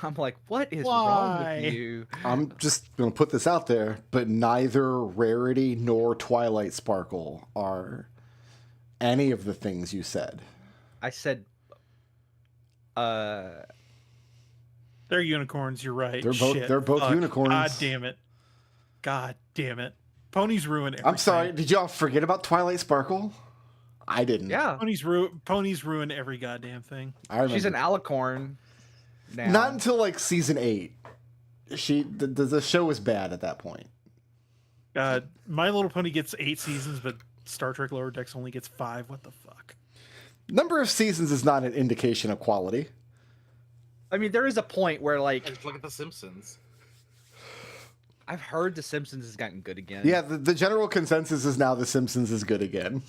I'm like, what is wrong Why? with you? I'm just going to put this out there, but neither Rarity nor Twilight Sparkle are any of the things you said. I said, They're unicorns. You're right. They're both- Shit, they're both fuck. unicorns. God damn it. God damn it. Ponies ruin everything. I'm sorry, did y'all forget about Twilight Sparkle? I didn't. yeah, Ponies ruin every goddamn thing. I remember. she's an alicorn now. Not until like season 8. The show was bad at that point. My Little Pony gets 8 seasons, but Star Trek Lower Decks only gets 5. What the fuck? Number of seasons is not an indication of quality. I mean, there is a point where, like, Just look at The Simpsons. I've heard The Simpsons has gotten good again. Yeah, the general consensus is now The Simpsons is good again.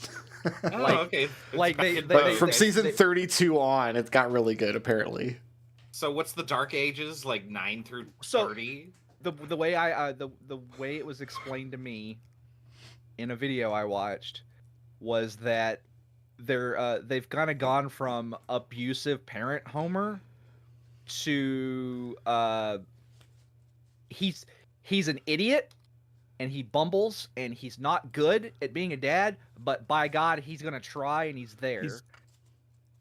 Oh, Like- okay. It's like back they- in they- But vogue. from they- season they- 32 on, it got really good, apparently. So what's the Dark Ages, like 9 through So- 30? the way the way it was explained to me in a video I watched was that they've kind of gone from abusive parent Homer to he's an idiot and he bumbles and he's not good at being a dad, but by God he's gonna try and he's there. He's-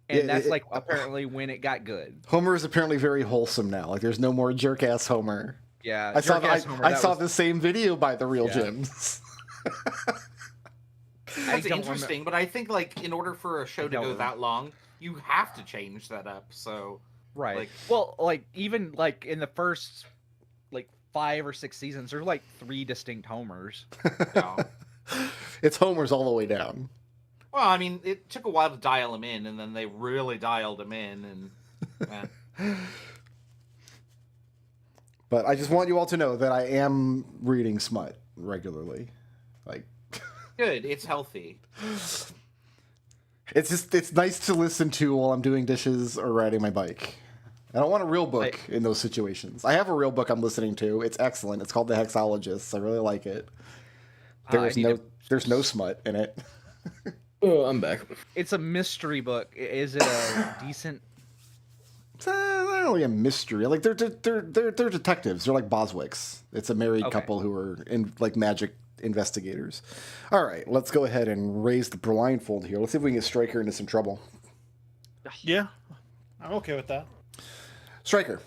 And Yeah, that's it- like apparently when it got good. Homer is apparently very wholesome now. Like, there's no more jerk-ass Homer. Yeah, I saw, jerk-ass Homer, I that saw was- the same video by The Real Yeah. Gyms. That's don't interesting, but I think like in order for a show to don't go remember. that long, you have to change that up. So Right. Like- well, like even like in the first like 5 or 6 seasons, there's like 3 distinct Homers. no. It's Homer's all the way down. Well, I mean, it took a while to dial him in, and then they really dialed him in, and But I just want you all to know that I am reading smut regularly. Like, good. It's healthy. it's nice to listen to while I'm doing dishes or riding my bike. I don't want a real book in those situations. I have a real book I'm listening to. It's excellent. It's called The Hexologists. I really like it. There's no smut in it. Oh, I'm back. It's a mystery book. Is it a decent? It's not really a mystery. Like they're detectives. They're like Boswicks. It's a married Okay. couple who are in like magic investigators. All right, let's go ahead and raise the blindfold here. Let's see if we can get Stryker into some trouble. Yeah, I'm okay with that. Stryker.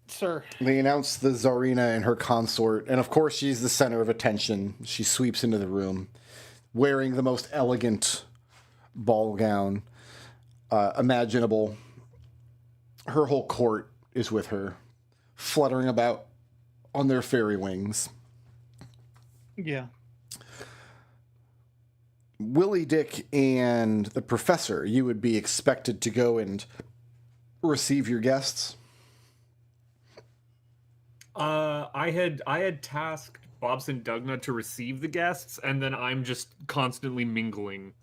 Sir. They announce the Tsarina and her consort, and of course she's the center of attention. She sweeps into the room, wearing the most elegant ball gown imaginable. Her whole court is with her, fluttering about on their fairy wings. Yeah. Willie, Dick, and the professor, you would be expected to go and receive your guests. I had tasked Bobson Dugna to receive the guests, and then I'm just constantly mingling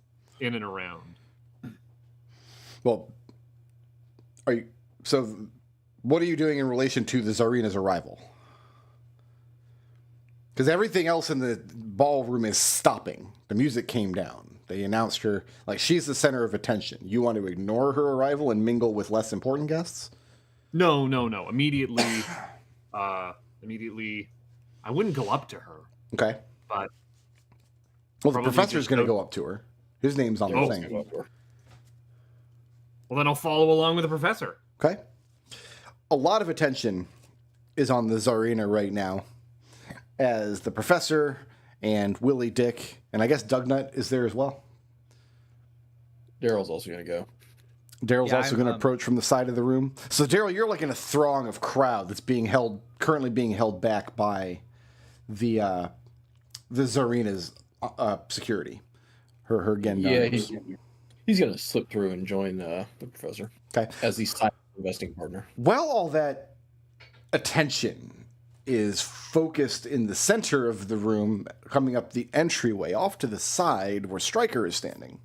in and around. Well, what are you doing in relation to the Tsarina's arrival? Because everything else in the ballroom is stopping. The music came down. They announced her, like, she's the center of attention. You want to ignore her arrival and mingle with less important guests? No. Immediately, I wouldn't go up to her. Okay. But Well, the probably professor's just going to go- go up to her. His name's on the Oh. thing. Well, then I'll follow along with the professor. Okay. A lot of attention is on the Tsarina right now, as the professor and Willie, Dick, and I guess Dugnut is there as well. Daryl's also gonna go. Daryl's Yeah, also I'm, going to approach from the side of the room. So Daryl, you're like in a throng of crowd that's currently being held back by the Zarina's security. Her Gendarmes. Yeah, he's gonna slip through and join the professor. Okay. As the side investing partner. While all that attention is focused in the center of the room, coming up the entryway, off to the side where Stryker is standing,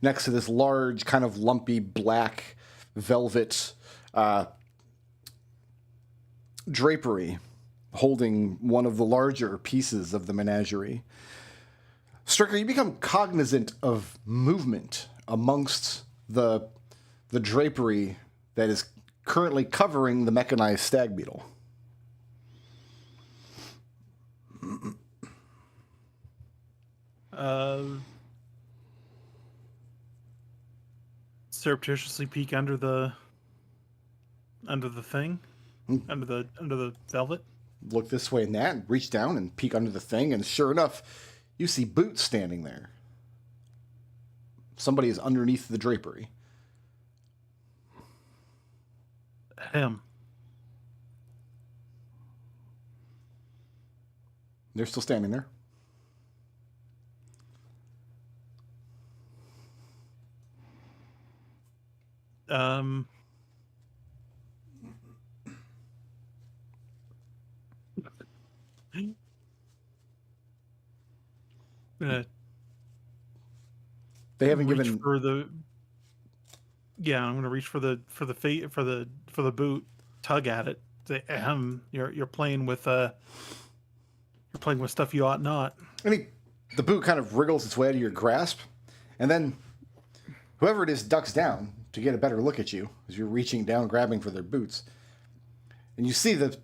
next to this large, kind of lumpy black velvet drapery holding one of the larger pieces of the menagerie. Stryker, you become cognizant of movement amongst the drapery that is currently covering the mechanized stag beetle. Surreptitiously peek under the thing, under the velvet. Look this way and that, and reach down and peek under the thing, and sure enough, you see Boots standing there. Somebody is underneath the drapery. Him. They're still standing there. They haven't given. I'm gonna reach for the boot, tug at it. Say, you're playing with stuff you ought not. The boot kind of wriggles its way out of your grasp, and then whoever it is ducks down to get a better look at you as you're reaching down, grabbing for their boots. And you see the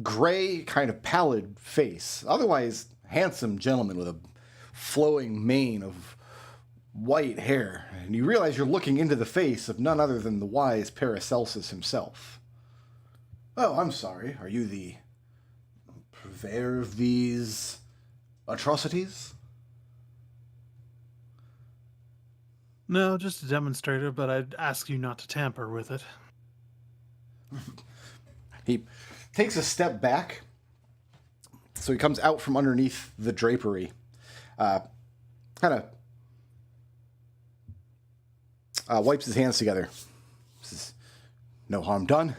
gray, kind of pallid face, otherwise handsome gentleman with a flowing mane of white hair. And you realize you're looking into the face of none other than the wise Paracelsus himself. Oh, I'm sorry. Are you the purveyor of these atrocities? No, just a demonstrator, but I'd ask you not to tamper with it. He takes a step back. So he comes out from underneath the drapery. Kind of wipes his hands together. Says, no harm done.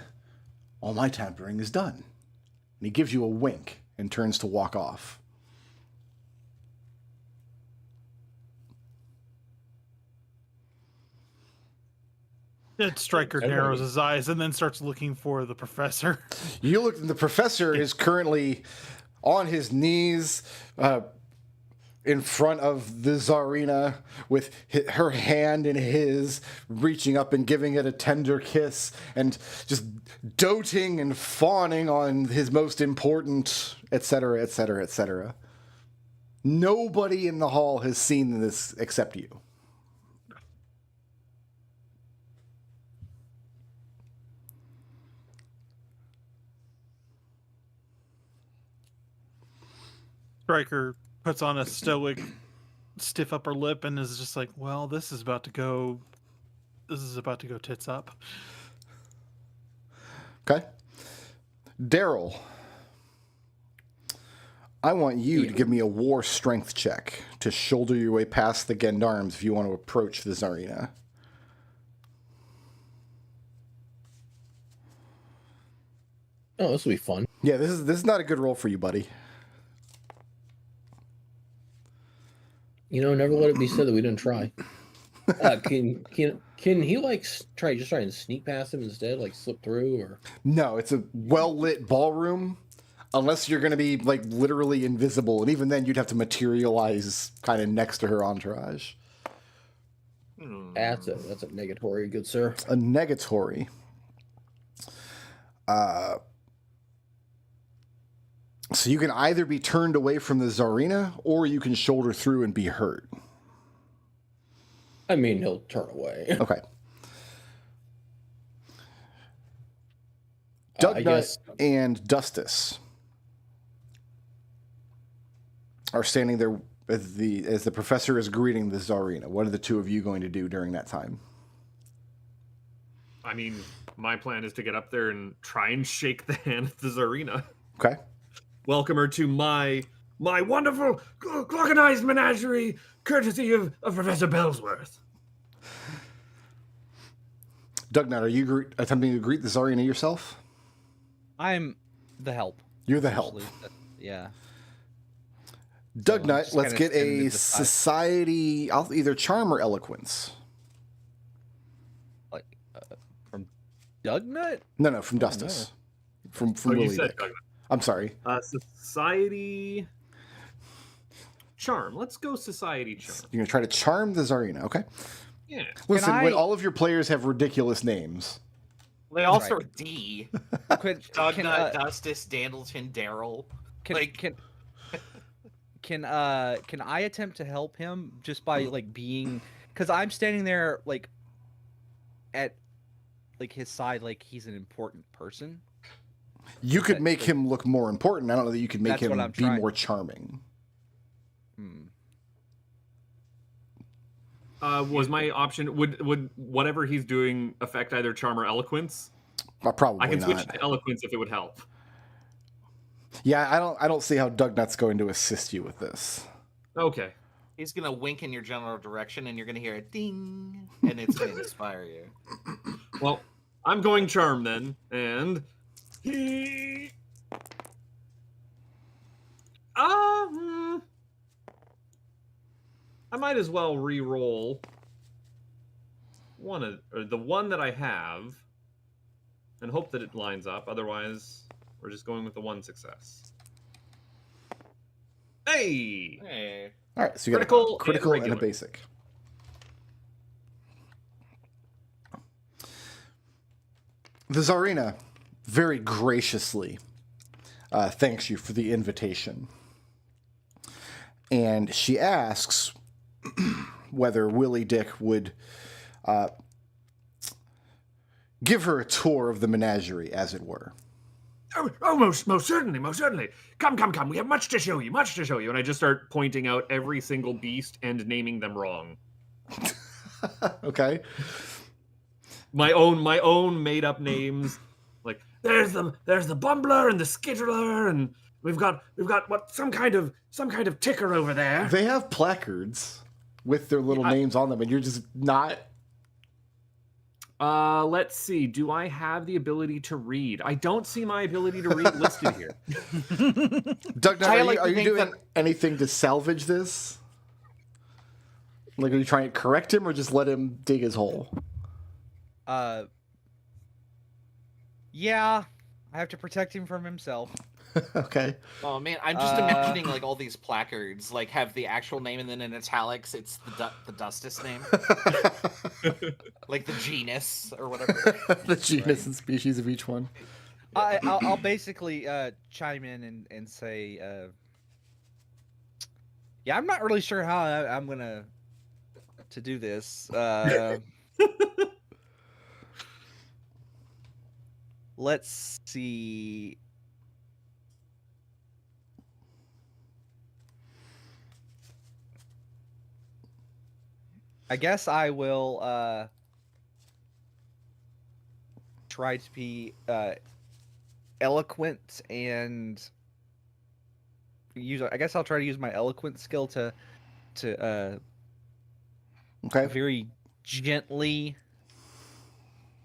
All my tampering is done. And he gives you a wink and turns to walk off. Stryker narrows his eyes and then starts looking for the professor. You look, the professor is currently on his knees in front of the Tsarina with her hand in his, reaching up and giving it a tender kiss and just doting and fawning on his most important, etc., etc., etc. Nobody in the hall has seen this except you. Stryker puts on a stoic, stiff upper lip and is just like, well, this is about to go tits up. Okay. Daryl, I want you to give me a war strength check to shoulder your way past the Gendarmes if you want to approach the Tsarina. Oh, this will be fun. Yeah, this is not a good roll for you, buddy. You know, never let it be said that we didn't try. Can he like try and sneak past him instead, like slip through, or? No, it's a well-lit ballroom, unless you're going to be like literally invisible, and even then you'd have to materialize kind of next to her entourage. That's a negatory, good sir. A negatory. So you can either be turned away from the Tsarina, or you can shoulder through and be hurt. I mean, he'll turn away. Okay. Dugnut and Dustus are standing there as the professor is greeting the Tsarina. What are the two of you going to do during that time? I mean, my plan is to get up there and try and shake the hand of the Tsarina. Okay. Welcome her to my wonderful glockenized menagerie, courtesy of Professor Bellsworth. Dugnut, are you attempting to greet the Tsarina yourself? I'm the help. You're the help. Actually. Yeah. Dugnut, just let's kinda get standing a to the side. society, either charm or eloquence. Like from Dugnut? No, from Dustus. From Oh, you Willie said Dick. Douglas. I'm sorry. Society charm. Let's go society charm. You're going to try to charm the Tsarina, okay? Yeah. Listen, when I- all of your players have ridiculous names. They all Right. start with D. Could, Dognut, can, Dustus, Dandleton, Daryl. can, like- can I attempt to help him just by like being, because I'm standing there like at like his side, like he's an important person. You could Okay, make so- him look more important. I don't know that you could make That's him what I'm be trying. more charming. Hmm. Was my option would whatever he's doing affect either charm or eloquence? Probably I can switch not. to eloquence if it would help. Yeah, I don't see how Dugnut's going to assist you with this. Okay. He's gonna wink in your general direction, and you're gonna hear a ding, and it's gonna inspire you. Well, I'm going charm then, and he. I might as well re-roll the one that I have, and hope that it lines up. Otherwise, we're just going with the one success. Hey! Hey. All right, so you got Critical a critical and and a regular. basic. The Tsarina very graciously thanks you for the invitation. And she asks whether Willie Dick would give her a tour of the menagerie, as it were. Oh, most certainly, most certainly. Come. We have much to show you, much to show you. And I just start pointing out every single beast and naming them wrong. Okay. My own made up names. Like There's the bumbler and the skittler, and we've got what some kind of ticker over there. They have placards with their little names on them, and you're just not. let's see. Do I have the ability to read? I don't see my ability to read listed here. Doug, I are like you, to are you think doing that- anything to salvage this? Like, are you trying to correct him or just let him dig his hole? Yeah, I have to protect him from himself. Okay. Oh man, I'm just imagining like all these placards like have the actual name, and then in italics it's the Dustus name, like the genus or whatever. The genus and species of each one. I'll basically chime in and say, yeah, I'm not really sure how I'm gonna to do this. Let's see. I guess I will try to be eloquent and use. I guess I'll try to use my eloquent skill to Okay. very gently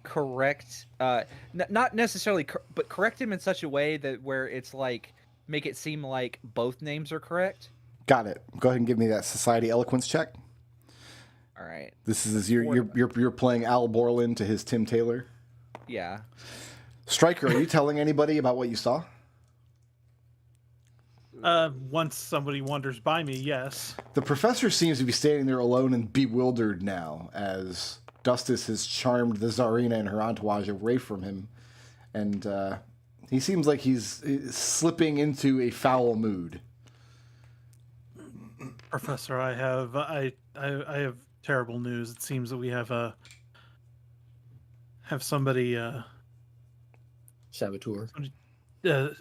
correct, not necessarily, but correct him in such a way that where it's like make it seem like both names are correct. Got it. Go ahead and give me that society eloquence check. All right. This is you're playing Al Borland to his Tim Taylor. Yeah. Stryker, are you telling anybody about what you saw? Once somebody wanders by me, yes. The professor seems to be standing there alone and bewildered now, as Dustus has charmed the Tsarina and her entourage away from him, and he seems like he's slipping into a foul mood. Professor, I have terrible news. It seems that we have somebody Saboteur.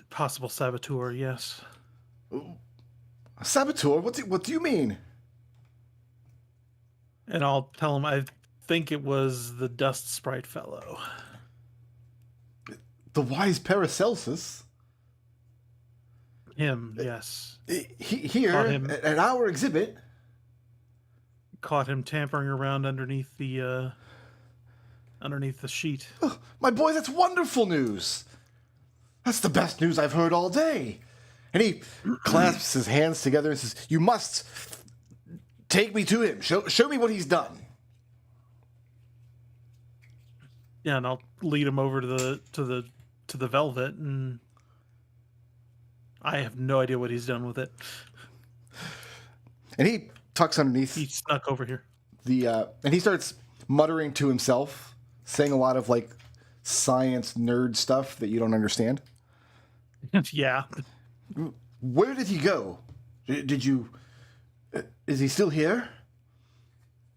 possible saboteur. Yes. Saboteur? What do you mean? And I'll tell him I think it was the Dust Sprite fellow. The wise Paracelsus. Him, yes. Here Caught him. at our exhibit. Caught him tampering around underneath the sheet. Oh, my boy, that's wonderful news. That's the best news I've heard all day. And he clasps his hands together and says, "You must take me to him. Show me what he's done." Yeah, and I'll lead him over to the velvet, and I have no idea what he's done with it. And he tucks underneath He snuck over here. and he starts muttering to himself, saying a lot of like science nerd stuff that you don't understand. Yeah. Where did he go? Did you? Is he still here?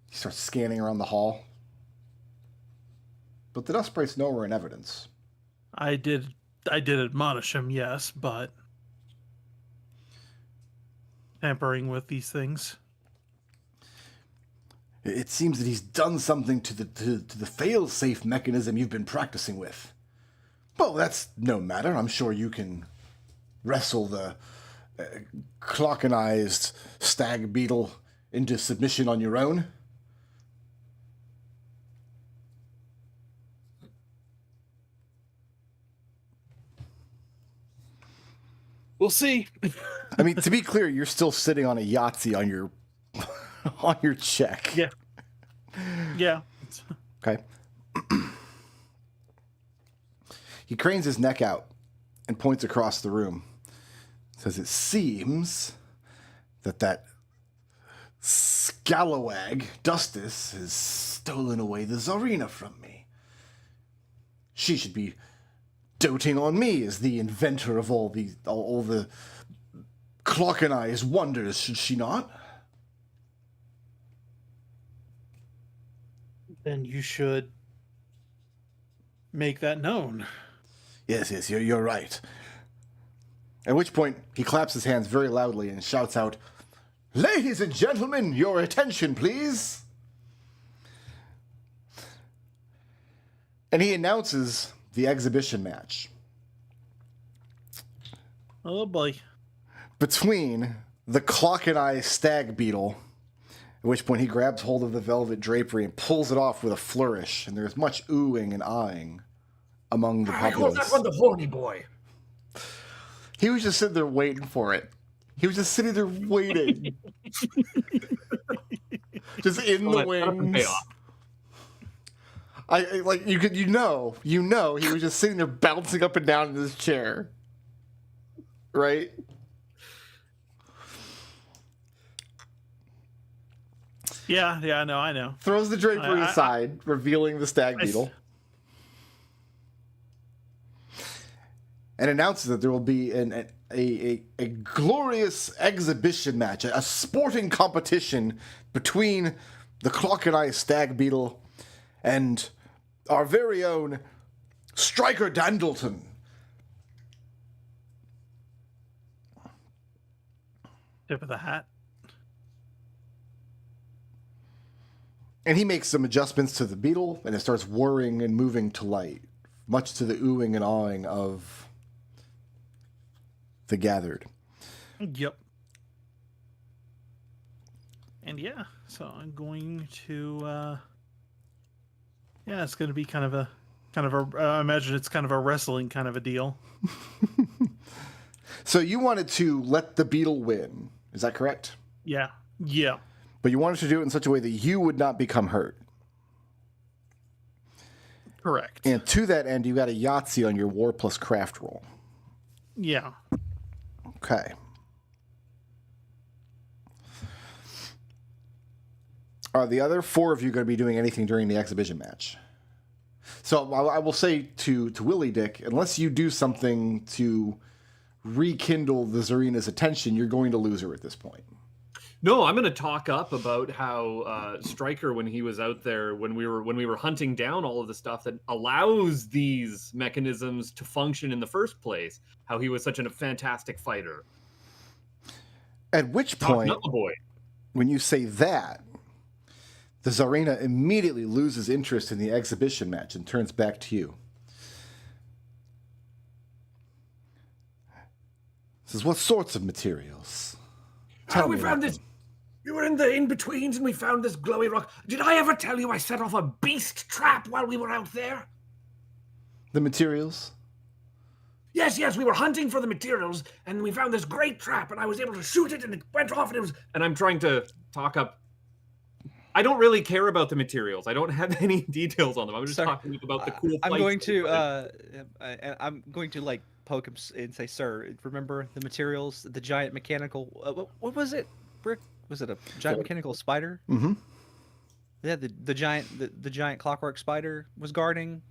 He starts scanning around the hall, but the Dust Sprite's nowhere in evidence. I did admonish him, yes, but tampering with these things. It seems that he's done something to the fail-safe mechanism you've been practicing with. Well, that's no matter. I'm sure you can wrestle the clockenized stag beetle into submission on your own. We'll see. I mean, to be clear, you're still sitting on a Yahtzee on your on your check. Yeah. Yeah. Okay. He cranes his neck out and points across the room. Says, "It seems that scalawag, Dustus, has stolen away the Tsarina from me. She should be doting on me as the inventor of all the clockenized wonders, should she not?" Then you should make that known. Yes, you're right. At which point, he claps his hands very loudly and shouts out, "Ladies and gentlemen, your attention, please." And he announces the exhibition match Oh boy. between the clock-and-eye stag beetle, at which point he grabs hold of the velvet drapery and pulls it off with a flourish, and there's much oohing and eyeing among the I call that populace. one the horny boy. He was just sitting there waiting for it. He was just sitting there waiting. Just in the Let him pay wings. off. I like you could you know he was just sitting there bouncing up and down in his chair. Right? Yeah, I know. Throws the drapery I- aside, revealing the stag I s- beetle. And announces that there will be a glorious exhibition match, a sporting competition between the clock-and-eye stag beetle and our very own Striker Dandleton. Tip of the hat. And he makes some adjustments to the beetle, and it starts whirring and moving to light, much to the oohing and awing of the gathered. Yep. And yeah, so I'm going to yeah, it's going to be kind of a I imagine it's kind of a wrestling kind of a deal. So you wanted to let the beetle win, is that correct? Yeah. Yeah. But you wanted to do it in such a way that you would not become hurt. Correct. And to that end, you got a Yahtzee on your War plus Craft roll. Yeah. Okay. Are the other four of you going to be doing anything during the exhibition match? So I will say to Willie Dick, unless you do something to rekindle the Tsarina's attention, you're going to lose her at this point. No, I'm going to talk up about how Stryker, when he was out there, when we were hunting down all of the stuff that allows these mechanisms to function in the first place, how he was such a fantastic fighter. At which Talking point, up a boy. when you say that, The Tsarina immediately loses interest in the exhibition match and turns back to you. Says, what sorts of materials? Tell we me found about this. them. We were in the in-betweens and we found this glowy rock. Did I ever tell you I set off a beast trap while we were out there? The materials? Yes, we were hunting for the materials and we found this great trap and I was able to shoot it and it went off and it was... And I'm trying to talk up. I don't really care about the materials. I don't have any details on them. I'm just Sir, talking about the cool. I'm flights going that we to did. I'm going to like poke him and say, "Sir, remember the materials? The giant mechanical. What was it? Brick? Was it a giant mechanical spider? Mm-hmm. Yeah, the giant clockwork spider was guarding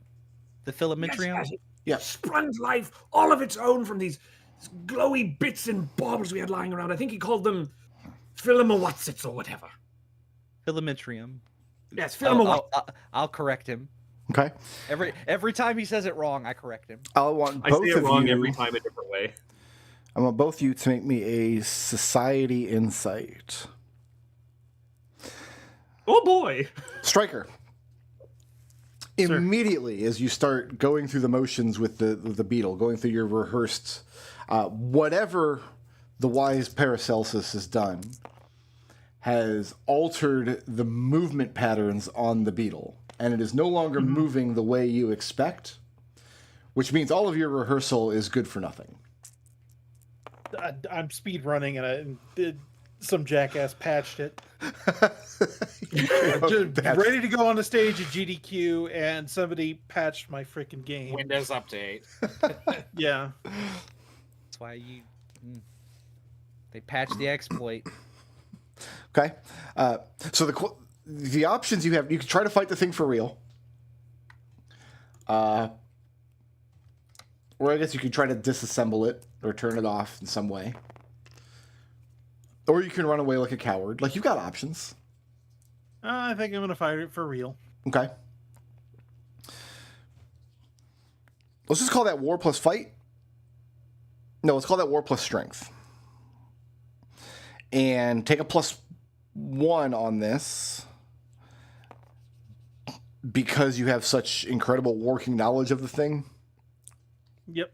the filamentrium. Yes, Yeah. sprung to life all of its own from these glowy bits and bobs we had lying around. I think he called them Philomowatsits or whatever. Filamentrium. Yes, I'll, Philomowatsits. I'll correct him. Okay. Every time he says it wrong, I correct him. I want I both say it of wrong you. every time a different way. I want both of you to make me a society insight. Oh boy! Striker. Immediately, as you start going through the motions with the beetle, going through your rehearsed, whatever the wise Paracelsus has done, has altered the movement patterns on the beetle, and it is no longer moving the way you expect, which means all of your rehearsal is good for nothing. I'm speed running and some jackass patched it. Just ready to go on the stage at GDQ, and somebody patched my freaking game. Windows update. Yeah. That's why they patched the exploit. Okay, so the options you have, you can try to fight the thing for real, or I guess you could try to disassemble it or turn it off in some way, or you can run away like a coward. Like, you've got options. I think I'm gonna fight it for real. Okay, let's just call that war plus fight. No, let's call that war plus strength, and take a +1 on this because you have such incredible working knowledge of the thing. Yep.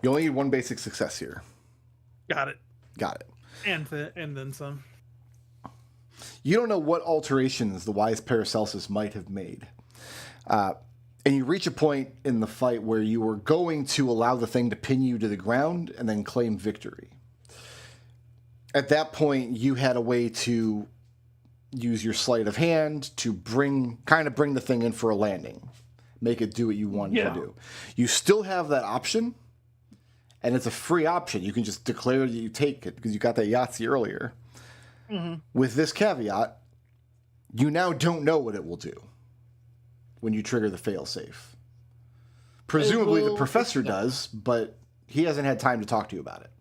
You only need one basic success here. Got it. Got it. And then some. You don't know what alterations the wise Paracelsus might have made. And you reach a point in the fight where you were going to allow the thing to pin you to the ground and then claim victory. At that point, you had a way to use your sleight of hand to bring the thing in for a landing. Make it do what you wanted to do. You still have that option, and it's a free option. You can just declare that you take it because you got that Yahtzee earlier. Mm-hmm. With this caveat, you now don't know what it will do when you trigger the failsafe. Presumably the professor does, but he hasn't had time to talk to you about it.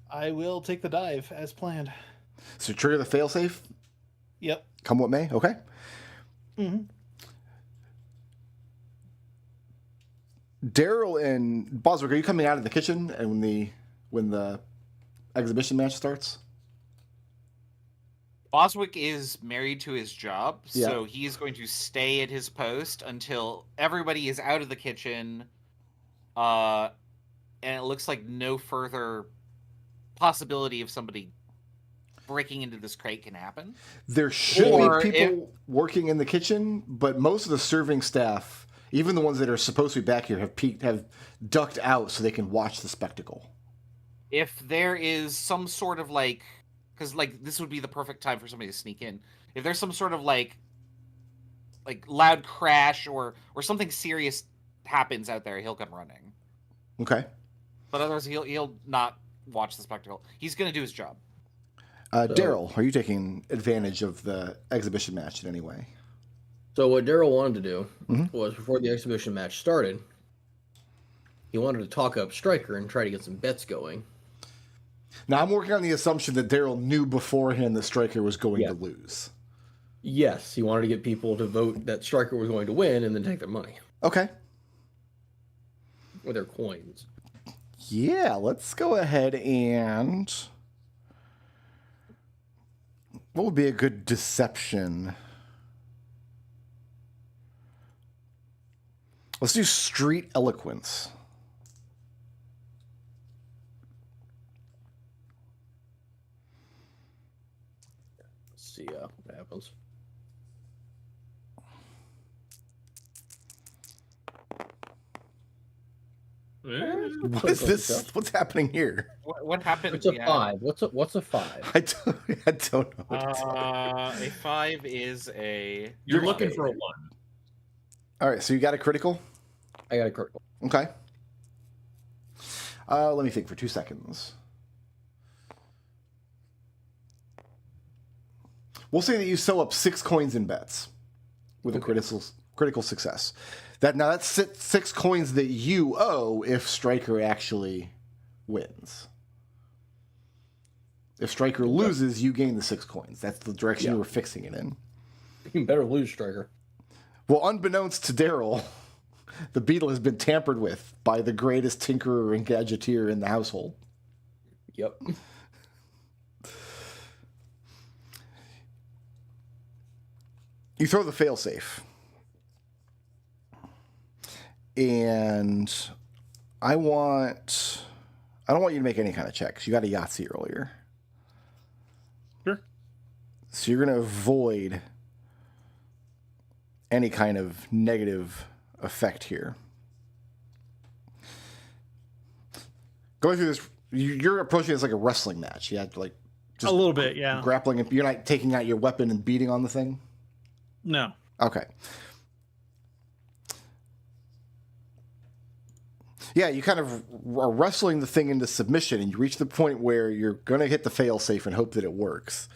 I will take the dive as planned. So trigger the failsafe, Yep. come what may, okay? Mm-hmm. Daryl and Boswick, are you coming out of the kitchen and when the exhibition match starts? Boswick is married to his job, Yeah. so he is going to stay at his post until everybody is out of the kitchen, and it looks like no further possibility of somebody breaking into this crate can happen. There should Or be people working in the kitchen, but most of the serving staff, even the ones that are supposed to be back here, have ducked out so they can watch the spectacle. If there is some sort of like, because like this would be the perfect time for somebody to sneak in. If there's some sort of like loud crash or something serious happens out there, he'll come running. Okay. But otherwise, he'll not watch the spectacle. He's going to do his job. Daryl, are you taking advantage of the exhibition match in any way? So what Daryl wanted to do was, before the exhibition match started, he wanted to talk up Stryker and try to get some bets going. Now, I'm working on the assumption that Daryl knew beforehand that Stryker was going to lose. Yes, he wanted to get people to vote that Stryker was going to win and then take their money Okay. or their coins. Yeah, let's go ahead and... What would be a good deception? Let's do street eloquence. Let's see what happens. What is this? What's happening here? What happened? What's a Yeah. 5? What's a 5? I don't know. What to say. A 5 is a. You're looking for a 1. All right, so you got a critical? I got a critical. Okay. Let me think for 2 seconds. We'll say that you sew up 6 coins in bets with a critical success. That's 6 coins that you owe if Stryker actually wins. If Stryker loses, you gain the 6 coins. That's the direction you were fixing it in. You better lose, Stryker. Well, unbeknownst to Daryl, the beetle has been tampered with by the greatest tinkerer and gadgeteer in the household. Yep. You throw the failsafe. And I don't want you to make any kind of checks. You got a Yahtzee earlier. Sure. So you're going to avoid any kind of negative effect here. Going through this, you're approaching this like a wrestling match. You had to like A little bit, yeah. grappling, and you're not taking out your weapon and beating on the thing. No. Okay. Yeah, you kind of are wrestling the thing into submission, and you reach the point where you're going to hit the failsafe and hope that it works.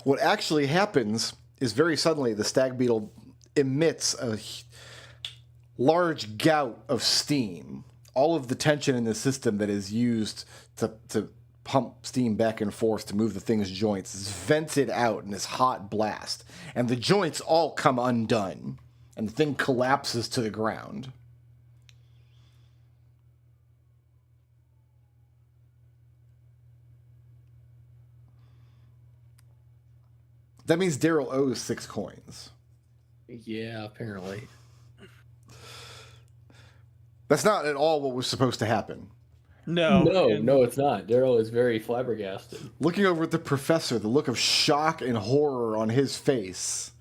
What actually happens is very suddenly the stag beetle emits a large gout of steam. All of the tension in the system that is used to pump steam back and forth to move the thing's joints is vented out in this hot blast. And the joints all come undone, and the thing collapses to the ground. That means Daryl owes 6 coins. Yeah, apparently. That's not at all what was supposed to happen. No. No, it's not. Daryl is very flabbergasted. Looking over at the professor, the look of shock and horror on his face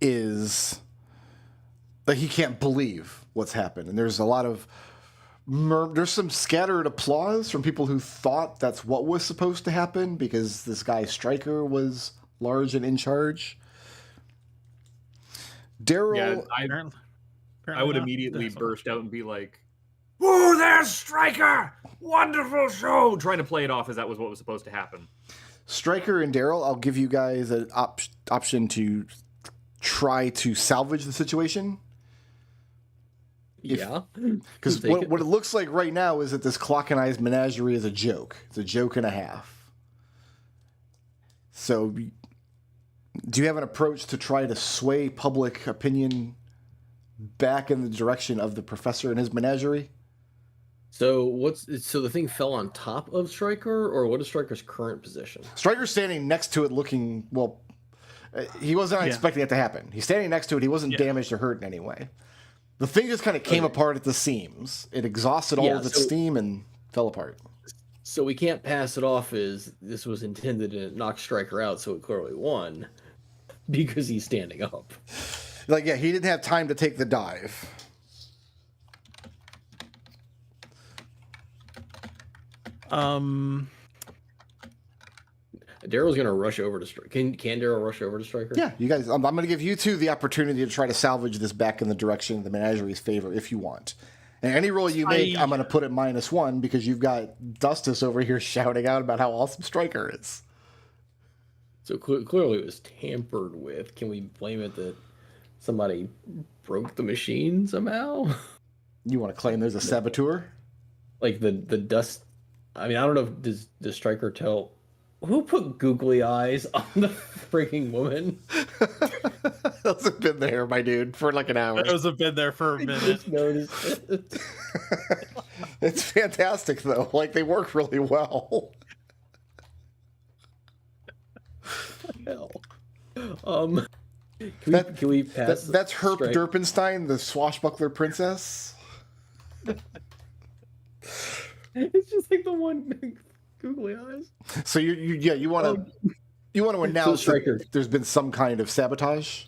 is like he can't believe what's happened. And there's a lot of there's some scattered applause from people who thought that's what was supposed to happen because this guy Stryker was large and in charge. Daryl, Yeah, Apparently I would not. immediately That's- burst out and be like, "Whoa, there's Stryker! Wonderful show!" Trying to play it off as that was what was supposed to happen. Stryker and Daryl, I'll give you guys an option to try to salvage the situation. Yeah. Because what it looks like right now is that this clockenized menagerie is a joke. It's a joke and a half. So, do you have an approach to try to sway public opinion back in the direction of the professor and his menagerie? So the thing fell on top of Stryker, or what is Stryker's current position? Stryker's standing next to it looking, well, he wasn't expecting it to happen. He's standing next to it. He wasn't damaged or hurt in any way. The thing just kind of came apart at the seams. It exhausted all of its steam and fell apart. So we can't pass it off as this was intended to knock Stryker out, so it clearly won because he's standing up. Like, yeah, he didn't have time to take the dive. Daryl's gonna rush over to Stryker. Can Daryl rush over to Stryker? Yeah, you guys, I'm going to give you two the opportunity to try to salvage this back in the direction of the menagerie's favor if you want. And any roll you make, I'm going to put at -1 because you've got Dustus over here shouting out about how awesome Stryker is. So clearly it was tampered with. Can we blame it that somebody broke the machine somehow? You want to claim there's a saboteur? Like the dust. I mean, I don't know. Does Stryker tell who put googly eyes on the freaking woman? Those have been there, my dude, for like an hour. Those have been there for a minute. Just noticed it. It's fantastic though. Like they work really well. Hell. Can we pass? That's Herb Strike? Derpenstein, the swashbuckler princess. It's just like the one googly eyes. So you want to announce Striker. that there's been some kind of sabotage.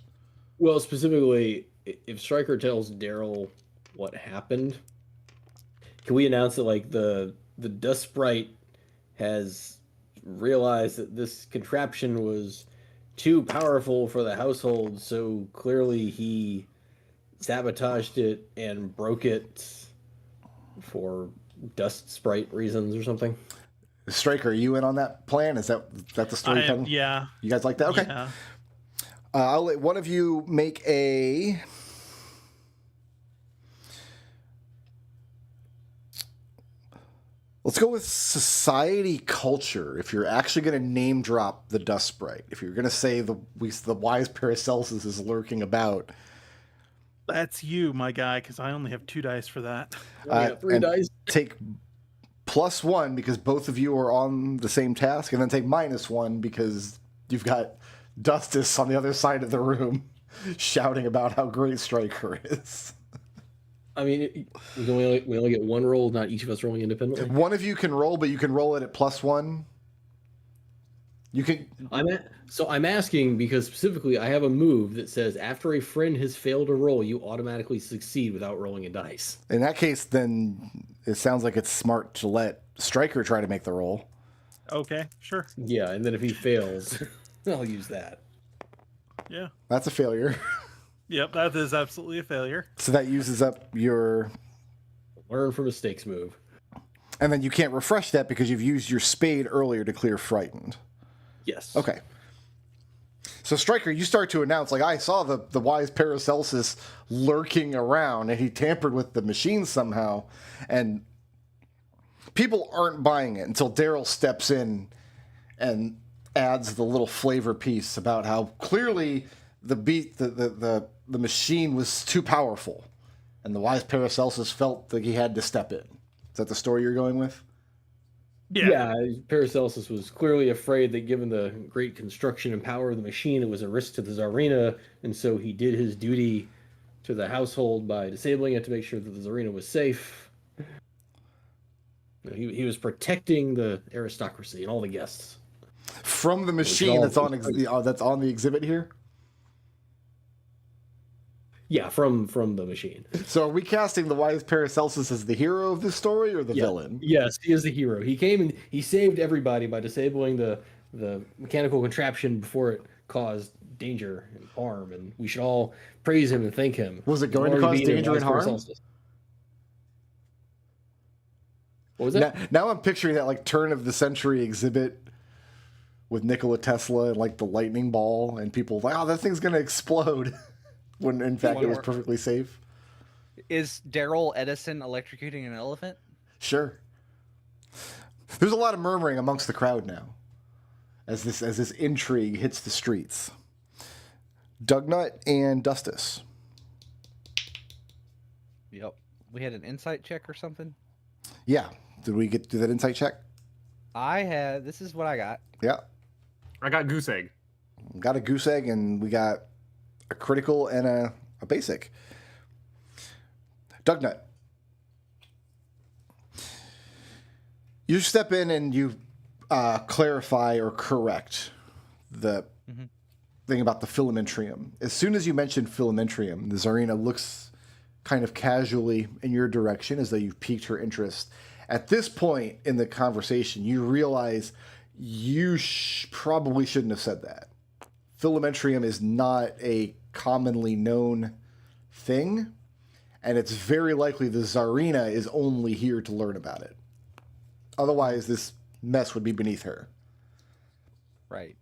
Well, specifically, if Stryker tells Daryl what happened, can we announce that like the Dust Sprite has realized that this contraption was too powerful for the household, so clearly he sabotaged it and broke it for Dust Sprite reasons or something? Striker, are you in on that plan? Is that the story? Yeah. You guys like that? Okay. Yeah. I'll let one of you make a. Let's go with society culture. If you're actually going to name drop the Dust Sprite, if you're going to say the wise Paracelsus is lurking about, That's you, my guy, because I only have 2 dice for that. Three and dice. take +1 because both of you are on the same task, and then take -1 because you've got Dustus on the other side of the room shouting about how great Striker is. I mean, we only get one roll, not each of us rolling independently. One of you can roll, but you can roll it at +1. You can. I'm asking because specifically I have a move that says after a friend has failed a roll, you automatically succeed without rolling a dice. In that case, then it sounds like it's smart to let Striker try to make the roll. Okay, sure. Yeah, and then if he fails, I'll use that. Yeah. That's a failure. Yep, that is absolutely a failure. So that uses up your. Learn from mistakes move. And then you can't refresh that because you've used your spade earlier to clear frightened. Yes. Okay. So Striker, you start to announce, like, I saw the wise Paracelsus lurking around and he tampered with the machine somehow. And people aren't buying it until Daryl steps in and adds the little flavor piece about how clearly the machine was too powerful. And the wise Paracelsus felt that he had to step in. Is that the story you're going with? Yeah, Paracelsus was clearly afraid that given the great construction and power of the machine, it was a risk to the Tsarina, and so he did his duty to the household by disabling it to make sure that the Tsarina was safe. He was protecting the aristocracy and all the guests. From the machine that's on the exhibit here? Yeah, from the machine. So are we casting the wise Paracelsus as the hero of this story or the villain? Yes, he is the hero. He came and he saved everybody by disabling the mechanical contraption before it caused danger and harm, and we should all praise him and thank him. Was it going to Glory cause be to danger and wise harm? Paracelsus. What was that? Now I'm picturing that like turn of the century exhibit with Nikola Tesla and like the lightning ball and people like, oh, that thing's going to explode. When in fact it was perfectly safe. Is Daryl Edison electrocuting an elephant? Sure. There's a lot of murmuring amongst the crowd now, as this intrigue hits the streets. Dugnut and Dustus. Yep. We had an insight check or something? Yeah. Did we do that insight check? This is what I got. Yeah. I got goose egg. Got a goose egg and we got a critical and a basic. Dugnut. You step in and you clarify or correct the thing about the filamentarium. As soon as you mention filamentarium, the Tsarina looks kind of casually in your direction as though you've piqued her interest. At this point in the conversation, you realize you probably shouldn't have said that. Filamentarium is not a commonly known thing, and it's very likely the Tsarina is only here to learn about it. Otherwise, this mess would be beneath her. Right.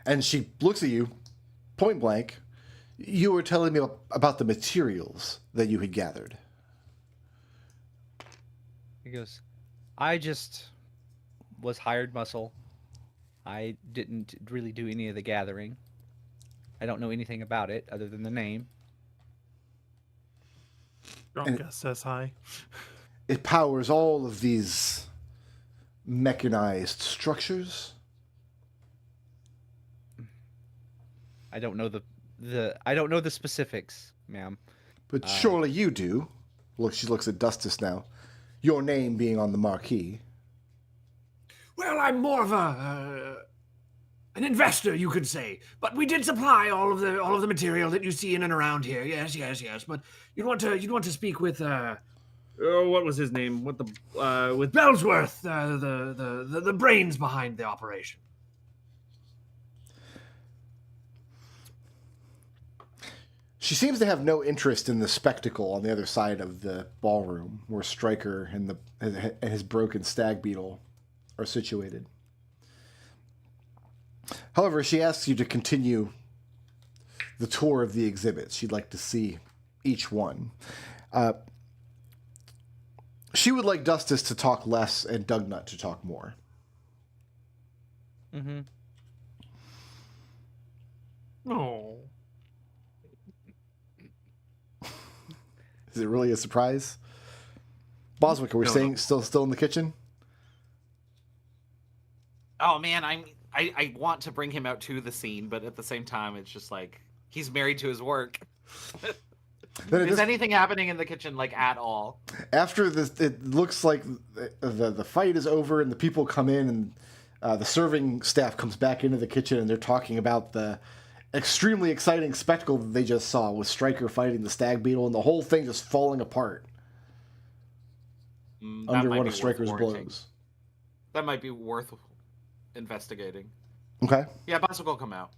And she looks at you, point blank. You were telling me about the materials that you had gathered. He goes, I just was hired muscle. I didn't really do any of the gathering. I don't know anything about it other than the name. Dronka says hi. It powers all of these mechanized structures. I don't know I don't know the specifics, ma'am. But surely you do. Look, she looks at Dustus now. Your name being on the marquee. Well, I'm more of an investor, you could say. But we did supply all of the material that you see in and around here. Yes. But you'd want to speak with what was his name? With Bellsworth, the brains behind the operation. She seems to have no interest in the spectacle on the other side of the ballroom, where Stryker and his broken stag beetle are situated. However, she asks you to continue the tour of the exhibits. She'd like to see each one. She would like Dustus to talk less and Dugnut to talk more. Mm-hmm. Oh. Is it really a surprise? Boswick, are we staying still in the kitchen? Oh man, I want to bring him out to the scene, but at the same time, it's just like he's married to his work. Is anything happening in the kitchen like at all? After this, it looks like the fight is over and the people come in and the serving staff comes back into the kitchen and they're talking about the extremely exciting spectacle that they just saw with Stryker fighting the stag beetle and the whole thing just falling apart under one of Stryker's blows. That might be worth investigating. Okay. Yeah, Boswick will come out.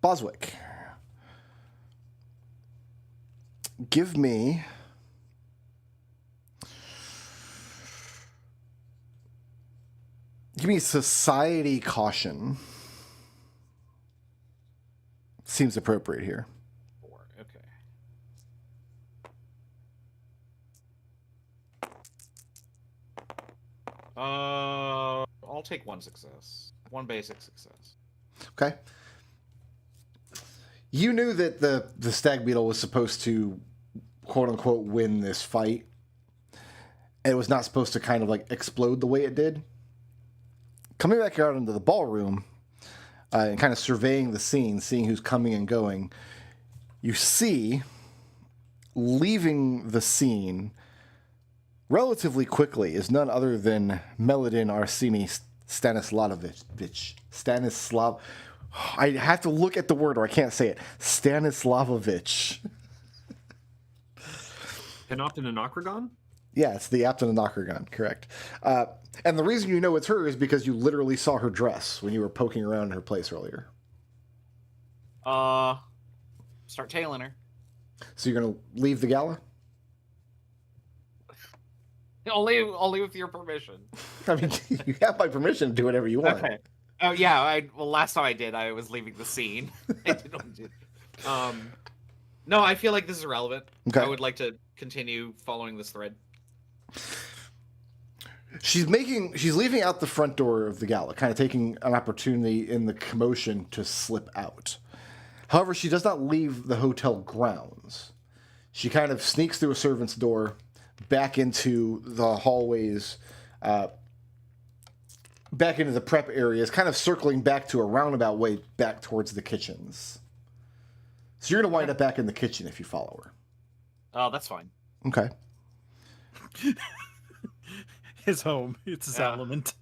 Boswick. Give me society caution. Seems appropriate here. 4, okay. I'll take 1 success. 1 basic success. Okay. You knew that the stag beetle was supposed to, quote unquote, win this fight. And it was not supposed to kind of like explode the way it did. Coming back out into the ballroom and kind of surveying the scene, seeing who's coming and going, you see, leaving the scene relatively quickly is none other than Meladin Arsini Stanislavovich. I have to look at the word or I can't say it. Stanislavovich. Panoptin and Ocragon? Yeah, it's the Apton and Ocragon, correct. And the reason you know it's her is because you literally saw her dress when you were poking around in her place earlier. Start tailing her. So you're going to leave the gala? Only with your permission. I mean, you have my permission to do whatever you want. Okay. Oh yeah, well last time I did, I was leaving the scene. No, I feel like this is irrelevant. Okay. I would like to continue following this thread. She's leaving out the front door of the gala, kind of taking an opportunity in the commotion to slip out. However, she does not leave the hotel grounds. She kind of sneaks through a servant's door, back into the hallways, back into the prep areas, kind of circling back to a roundabout way back towards the kitchens. So you're going to wind up back in the kitchen if you follow her. Oh, that's fine. Okay. His home. It's his element.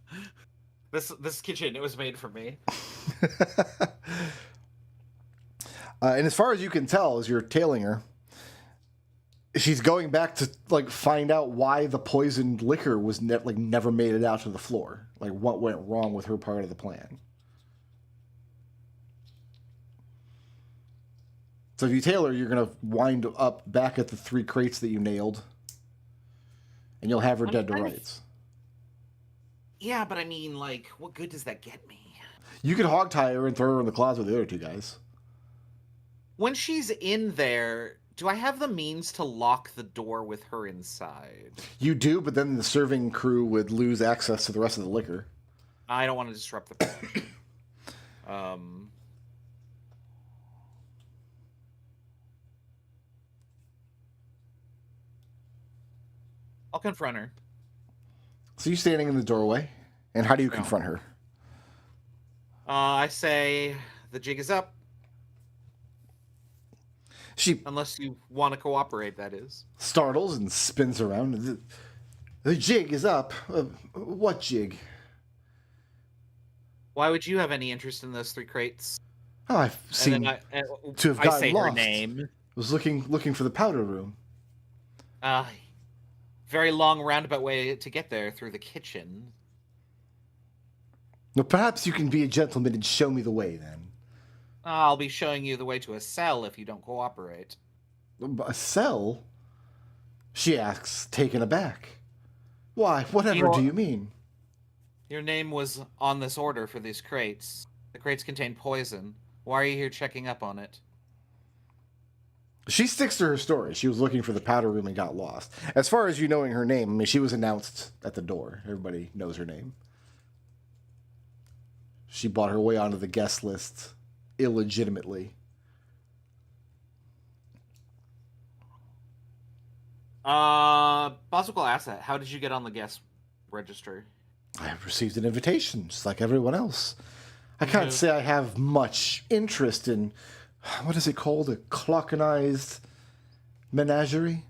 This kitchen, it was made for me. And as far as you can tell, as you're tailing her, she's going back to like find out why the poisoned liquor was never made it out to the floor. Like what went wrong with her part of the plan. So if you tail her, you're gonna wind up back at the 3 crates that you nailed, and you'll have her dead to rights. Yeah, but I mean, like, what good does that get me? You could hog tie her and throw her in the closet with the other 2 guys. When she's in there, do I have the means to lock the door with her inside? You do, but then the serving crew would lose access to the rest of the liquor. I don't want to disrupt the plan. Um, I'll confront her. So you're standing in the doorway, and how do you Yeah. confront her? I say the jig is up, She unless you want to cooperate. That is. startles and spins around. The jig is up. What jig? Why would you have any interest in those 3 crates? Oh, I've And seen. then to have I gotten say lost. her name. Was looking for the powder room. Very long roundabout way to get there through the kitchen. Now, perhaps you can be a gentleman and show me the way then. I'll be showing you the way to a cell if you don't cooperate. A cell? She asks, taken aback. Why, whatever You know- do you mean? Your name was on this order for these crates. The crates contain poison. Why are you here checking up on it? She sticks to her story. She was looking for the powder room and got lost. As far as you knowing her name, I mean, she was announced at the door. Everybody knows her name. She bought her way onto the guest list illegitimately. Boswickle Asset, how did you get on the guest registry? I have received an invitation, just like everyone else. I can't say I have much interest in, what is it called, a clockenized menagerie?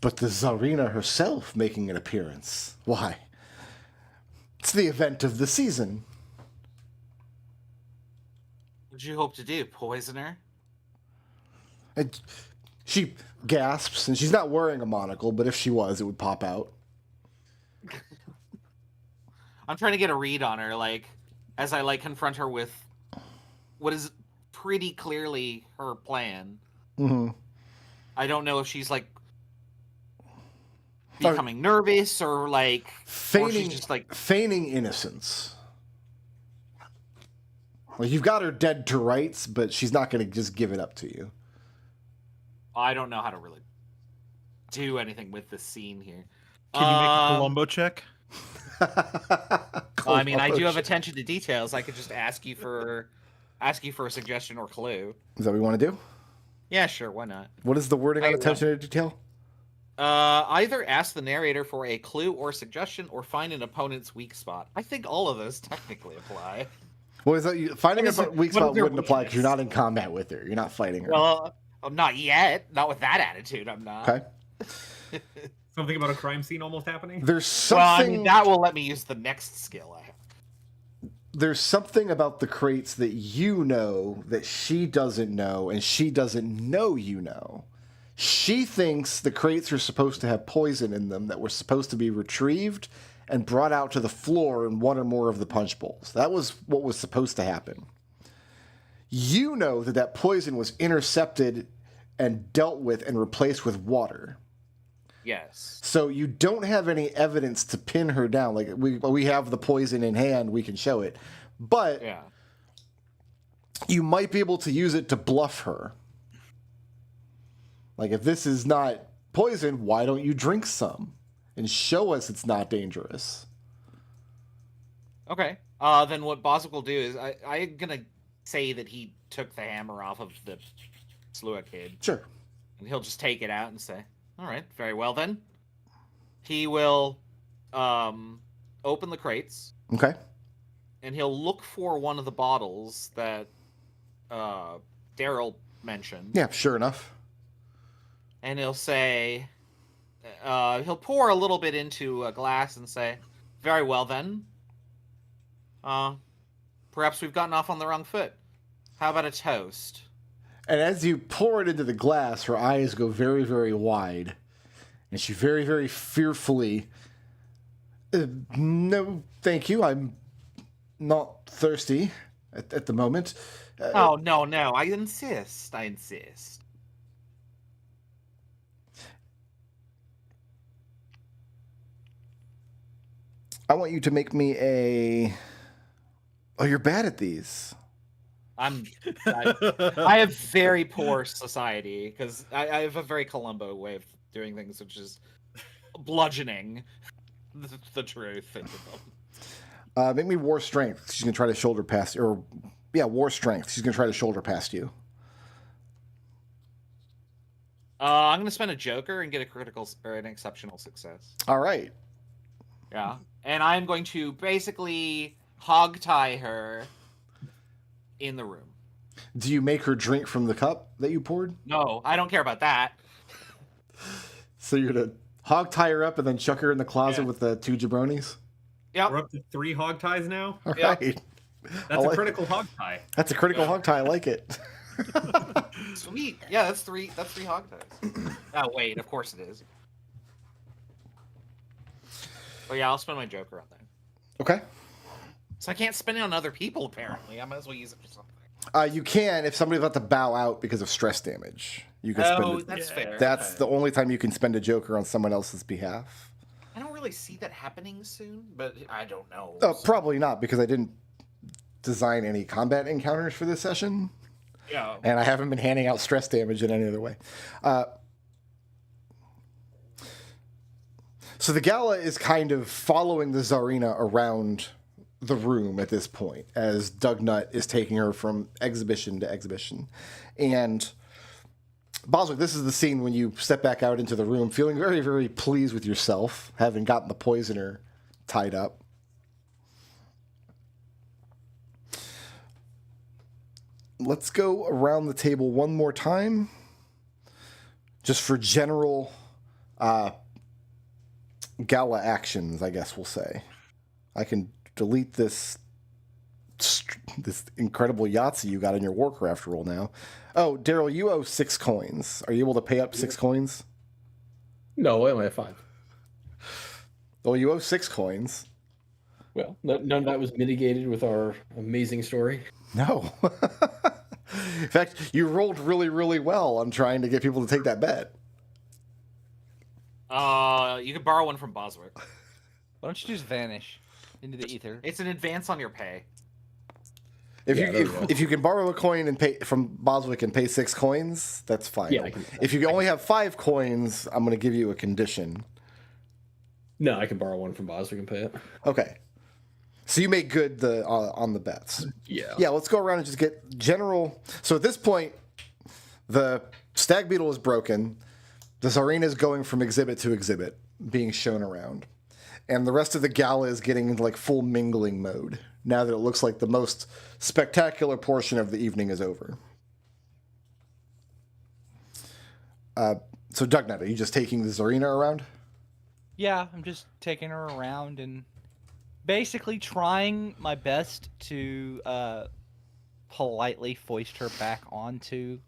But the Tsarina herself making an appearance. Why? It's the event of the season. What did you hope to do? Poison her? And she gasps, and she's not wearing a monocle, but if she was, it would pop out. I'm trying to get a read on her, like, as I, like, confront her with what is pretty clearly her plan. Mm-hmm. I don't know if she's, like, becoming nervous or, like, or she's just, like... feigning innocence. Like, you've got her dead to rights, but she's not going to just give it up to you. I don't know how to really do anything with this scene here. Can you make a Columbo check? Well, I mean, I do have attention to details. I could just ask you for a suggestion or clue. Is that what you want to do? Yeah, sure. Why not? What is the wording on I- attention to detail? Either ask the narrator for a clue or suggestion, or find an opponent's weak spot. I think all of those technically apply. Well, is that finding What is a her- weak what spot is her wouldn't apply because you're weakness? not in combat with her. You're not fighting her. Well, not yet. Not with that attitude. I'm not. Okay. Something about a crime scene almost happening. There's Well, I something. mean, that will let me use the next skill I have. There's something about the crates that you know that she doesn't know, and she doesn't know you know. She thinks the crates are supposed to have poison in them that were supposed to be retrieved and brought out to the floor in one or more of the punch bowls. That was what was supposed to happen. You know that that poison was intercepted and dealt with and replaced with water. Yes. So you don't have any evidence to pin her down. Like we have the poison in hand, we can show it. But Yeah. you might be able to use it to bluff her. Like, if this is not poison, why don't you drink some and show us it's not dangerous? Okay. Then what Boswick will do is I'm gonna say that he took the hammer off of the Slua kid, Sure. and he'll just take it out and say, "All right, very well then." He will open the crates, Okay. and he'll look for one of the bottles that Daryl mentioned. Yeah, sure enough. And he'll say, he'll pour a little bit into a glass and say, "Very well then. Perhaps we've gotten off on the wrong foot. How about a toast?" And as you pour it into the glass, her eyes go very, very wide. And she very, very fearfully, "No, thank you. I'm not thirsty at the moment." Oh, no, I insist. I want you to make me a... Oh, you're bad at these. I have very poor society, because I have a very Columbo way of doing things, which is bludgeoning the truth into them. Make me war strength. She's gonna try to shoulder past, or yeah, war strength. She's gonna try to shoulder past you. I'm gonna spend a joker and get a critical or an exceptional success. All right. Yeah, and I'm going to basically hog tie her in the room. Do you make her drink from the cup that you poured? No, I don't care about that. So you're gonna hog tie her up and then chuck her in the closet Yeah. with the 2 jabronis? Yep. We're up to 3 hog ties now. All Yeah. right. That's I a like- critical hog tie. That's a critical Yeah. hog tie. I like it. Sweet. Yeah, that's three hog ties. Oh wait, of course it is. But yeah, I'll spend my joker on that. Okay. So I can't spend it on other people apparently. I might as well use it for something. You can if somebody's about to bow out because of stress damage. You can spend Oh, it. that's Yeah. fair. That's Okay. the only time you can spend a joker on someone else's behalf. I don't really see that happening soon, but I don't know. Probably not because I didn't design any combat encounters for this session, Yeah. and I haven't been handing out stress damage in any other way. So the gala is kind of following the Tsarina around the room at this point as Dugnut is taking her from exhibition to exhibition. And Boswick, this is the scene when you step back out into the room feeling very, very pleased with yourself, having gotten the poisoner tied up. Let's go around the table one more time, just for general gala actions, I guess we'll say. I can delete this incredible Yahtzee you got in your Warcraft roll now. Oh, Daryl, you owe 6 coins. Are you able to pay up 6 coins? No, I only have 5. Oh, you owe 6 coins. Well, none of that was mitigated with our amazing story. No. In fact, you rolled really, really well on trying to get people to take that bet. You could borrow one from Boswick. Why don't you just vanish into the ether? It's an advance on your pay. If Yeah, you there we go. if you can borrow a coin and pay from Boswick and pay 6 coins, that's fine. Yeah, I can- if you only have 5 coins, I'm going to give you a condition. No, I can borrow one from Boswick and pay it. Okay. So you make good the on the bets. Yeah. Yeah, let's go around and just get general. So at this point, the stag beetle is broken. The Tsarina is going from exhibit to exhibit, being shown around. And the rest of the gala is getting into like full mingling mode now that it looks like the most spectacular portion of the evening is over. So Dugnut, are you just taking the Tsarina around? Yeah, I'm just taking her around and basically trying my best to politely foist her back onto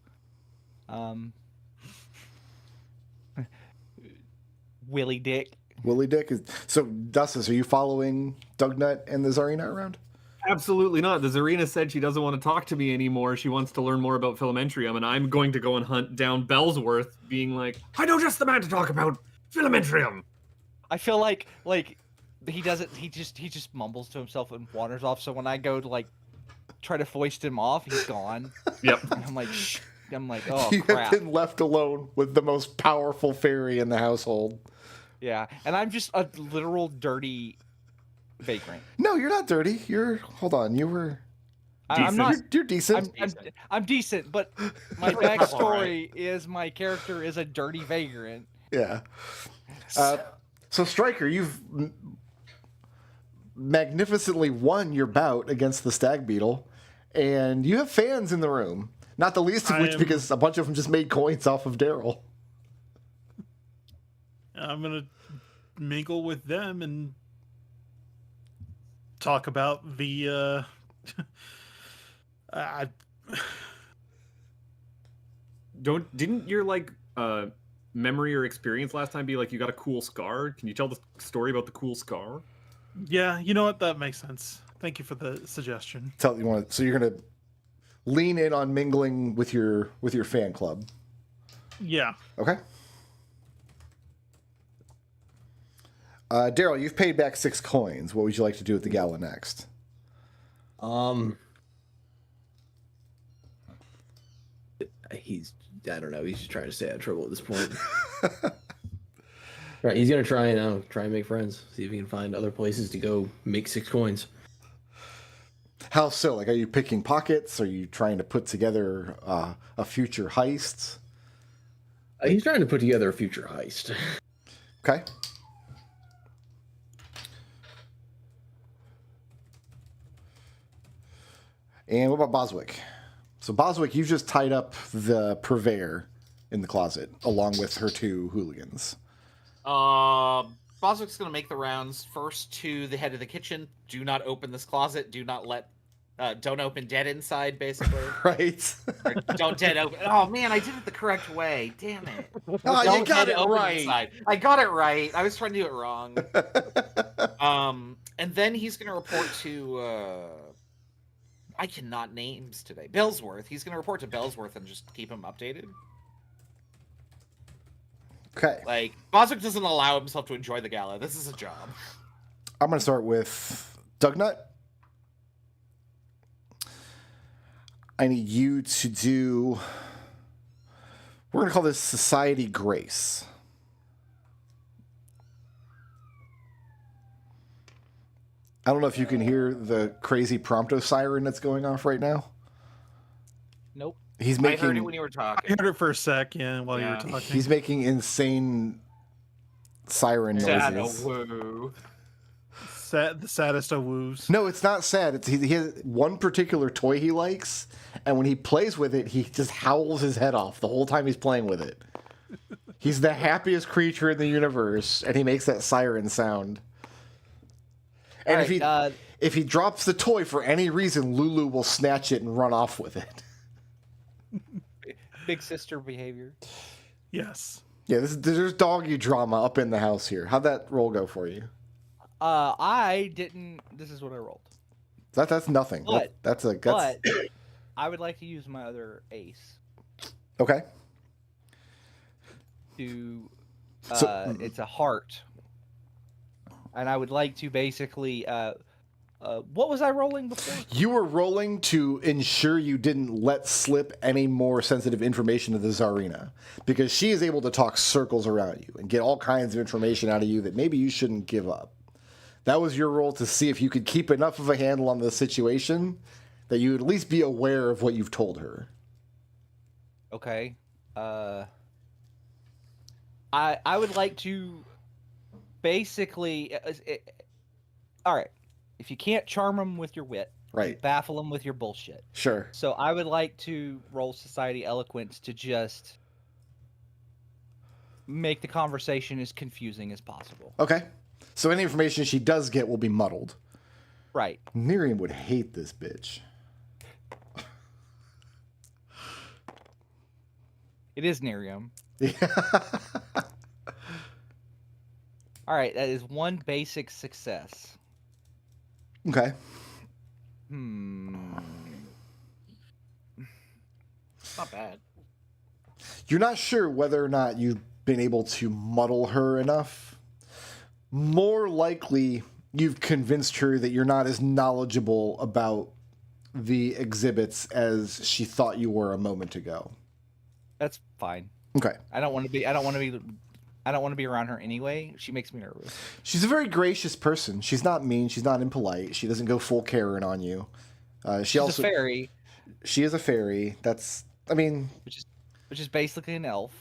Willie Dick. Willie Dick is so. Dustus, are you following Dugnut and the Tsarina around? Absolutely not. The Zarina said she doesn't want to talk to me anymore. She wants to learn more about Filamentarium, and I'm going to go and hunt down Bellsworth, being like, I know just the man to talk about Filamentarium. I feel like he doesn't. He just mumbles to himself and wanders off. So when I go to like try to foist him off, he's gone. yep. And I'm like, shh. I'm like, oh You crap. have been left alone with the most powerful fairy in the household. Yeah, and I'm just a literal dirty vagrant. No, you're not dirty. Hold on. You were. I'm Decent. not. You're decent. I'm decent, but my backstory is my character is a dirty vagrant. Yeah. So Stryker, you've magnificently won your bout against the stag beetle, and you have fans in the room. Not the least of I which am- because a bunch of them just made coins off of Daryl. I'm gonna mingle with them and talk about the Didn't your like memory or experience last time be like you got a cool scar? Can you tell the story about the cool scar? yeah, you know what, that makes sense. Thank you for the suggestion. So you're gonna lean in on mingling with your fan club. Yeah. Okay. Daryl, you've paid back 6 coins. What would you like to do at the gala next? I don't know. He's just trying to stay out of trouble at this point. Right, he's gonna try and make friends. See if he can find other places to go make 6 coins. How so? Like, are you picking pockets? Are you trying to put together a future heist? He's trying to put together a future heist. Okay. And what about Boswick? So Boswick, you've just tied up the purveyor in the closet along with her 2 hooligans. Boswick's gonna make the rounds first to the head of the kitchen. Do not open this closet. Do not let. Don't open dead inside, basically. Right? Or don't dead open. Oh man, I did it the correct way. Damn it. Oh, Don't you got dead it open right. inside. I got it right. I was trying to do it wrong. And then he's gonna report to. I cannot names today. Bellsworth. He's gonna report to Bellsworth and just keep him updated. Okay. Like, Boswick doesn't allow himself to enjoy the gala. This is a job. I'm going to start with Dugnut. I need you to do... We're going to call this Society Grace. I don't know if you can hear the crazy Prompto siren that's going off right now. Nope. He's I heard it making when you were I talking. heard it for a sec, while you were Yeah. talking. he's making insane siren noises. Woo. The saddest of woos. No, it's not sad. He has one particular toy he likes, and when he plays with it, he just howls his head off the whole time he's playing with it. He's the happiest creature in the universe, and he makes that siren sound. And if he drops the toy for any reason, Lulu will snatch it and run off with it. Big sister behavior. Yes. Yeah, there's doggy drama up in the house here. How'd that roll go for you? I didn't. This is what I rolled. That's nothing. But- That's But I would like to use my other ace okay. to. So- It's a heart, and I would like to basically. What was I rolling before? You were rolling to ensure you didn't let slip any more sensitive information to the Tsarina, because she is able to talk circles around you and get all kinds of information out of you that maybe you shouldn't give up. That was your role to see if you could keep enough of a handle on the situation that you would at least be aware of what you've told her. Okay. I would like to basically. All right. If you can't charm them with your wit, Right. baffle them with your bullshit. Sure. So I would like to roll Society Eloquence to just make the conversation as confusing as possible. Okay. So any information she does get will be muddled. Right. Miriam would hate this bitch. It is Nerium. Yeah. All right, that is one basic success. Okay. Hmm. Not bad. You're not sure whether or not you've been able to muddle her enough. More likely, you've convinced her that you're not as knowledgeable about the exhibits as she thought you were a moment ago. That's fine. Okay. I don't want to be around her anyway. She makes me nervous. She's a very gracious person. She's not mean. She's not impolite. She doesn't go full Karen on you. She's a fairy, She is a fairy. I mean, which is basically an elf.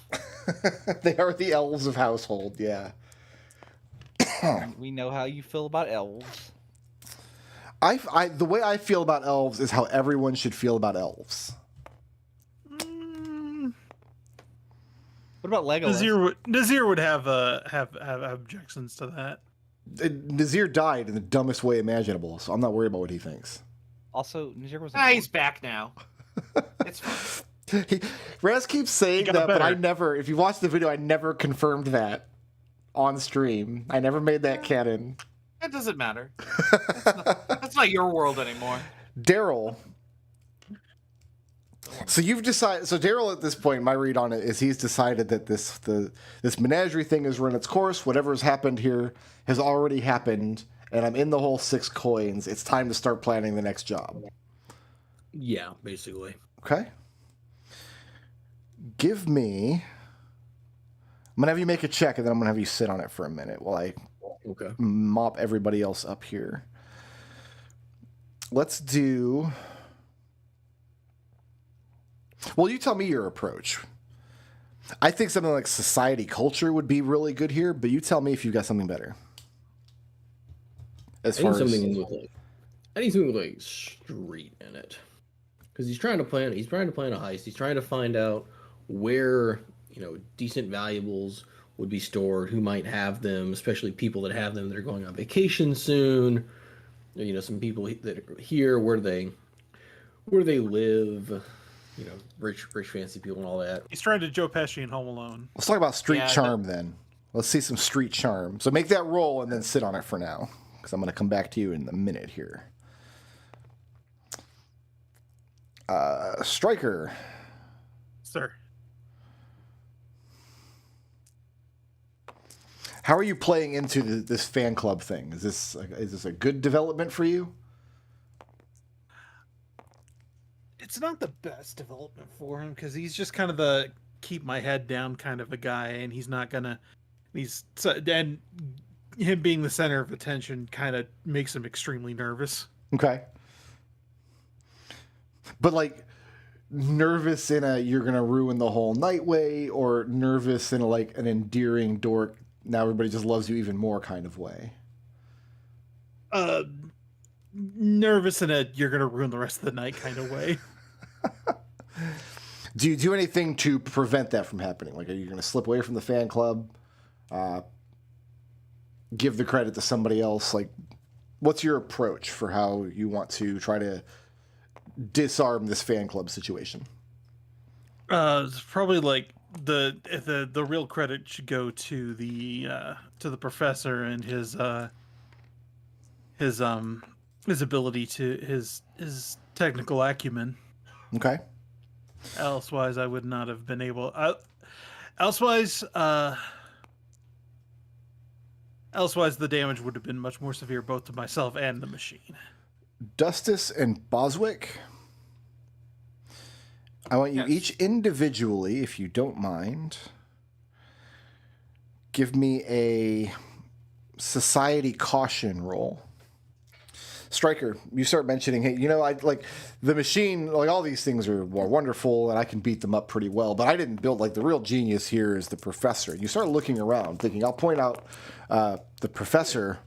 they are the elves of household. Yeah. We know how you feel about elves. The way I feel about elves is how everyone should feel about elves. What about Legolas? Nazir would have objections to that. Nazir died in the dumbest way imaginable, so I'm not worried about what he thinks. Also, Nazir was. He's back now. It's fine. Raz keeps saying got that, but better. if you watch the video, I never confirmed that on stream. I never made that canon. It doesn't matter. That's not your world anymore. Daryl. So you've decided. So Daryl, at this point, my read on it is he's decided that this menagerie thing has run its course. Whatever's happened here has already happened, and I'm in the whole 6 coins. It's time to start planning the next job. Yeah, basically. Okay. Give me. I'm gonna have you make a check, and then I'm gonna have you sit on it for a minute while I Okay. mop everybody else up here. let's do. Well, you tell me your approach. I think something like society culture would be really good here, but you tell me if you've got something better. As I far need as something with like, I need something with like street in it, because he's trying to plan. He's trying to plan a heist. He's trying to find out where decent valuables would be stored, who might have them, especially people that have them that are going on vacation soon. Some people that are here, where they live. Rich fancy people and all that. He's trying to Joe Pesci in Home Alone. let's talk about street Yeah, charm then. Let's see some street charm. So make that roll and then sit on it for now, because I'm going to come back to you in a minute here. Striker. Sir. How are you playing into this fan club thing? Is this a good development for you? It's not the best development for him because he's just kind of the keep my head down kind of a guy, and he's not gonna. And him being the center of attention kind of makes him extremely nervous. Okay. But like nervous in a you're gonna ruin the whole night way, or nervous in a, like an endearing dork, now everybody just loves you even more kind of way? Nervous in a you're gonna ruin the rest of the night kind of way. Do you do anything to prevent that from happening? Like, are you gonna slip away from the fan club? Give the credit to somebody else? Like, what's your approach for how you want to try to disarm this fan club situation? It's probably like the real credit should go to the professor and his ability to his technical acumen. Okay. Elsewise, I would not have been able. Elsewise, the damage would have been much more severe, both to myself and the machine. Dustus and Boswick, I want you Yes. each individually, if you don't mind, give me a society caution roll. Striker, you start mentioning, hey, I like the machine, like all these things are more wonderful and I can beat them up pretty well, but I didn't build, like the real genius here is the professor. You start looking around thinking, I'll point out the professor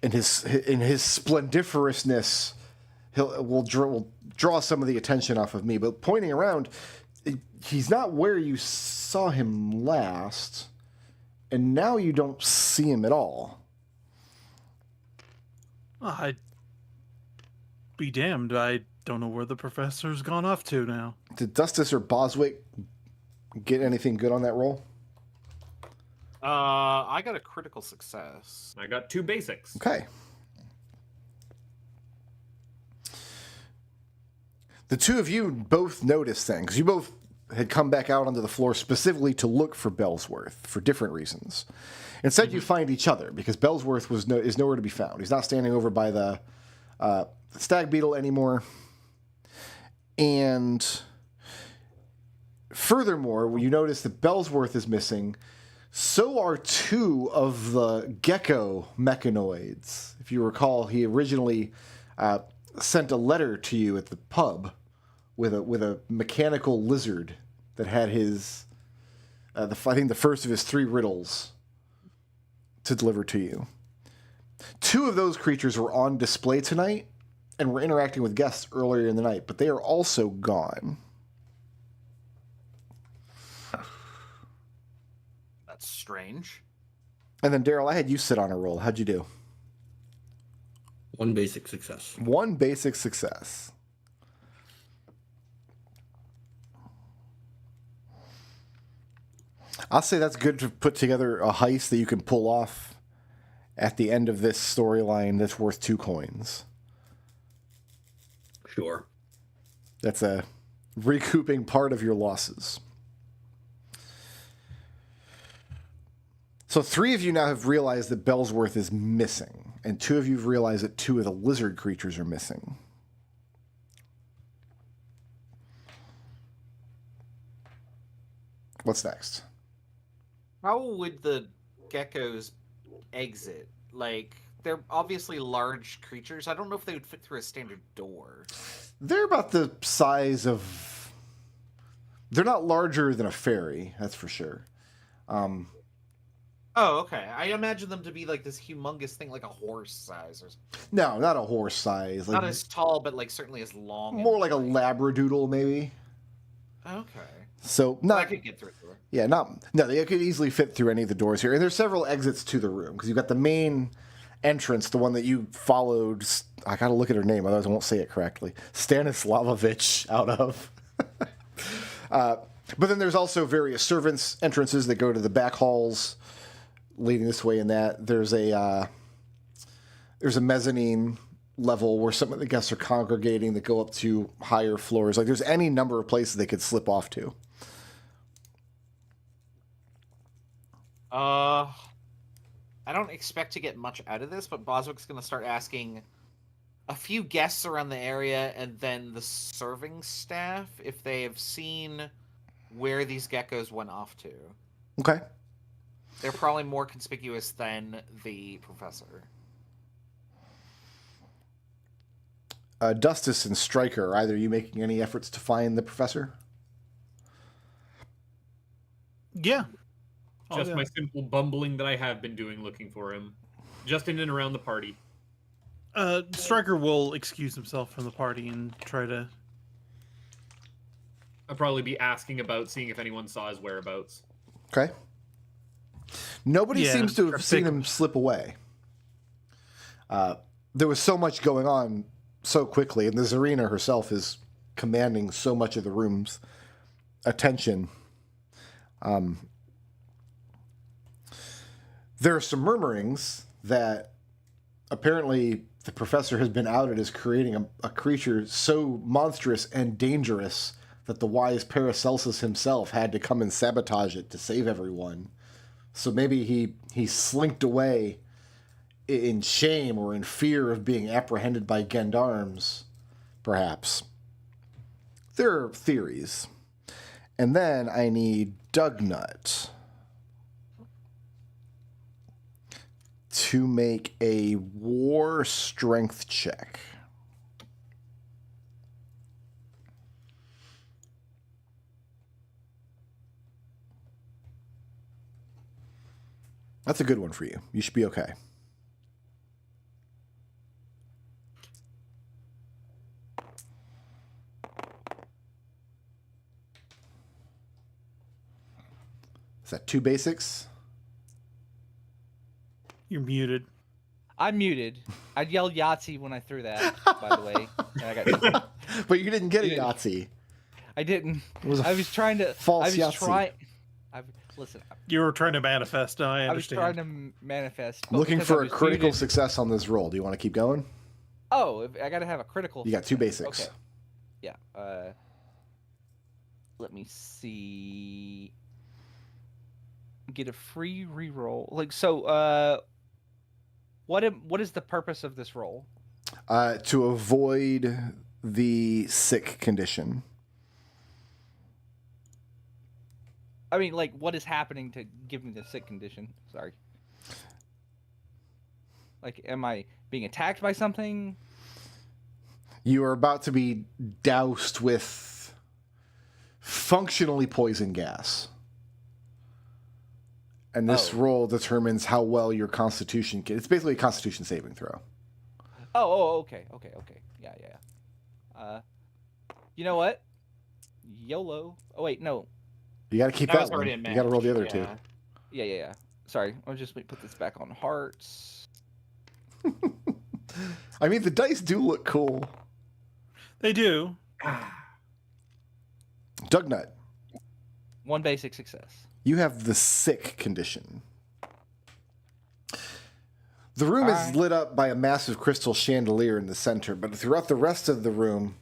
in his splendiferousness, will draw some of the attention off of me, but pointing around, he's not where you saw him last, and now you don't see him at all. I'd be damned. I don't know where the professor's gone off to now. Did Dustus or Boswick get anything good on that roll? I got a critical success. I got 2 basics. Okay. The two of you both noticed then, because you both had come back out onto the floor specifically to look for Bellsworth for different reasons. Instead, you find each other because Bellsworth is nowhere to be found. He's not standing over by the stag beetle anymore. And furthermore, when you notice that Bellsworth is missing, so are 2 of the gecko mechanoids. If you recall, he originally sent a letter to you at the pub with a mechanical lizard that had his, I think the first of his 3 riddles to deliver to you. 2 of those creatures were on display tonight and were interacting with guests earlier in the night, but they are also gone. That's strange. And then Daryl, I had you sit on a roll. How'd you do? 1 basic success. 1 basic success. I'll say that's good to put together a heist that you can pull off at the end of this storyline that's worth 2 coins. Sure. That's a recouping part of your losses. So 3 of you now have realized that Bellsworth is missing, and 2 of you have realized that 2 of the lizard creatures are missing. What's next? How would the geckos exit? Like, they're obviously large creatures. I don't know if they would fit through a standard door. They're about the size of. They're not larger than a fairy, that's for sure. Oh, okay. I imagine them to be like this humongous thing, like a horse size, or No, not a horse size. Like, not as tall, but like certainly as long. and more like a wide. labradoodle, maybe. Okay. So I not. could get through it. Yeah, no. They could easily fit through any of the doors here, and there's several exits to the room because you've got the main entrance, the one that you followed. I gotta look at her name, otherwise I won't say it correctly. Stanislavovich out of. But then there's also various servants' entrances that go to the back halls, leading this way and that. There's a mezzanine level where some of the guests are congregating that go up to higher floors. Like there's any number of places they could slip off to. I don't expect to get much out of this, but Boswick's going to start asking a few guests around the area and then the serving staff if they have seen where these geckos went off to. Okay. They're probably more conspicuous than the professor. Dustus and Stryker, are either you making any efforts to find the professor? Yeah. Just yeah. my simple bumbling that I have been doing looking for him. Just in and around the party. Stryker will excuse himself from the party and try to. I'll probably be asking about seeing if anyone saw his whereabouts. Okay. Nobody Yeah, seems to or have seen pick- him slip away. There was so much going on so quickly, and the Zarina herself is commanding so much of the room's attention. There are some murmurings that apparently the professor has been outed as creating a creature so monstrous and dangerous that the wise Paracelsus himself had to come and sabotage it to save everyone. So maybe he slinked away in shame or in fear of being apprehended by Gendarmes, perhaps. There are theories. And then I need Dugnut to make a war strength check. That's a good one for you. You should be okay. Is that 2 basics? You're muted. I'm muted. I yelled Yahtzee when I threw that, by the way. And I got But you didn't get a Yahtzee. I didn't. It was a I was trying to. false I was Yahtzee. trying. Listen. You were trying to manifest. I I was understand. trying to manifest. but Looking because I for a was critical muted- success on this roll. Do you want to keep going? Oh, I got to have a critical. You got 2 success. basics. Okay. Yeah. Let me see. Get a free reroll. Like so. What is the purpose of this roll? To avoid the sick condition. I mean, like, what is happening to give me the sick condition? Sorry. Like, am I being attacked by something? You are about to be doused with functionally poison gas. And this Oh. roll determines how well your constitution can. It's basically a constitution saving throw. Okay. Yeah. You know what? YOLO. Oh wait, no. You got to keep That that was one. already You got to roll the other two. Yeah. Sorry, I'll just put this back on hearts. I mean, the dice do look cool. They do. Dugnut, 1 basic success. you have the sick condition. The room is Alright. lit up by a massive crystal chandelier in the center, but throughout the rest of the room,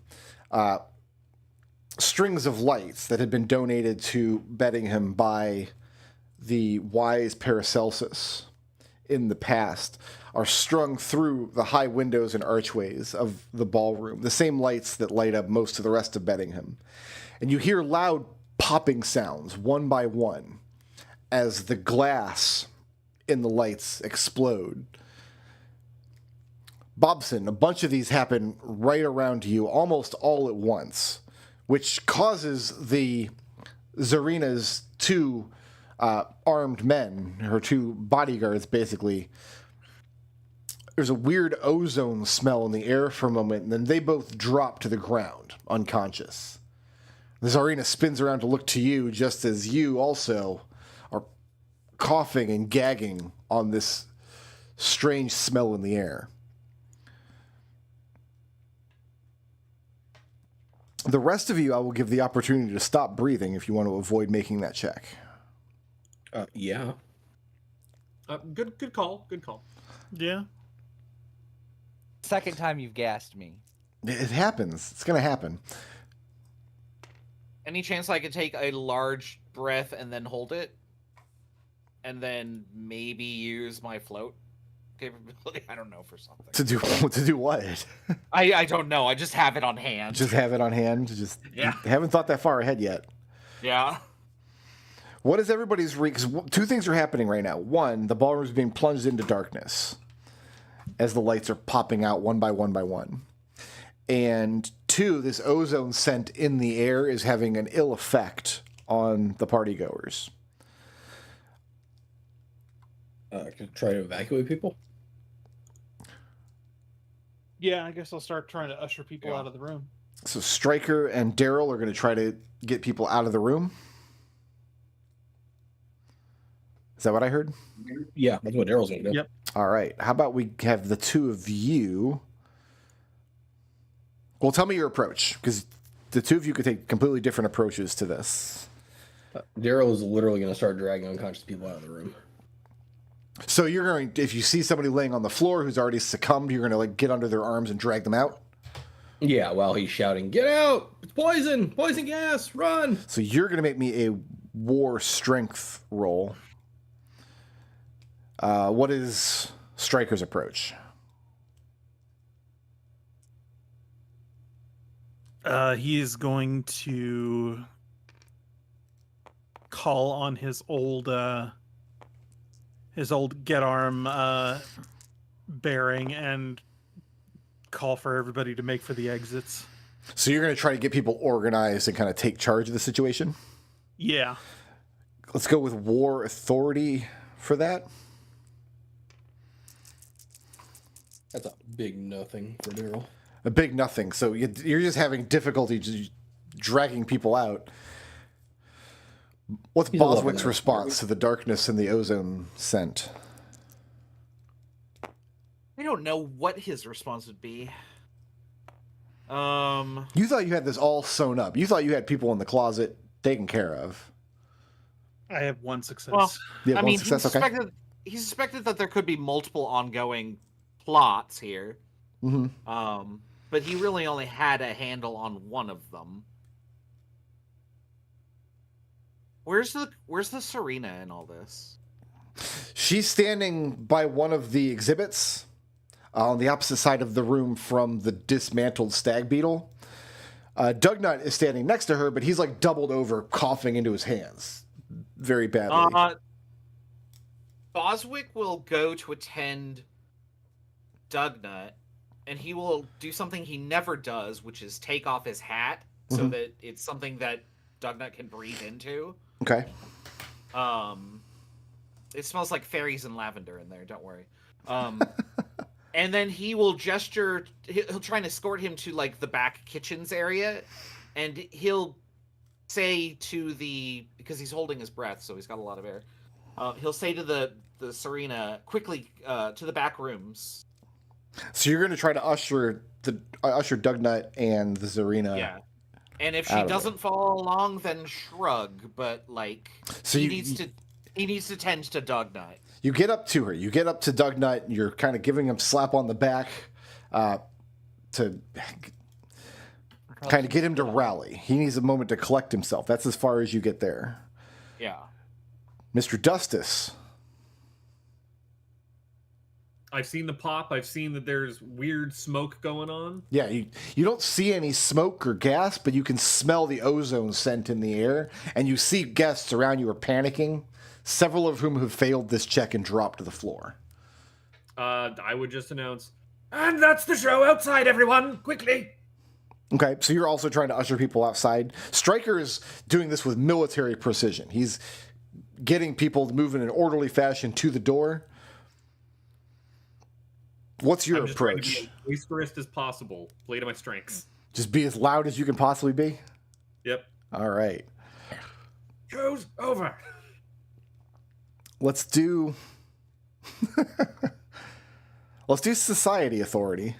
strings of lights that had been donated to Bettingham by the wise Paracelsus in the past are strung through the high windows and archways of the ballroom, the same lights that light up most of the rest of Bettingham. And you hear loud popping sounds, one by one, as the glass in the lights explode. Bobson, a bunch of these happen right around you, almost all at once, which causes the Zarina's two armed men, her two bodyguards, basically. There's a weird ozone smell in the air for a moment, and then they both drop to the ground, unconscious. The Zarina spins around to look to you, just as you also are coughing and gagging on this strange smell in the air. The rest of you, I will give the opportunity to stop breathing if you want to avoid making that check. Yeah. Good call. Good call. Yeah. Second time you've gassed me. It happens. It's going to happen. Any chance I could take a large breath and then hold it? And then maybe use my float capability? I don't know, for something. To do what? I don't know. I just have it on hand. Just have it on hand. Just Yeah. haven't thought that far ahead yet. Yeah. What is everybody's because two things are happening right now. One, the ballroom is being plunged into darkness as the lights are popping out one by one by one. And two, this ozone scent in the air is having an ill effect on the partygoers. Try to evacuate people? Yeah, I guess I'll start trying to usher people out of the room. So Stryker and Daryl are going to try to get people out of the room. Is that what I heard? Yeah, that's what Daryl's going to do. Yep. All right. How about we have the two of you? Well, tell me your approach, because the two of you could take completely different approaches to this. Daryl is literally going to start dragging unconscious people out of the room. So you're going to, if you see somebody laying on the floor who's already succumbed, you're going to like get under their arms and drag them out? Yeah, while he's shouting, "Get out! It's poison! Poison gas! Run!" So you're going to make me a war strength roll. What is Stryker's approach? He is going to call on his old get arm bearing and call for everybody to make for the exits. So you're going to try to get people organized and kind of take charge of the situation? Yeah. Let's go with war authority for that. That's a big nothing for Daryl. A big nothing. So you're just having difficulty just dragging people out. What's He's a lovely Boswick's man. response to the darkness and the ozone scent? I don't know what his response would be. You thought you had this all sewn up. You thought you had people in the closet taken care of. I have one success. Well, You have I one mean, success, okay? he suspected that there could be multiple ongoing plots here. Mm-hmm. But he really only had a handle on one of them. Where's the Serena in all this? She's standing by one of the exhibits on the opposite side of the room from the dismantled stag beetle. Dugnut is standing next to her, but he's like doubled over, coughing into his hands very badly. Boswick will go to attend Dugnut, and he will do something he never does, which is take off his hat so that it's something that Dugnut can breathe into. Okay. It smells like fairies and lavender in there. Don't worry. And then he will gesture. He'll try and escort him to like the back kitchens area, and he'll say to because he's holding his breath, so he's got a lot of air. He'll say to the Serena, quickly to the back rooms. So you're going to try to usher Dugnut and the Serena. Yeah. And if out she of doesn't follow along, then shrug. But like, So he needs to tend to Dugnut. You get up to her. You get up to Dugnut. And you're kind of giving him a slap on the back to kind of get him to rally. He needs a moment to collect himself. That's as far as you get there. Yeah. Mr. Dustus. I've seen the pop. I've seen that there's weird smoke going on. Yeah, you don't see any smoke or gas, but you can smell the ozone scent in the air, and you see guests around you are panicking, several of whom have failed this check and dropped to the floor. I would just announce, And that's the show. Outside, everyone, quickly. Okay, so you're also trying to usher people outside. Stryker's doing this with military precision. He's getting people to move in an orderly fashion to the door. What's your I'm just trying to approach? be as boisterous as possible. Play to my strengths. Just be as loud as you can possibly be? Yep. All right. Show's over. Let's do... Let's do Society Authority.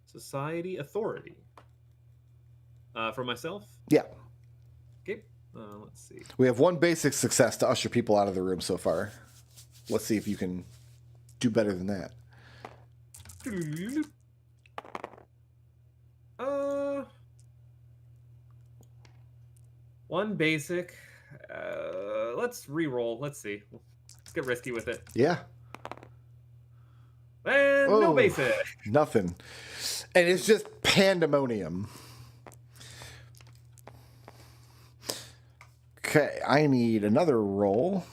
Society authority. For myself? Yeah. Okay. Let's see. We have one basic success to usher people out of the room so far. Let's see if you can do better than that. One basic. Let's re-roll. Let's see. Let's get risky with it. Yeah. And Oh. no basic. Nothing. And it's just pandemonium. Okay, I need another roll.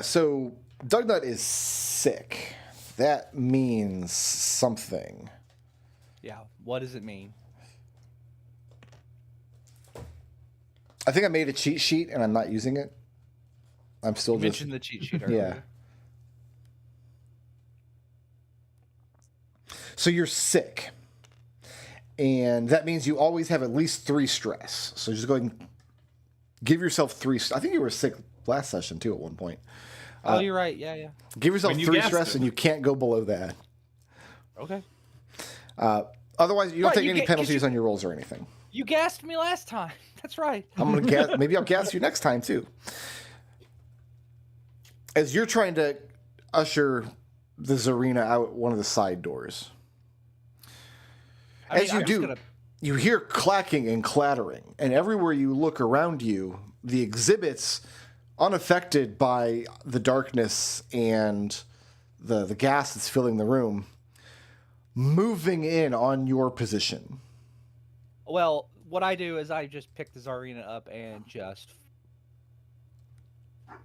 So Dugnut is sick. That means something. Yeah. What does it mean? I think I made a cheat sheet and I'm not using it. I'm still You just... mentioned the cheat sheet earlier. Yeah. So you're sick. And that means you always have at least 3 stress. So just go ahead and give yourself 3. I think you were sick last session too at one point. Oh, you're right. Yeah, yeah. Give yourself When you 3 gassed stress him. and you can't go below that. Okay. Otherwise, you don't Right, take you any get- 'cause penalties you- on your rolls or anything. You gassed me last time. That's right. I'm gonna gas. Maybe I'll gas you next time too. As you're trying to usher the Zarina out one of the side doors, I mean, as you I'm just do, gonna- you hear clacking and clattering, and everywhere you look around you, the exhibits, unaffected by the darkness and the gas that's filling the room, moving in on your position. Well, what I do is I just pick the Zarina up and just.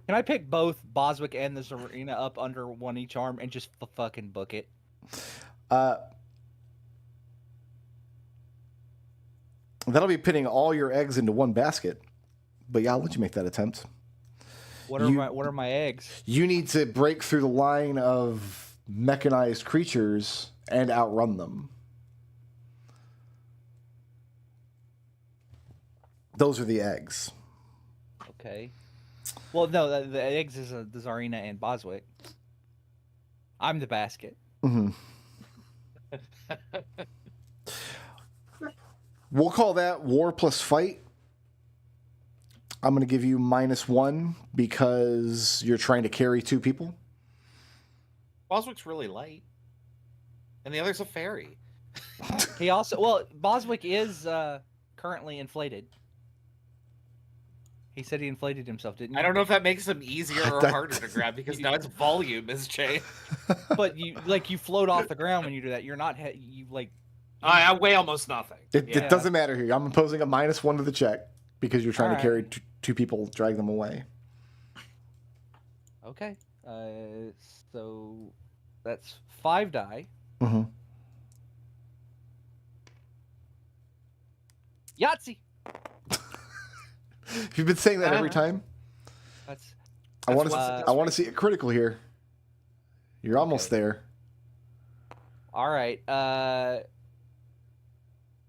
Can I pick both Boswick and the Zarina up under one each arm and just fucking book it? That'll be pitting all your eggs into one basket. But yeah, I'll let you make that attempt. What are You- my eggs? You need to break through the line of mechanized creatures and outrun them. Those are the eggs. Okay. Well, no, the eggs is the Zarina and Boswick. I'm the basket. hmm We'll call that war plus fight. I'm going to give you -1 because you're trying to carry 2 people. Boswick's really light, and the other's a fairy. He also Boswick is currently inflated. He said he inflated himself, didn't he? I don't know if that makes them easier or That- harder to grab because now its volume is changed. But you float off the ground when you do that. You're not you like. I weigh almost nothing. It Yeah. doesn't matter here. I'm imposing a -1 to the check because you're trying to Alright. carry 2 people, drag them away. Okay. So that's 5 die. hmm Yahtzee. You've been saying that every Uh-huh. time. That's I want to. why- I want to see it critical here. You're almost Okay. there. all right.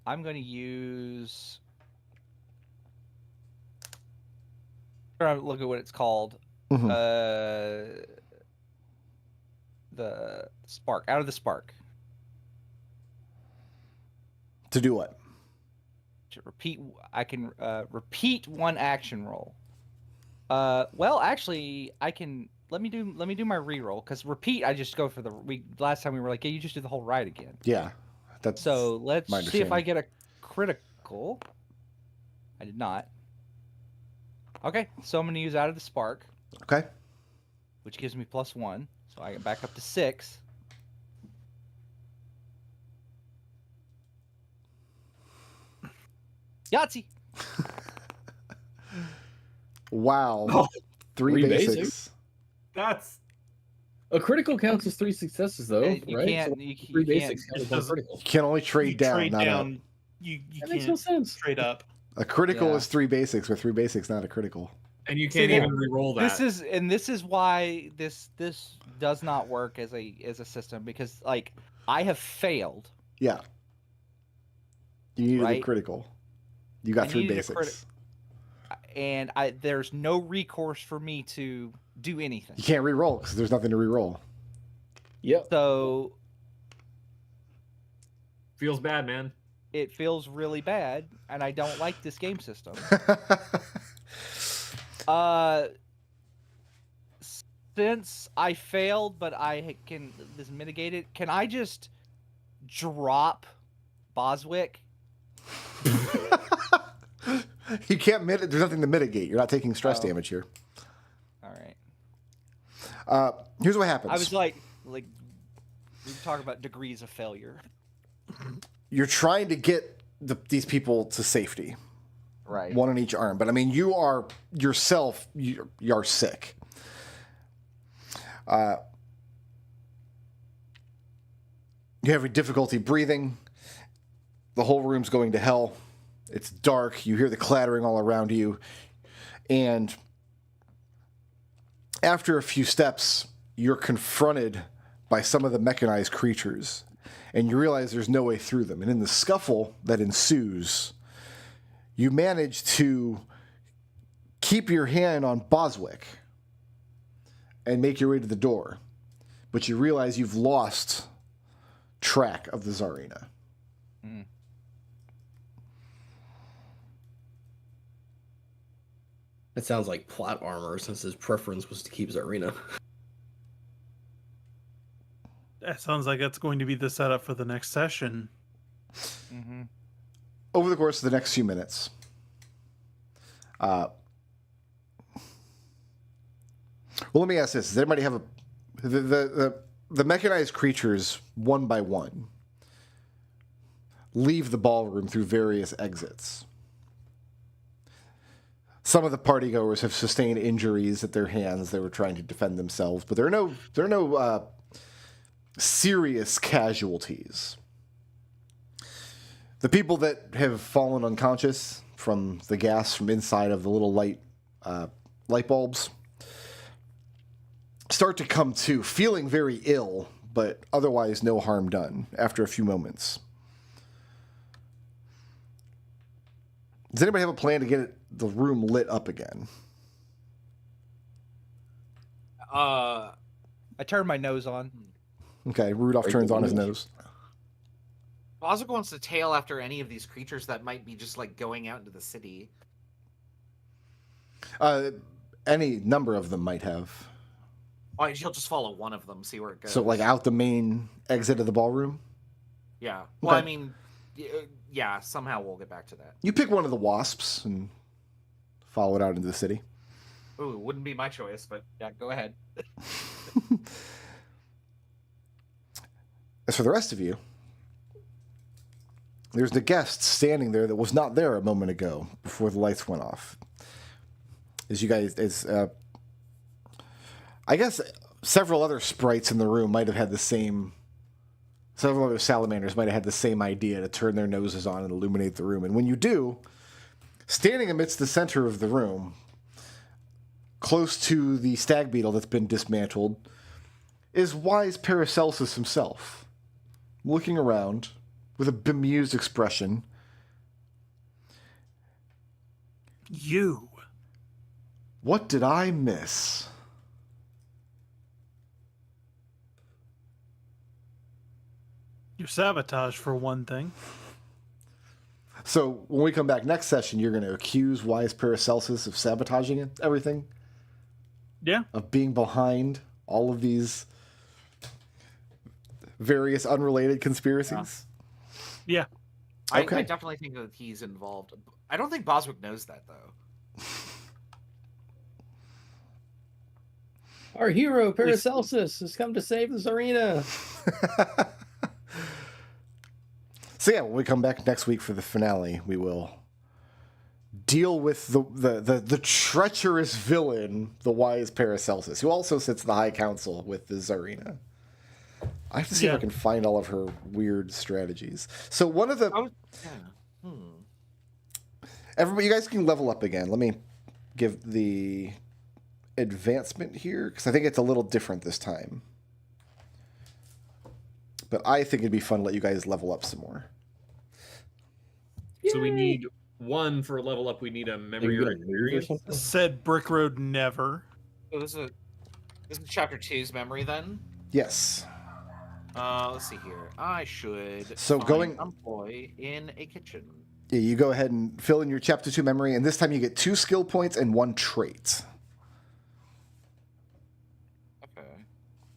I'm going to use. Trying to look at what it's called. Mhm. The spark out of the spark. To do what? To repeat, I can repeat one action roll. Well, actually, I can. Let me do my reroll because repeat. I just go for last time we were like, yeah, you just do the whole ride again. Yeah. That's So let's my see if I understanding. get a critical. I did not. Okay, so I'm gonna use out of the spark, okay. which gives me +1, so I get back up to 6. Yahtzee. Wow. Oh, 3 3 basics. basics. That's A critical counts as 3 successes, though, You right? can't. So You, 3 you can't. basics count it as 1 doesn't- critical. You can only You trade down, trade not down. up. You That makes no can't sense. trade up. A critical Yeah. is 3 basics, but 3 basics not a critical. And you See, can't that- even re-roll that. This is why this does not work as a system, because like I have failed. Yeah. You needed a Right. critical. You got I 3 needed a basics. And there's no recourse for me to do anything. You can't re-roll because there's nothing to re-roll. Yep. So Feels bad, man. it feels really bad, and I don't like this game system. Since I failed, but I can this mitigate it. Can I just drop Boswick? You can't there's nothing to mitigate. You're not taking stress Oh. damage here. All right. Here's what happens. I was like we talk about degrees of failure. You're trying to get these people to safety. Right. One on each arm. But I mean, you are yourself, you are sick. You have difficulty breathing. The whole room's going to hell. It's dark. You hear the clattering all around you. And after a few steps, you're confronted by some of the mechanized creatures. And you realize there's no way through them. And in the scuffle that ensues, you manage to keep your hand on Boswick and make your way to the door. But you realize you've lost track of the Tsarina. That sounds like plot armor, since his preference was to keep Tsarina. That sounds like that's going to be the setup for the next session. Mm-hmm. Over the course of the next few minutes, well, let me ask this: does anybody have the mechanized creatures one by one leave the ballroom through various exits? Some of the partygoers have sustained injuries at their hands. They were trying to defend themselves, but there are no serious casualties. The people that have fallen unconscious from the gas from inside of the little light bulbs start to come to, feeling very ill, but otherwise no harm done after a few moments. Does anybody have a plan to get the room lit up again? I turned my nose on. Okay, Rudolph turns on his nose. Boswick wants to tail after any of these creatures that might be just like going out into the city. Any number of them might have. Oh, he'll just follow one of them, see where it goes. So, like, out the main exit of the ballroom? Yeah. Well, Okay. I mean, yeah. Somehow we'll get back to that. You pick one of the wasps and follow it out into the city. Ooh, wouldn't be my choice, but yeah, go ahead. As for the rest of you, there's the guest standing there that was not there a moment ago before the lights went off. I guess several other sprites in the room might have had the same. Several other salamanders might have had the same idea to turn their noses on and illuminate the room. And when you do, standing amidst the center of the room, close to the stag beetle that's been dismantled, is wise Paracelsus himself, looking around with a bemused expression. You. What did I miss? Your sabotage, for one thing. So when we come back next session, you're going to accuse wise Paracelsus of sabotaging everything? Yeah. Of being behind all of these various unrelated conspiracies? Yeah. I Okay. definitely think that he's involved. I don't think Boswick knows that, though. Our hero, Paracelsus, has come to save the Tsarina. So yeah, when we come back next week for the finale, we will deal with the treacherous villain, the wise Paracelsus, who also sits in the High Council with the Tsarina. I have to see if I can find all of her weird strategies. So one of the everybody, you guys can level up again. Let me give the advancement here because I think it's a little different this time. But I think it'd be fun to let you guys level up some more. So we need one for a level up. We need a memory or experience. Said Brick Road never. So this is chapter 2's memory then. Yes. Let's see here. I should So find employee in a kitchen. Yeah, you go ahead and fill in your chapter 2 memory, and this time you get 2 skill points and 1 trait. Okay.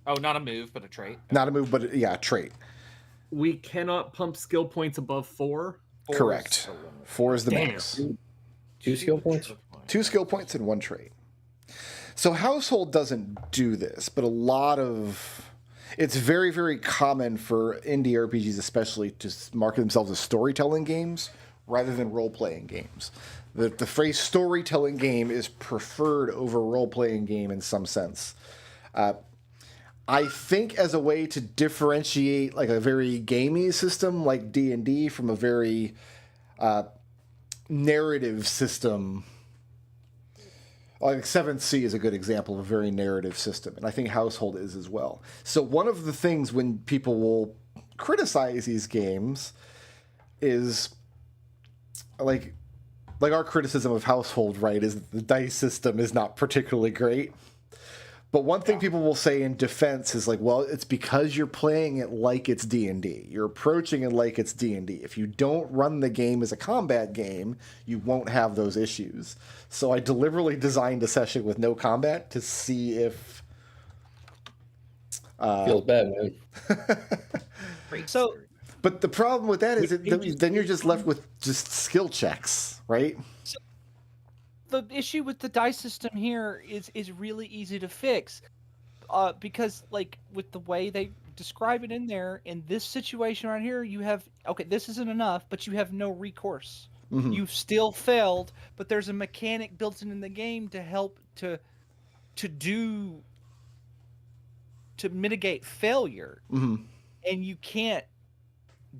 Oh, not a move, but a trait. Not a move, but a trait. We cannot pump skill points above 4. Correct. 4 is the max. 2 skill points? 2 skill points and 1 trait. So Household doesn't do this, but a lot of... It's very, very common for indie RPGs especially to market themselves as storytelling games rather than role-playing games. The phrase storytelling game is preferred over role-playing game in some sense. I think as a way to differentiate like a very gamey system like D&D from a very narrative system, like 7th Sea is a good example of a very narrative system, and I think Household is as well. So one of the things when people will criticize these games is like our criticism of Household, right, is that the dice system is not particularly great. But one thing people will say in defense is like, well, it's because you're playing it like it's D&D. You're approaching it like it's D&D. If you don't run the game as a combat game, you won't have those issues. So I deliberately designed a session with no combat to see if... Feels bad, man. So, but the problem with that is then you're just left with just skill checks, right? the issue with the dice system here is really easy to fix, because like with the way they describe it in there, in this situation right here, you have, okay, this isn't enough, but you have no recourse. Mm-hmm. You've still failed, but there's a mechanic built in the game to help to mitigate failure. Mm-hmm. And you can't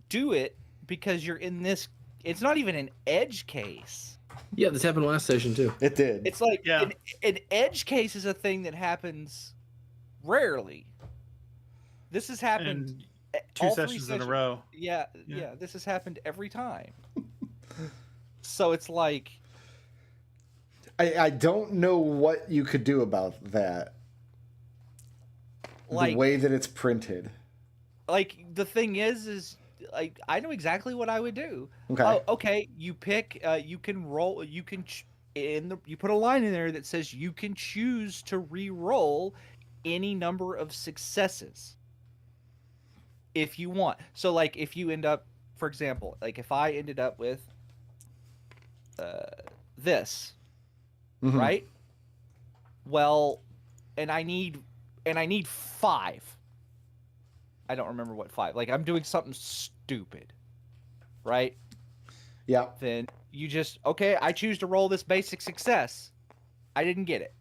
do it because you're in this. It's not even an edge case. Yeah, this happened last session too. It did. It's like Yeah. an edge case is a thing that happens rarely. This has happened And two all three sessions in a row. Yeah, Yeah. yeah, this has happened every time. So it's like, I don't know what you could do about that. like the way that it's printed. like the thing is like I know exactly what I would do. Okay. Oh, okay. You pick. You can roll. You can you put a line in there that says you can choose to re-roll any number of successes if you want. So, like, if you end up, for example, like if I ended up with this, Mhm. right? Well, and I need 5. I don't remember what 5. Like I'm doing something stupid, right? Yeah. Then you just, okay, I choose to roll this basic success. I didn't get it.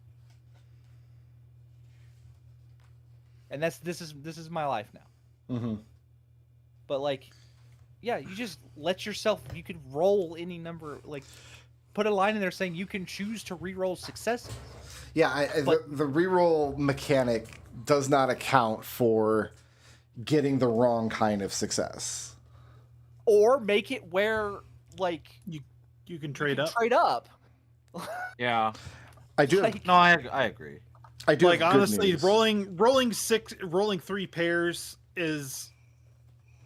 And this is my life now. Mm-hmm. But like, yeah, you just let yourself, you can roll any number, like put a line in there saying you can choose to re-roll successes. Yeah, the reroll mechanic does not account for getting the wrong kind of success. Or make it where like You can trade up. trade up. Yeah. I do. Like- No, I agree. I do. Like have good honestly, news. rolling 3 pairs is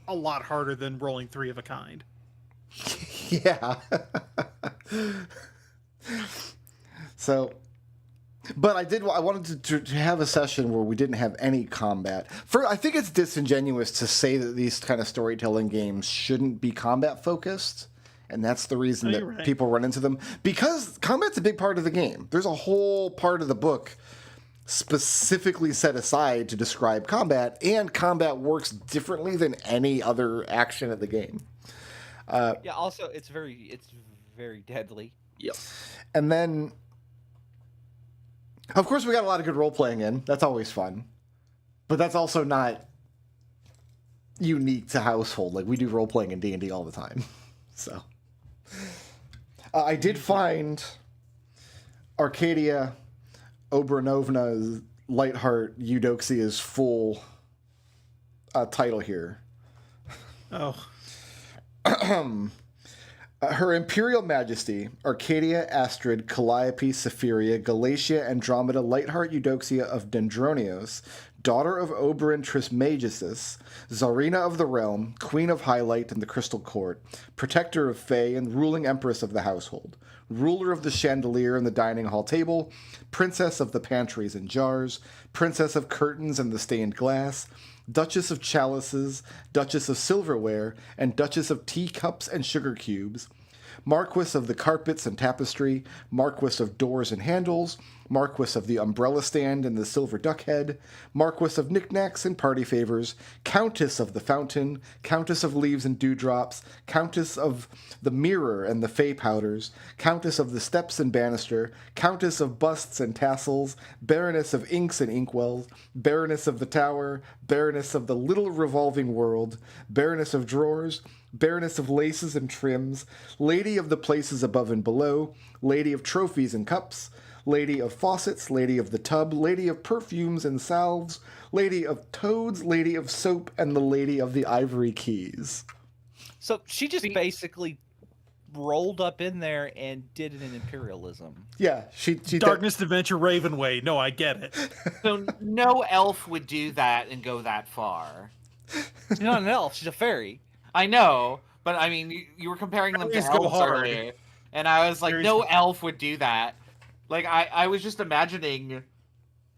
a lot harder than rolling 3 of a kind. Yeah. So, but I wanted to have a session where we didn't have any combat. I think it's disingenuous to say that these kind of storytelling games shouldn't be combat focused, and that's the reason No, that you're right. people run into them, because combat's a big part of the game. There's a whole part of the book specifically set aside to describe combat, and combat works differently than any other action of the game. Yeah, also it's very deadly. Yep. And then, of course, we got a lot of good role playing in. That's always fun. But that's also not unique to Household. Like, we do role playing in D&D all the time. So, I did find Arcadia Obranovna's Lightheart Eudoxia's full title here. Oh, Her Imperial Majesty, Arcadia Astrid Calliope Saphiria Galatia Andromeda Lightheart Eudoxia of Dendronios, daughter of Oberyn Trismegistus, Czarina of the Realm, Queen of Highlight and the Crystal Court, protector of Fae and ruling empress of the household, ruler of the chandelier and the dining hall table, princess of the pantries and jars, princess of curtains and the stained glass, Duchess of Chalices, Duchess of Silverware, and Duchess of Teacups and Sugar Cubes, Marquess of the Carpets and Tapestry, Marquess of Doors and Handles, Marquess of the Umbrella Stand and the Silver Duck Head, Marquess of Knickknacks and Party Favors, Countess of the Fountain, Countess of Leaves and Dewdrops, Countess of the Mirror and the Fey Powders, Countess of the Steps and Banister, Countess of Busts and Tassels, Baroness of Inks and Inkwells, Baroness of the Tower, Baroness of the Little Revolving World, Baroness of Drawers, Baroness of Laces and Trims, Lady of the Places Above and Below, Lady of Trophies and Cups, Lady of Faucets, Lady of the Tub, Lady of Perfumes and Salves, Lady of Toads, Lady of Soap, and the Lady of the Ivory Keys. So she just basically rolled up in there and did an imperialism. Yeah, she Darkness Adventure Ravenway. No, I get it. So no elf would do that and go that far. She's not an elf. She's a fairy. I know, but I mean, you were comparing them to Fairies go elves hard. earlier, and I was like, Fairies no go- elf would do that. Like, I was just imagining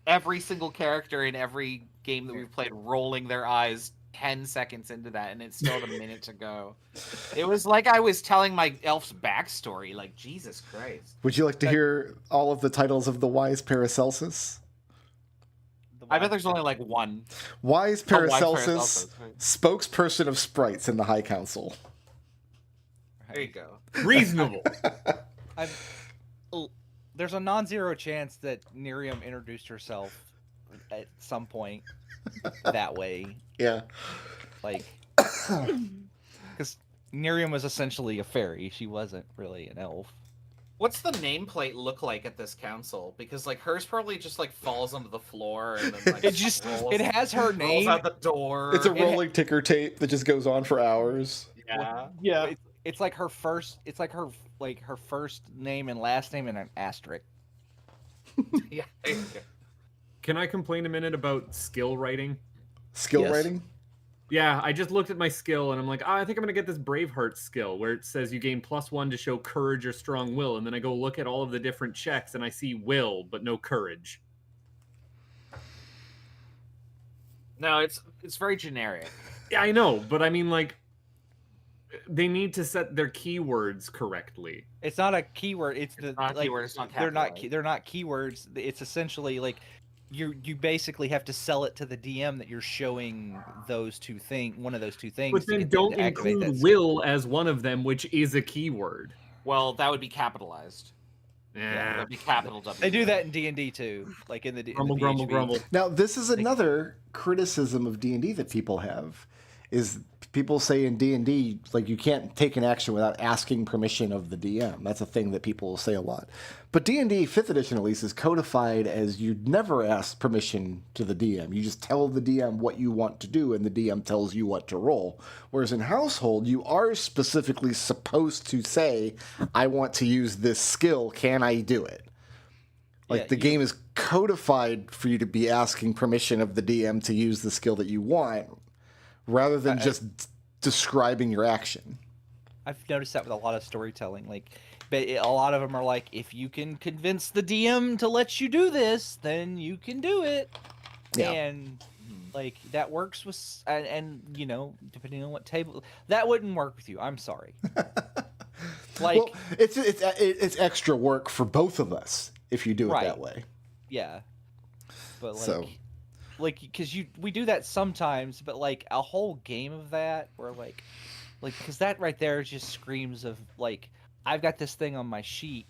every single character in every game that we've played rolling their eyes 10 seconds into that, and it's still had a minute to go. It was like I was telling my elf's backstory. Like, Jesus Christ. Would you like to hear all of the titles of the Wise Paracelsus? I bet there's only like one. Wise Oh, Wise Paracelsus, Paracelsus, right. spokesperson of sprites in the High Council. There you go. Reasonable. There's a non-zero chance that Nerium introduced herself at some point that way. Yeah. Like, because Nerium was essentially a fairy. She wasn't really an elf. What's the nameplate look like at this council? Because like hers probably just like falls onto the floor and then like It just it has her rolls name. out the door. It's a rolling ticker tape that just goes on for hours. yeah. Yeah. It's like her first. It's like her first name and last name and an asterisk. Yeah. there you go. Can I complain a minute about skill writing? Skill Yes. writing? Yeah, I just looked at my skill and I'm like, I think I'm gonna get this Braveheart skill where it says you gain +1 to show courage or strong will, and then I go look at all of the different checks and I see will but no courage. No, it's very generic. Yeah, I know, but I mean, like, they need to set their keywords correctly. It's not a keyword. It's not a like, keyword, it's not they're not capitalized. they're not keywords. It's essentially like you basically have to sell it to the DM that you're showing those two things, one of those two things. But to then get them don't to activate include that skill. will as one of them, which is a keyword. Well, that would be capitalized. Yeah, Yeah. that'd be capital W. They do that in D&D too, like in the Grumble, grumble, VHB. grumble. Now, this is another criticism of D&D that people have, is people say in D&D, like, you can't take an action without asking permission of the DM. That's a thing that people say a lot. But D&D 5th edition, at least, is codified as you'd never ask permission to the DM. You just tell the DM what you want to do, and the DM tells you what to roll. Whereas in Household, you are specifically supposed to say, I want to use this skill, can I do it? Like, Yeah, the game is codified for you to be asking permission of the DM to use the skill that you want, rather than just describing your action. I've noticed that with a lot of storytelling. Like, but a lot of them are like, if you can convince the DM to let you do this, then you can do it. Yeah. And like that works with, and you know, depending on what table, that wouldn't work with you. I'm sorry. Like, Well, it's extra work for both of us if you do it Right. that way. yeah. But like, So- because we do that sometimes, but like a whole game of that, where like, because that right there just screams of like I've got this thing on my sheet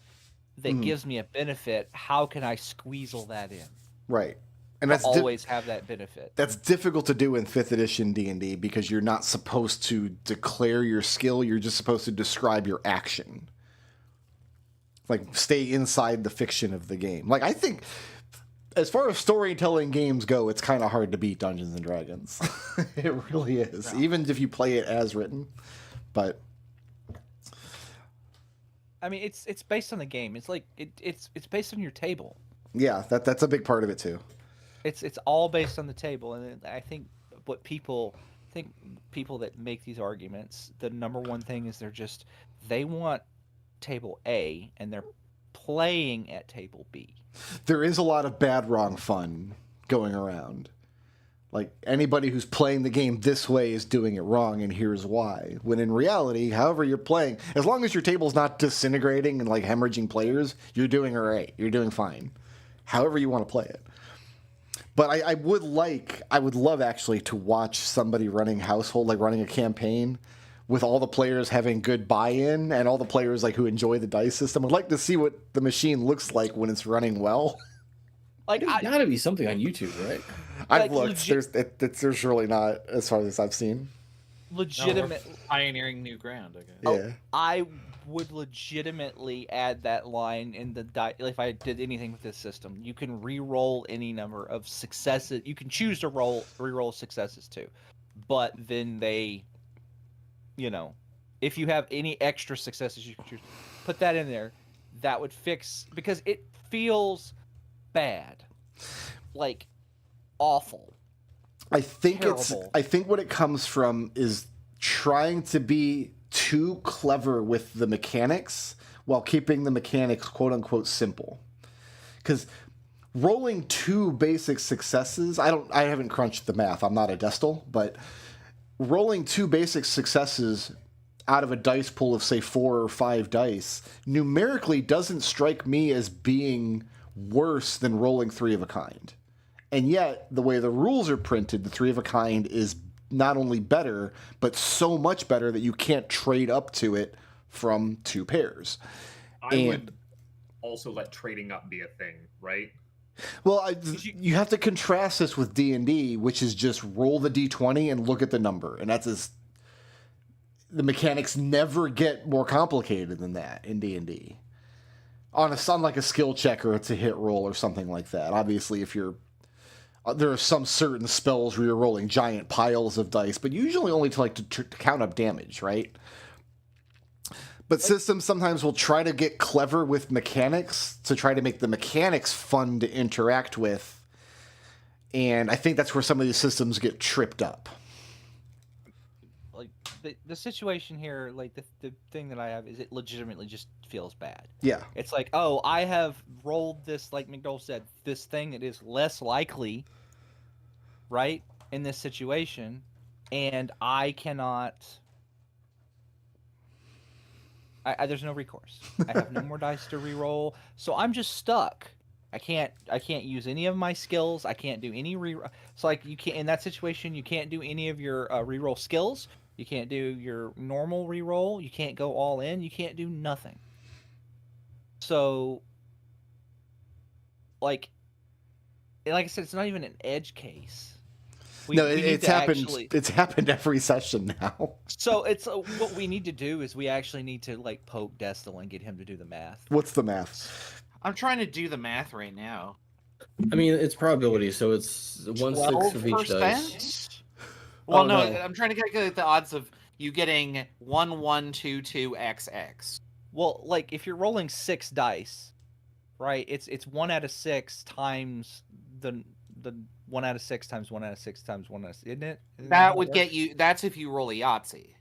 that gives me a benefit. How can I squeezle that in? Right. And To that's always have that benefit. that's difficult to do in 5th edition D&D because you're not supposed to declare your skill, you're just supposed to describe your action. Like, stay inside the fiction of the game. Like, I think, as far as storytelling games go, it's kind of hard to beat Dungeons and Dragons. It really is, even if you play it as written. But I mean, it's based on the game. It's like it's based on your table. yeah, that's a big part of it too. It's all based on the table, and I think people that make these arguments, the number one thing is they want table A and they're playing at table B. There is a lot of bad wrong fun going around. Like, anybody who's playing the game this way is doing it wrong, and here's why. When in reality, however you're playing, as long as your table's not disintegrating and like hemorrhaging players, you're doing all right. You're doing fine. However you want to play it. But I would love actually to watch somebody running Household, like running a campaign with all the players having good buy-in and all the players like who enjoy the dice system. I'd like to see what the machine looks like when it's running well. Like, There's got to be something on YouTube, right? I've Like, looked. There's really not, as far as I've seen. legitimate. Pioneering new ground. I guess. Yeah. I would legitimately add that line in the if I did anything with this system. You can re-roll any number of successes. You can choose to re-roll successes too, but then they, if you have any extra successes, you can choose. Put that in there. That would fix, because it feels bad, like awful. I think Terrible. I think what it comes from is trying to be too clever with the mechanics while keeping the mechanics quote unquote simple. Because rolling 2 basic successes, I haven't crunched the math. I'm not a Destal, but rolling 2 basic successes out of a dice pool of say 4 or 5 dice numerically doesn't strike me as being worse than rolling 3 of a kind. And yet, the way the rules are printed, the 3 of a kind is not only better, but so much better that you can't trade up to it from 2 pairs. I would also let trading up be a thing, right? Well, you have to contrast this with D&D, which is just roll the D20 and look at the number. And the mechanics never get more complicated than that in D&D. On like a skill check or it's a hit roll or something like that. Obviously, if you're there are some certain spells where you're rolling giant piles of dice, but usually only to count up damage, right? But systems sometimes will try to get clever with mechanics to try to make the mechanics fun to interact with. And I think that's where some of these systems get tripped up. Like the situation here, like the thing that I have is it legitimately just feels bad. Yeah. It's like, oh, I have rolled this, like McDowell said, this thing that is less likely, right, in this situation, and I cannot. There's no recourse. I have no more dice to re-roll, so I'm just stuck. I can't use any of my skills. I can't do any So like you can't in that situation. You can't do any of your re-roll skills. You can't do your normal re-roll. You can't go all in. You can't do nothing. So, like I said, it's not even an edge case. It's happened. It's happened every session now. So it's what we need to do is we actually need to like poke Destal and get him to do the math. What's the math? I'm trying to do the math right now. I mean, it's probability, so it's 1/6 of each dice. Well, Oh, no, no. I'm trying to calculate the odds of you getting 1122XX. Well, like if you're rolling 6 dice, right? It's 1 out of 6 times the 1 out of 6 times 1 out of 6 times 1 out of 6, isn't it? That would get you. That's if you roll a Yahtzee.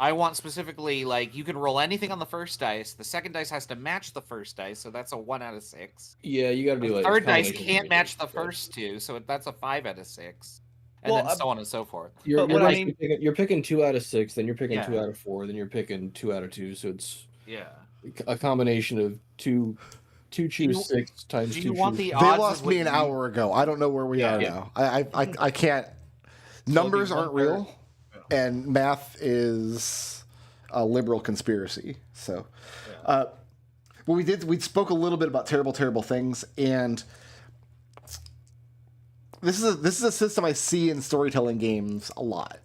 I want specifically like you can roll anything on the first dice. The second dice has to match the first dice, so that's a 1 out of 6. Yeah, you got to do The like third dice combination can't of match the dice. first 2, so that's a 5 out of 6, and Well, then so on and so forth. You're, But you're, what I like, mean- you're picking 2 out of 6, then you're picking Yeah. 2 out of 4, then you're picking 2 out of 2. So it's Yeah. a combination of two choose you- 6 times do 2 you want choose the They odds lost of me what an you- hour ago. I don't know where we are Yeah. now. I can't. Numbers one aren't real, and math is a liberal conspiracy. So, well, we spoke a little bit about terrible things, and this is a system I see in storytelling games a lot.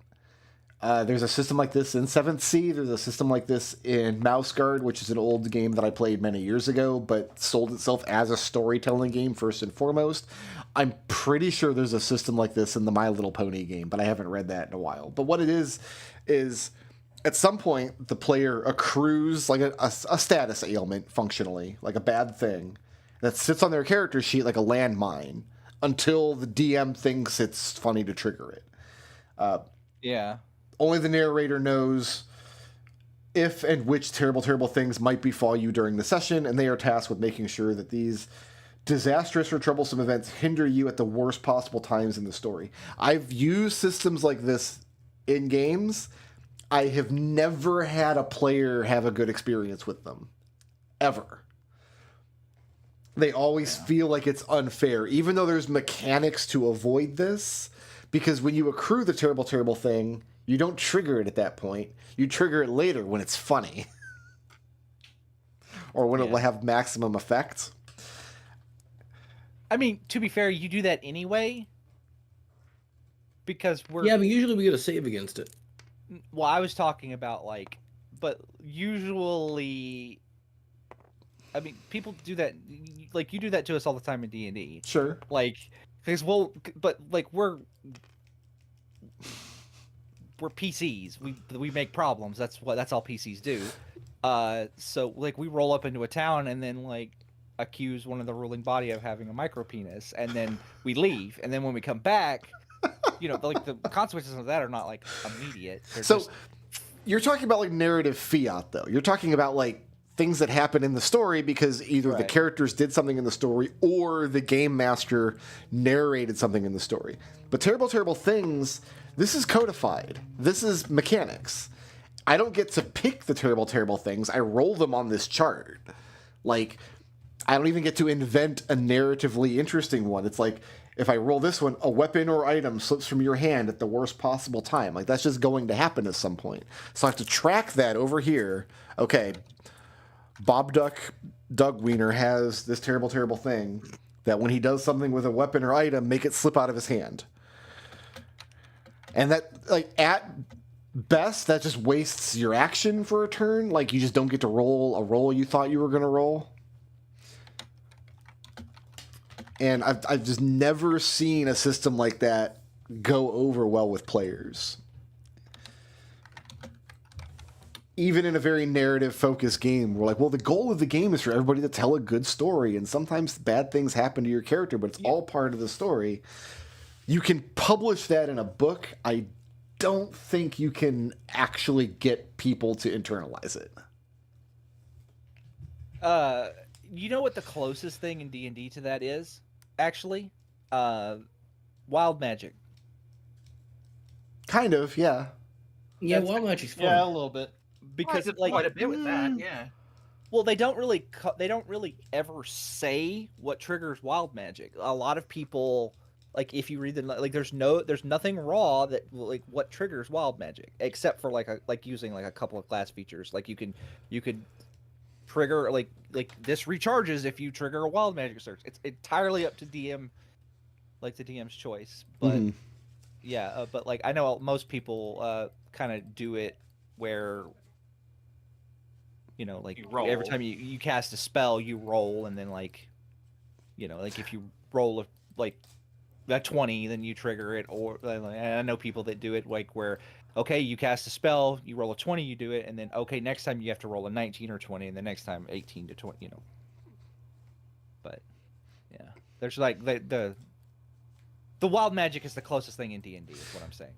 There's a system like this in 7th Sea. There's a system like this in Mouse Guard, which is an old game that I played many years ago, but sold itself as a storytelling game first and foremost. I'm pretty sure there's a system like this in the My Little Pony game, but I haven't read that in a while. But what it is at some point the player accrues like a status ailment functionally, like a bad thing, that sits on their character sheet like a landmine until the DM thinks it's funny to trigger it. Yeah. Only the narrator knows if and which terrible things might befall you during the session, and they are tasked with making sure that these disastrous or troublesome events hinder you at the worst possible times in the story. I've used systems like this in games. I have never had a player have a good experience with them. Ever. They always feel like it's unfair, even though there's mechanics to avoid this, because when you accrue the terrible thing, you don't trigger it at that point. You trigger it later when it's funny. Or when it will have maximum effect. I mean, to be fair, you do that anyway. Because we're... Yeah, but usually we get a save against it. Well, I was talking about, like... But usually... I mean, people do that... Like, you do that to us all the time in D&D. Sure. Like, because, well... But, like, we're PCs. We make problems. That's all PCs do. So like we roll up into a town and then like accuse one of the ruling body of having a micro penis, and then we leave. And then when we come back, you know, like the consequences of that are not like immediate. So you're talking about like narrative fiat, though. You're talking about like things that happen in the story because either the characters did something in the story or the game master narrated something in the story. But terrible things. This is codified. This is mechanics. I don't get to pick the terrible things. I roll them on this chart. Like, I don't even get to invent a narratively interesting one. It's like, if I roll this one, a weapon or item slips from your hand at the worst possible time. Like, that's just going to happen at some point. So I have to track that over here. Okay, Doug Wiener has this terrible thing that when he does something with a weapon or item, make it slip out of his hand. And that, like, at best, that just wastes your action for a turn. Like, you just don't get to roll a roll you thought you were going to roll. And I've just never seen a system like that go over well with players. Even in a very narrative-focused game, we're like, well, the goal of the game is for everybody to tell a good story, and sometimes bad things happen to your character, but it's all part of the story. You can publish that in a book. I don't think you can actually get people to internalize it. You know what the closest thing in D&D to that is? Actually, wild magic. Kind of, yeah. Yeah, wild magic's fun. Yeah, a little bit. Because I did like quite a bit with that, yeah. Well, they don't really ever say what triggers wild magic. A lot of people, like, if you read like there's nothing raw that like what triggers wild magic except for like using like a couple of class features. Like you could trigger like this recharges if you trigger a wild magic search. It's entirely up to DM, like the DM's choice. But but like I know most people kind of do it where, you know, like every time you cast a spell, you roll, and then like, you know, like if you roll a 20, then you trigger it. Or and I know people that do it like where, okay, you cast a spell, you roll a 20, you do it, and then okay, next time you have to roll a 19 or 20, and the next time 18 to 20, you know. But yeah, there's like the wild magic is the closest thing in D&D is what I'm saying.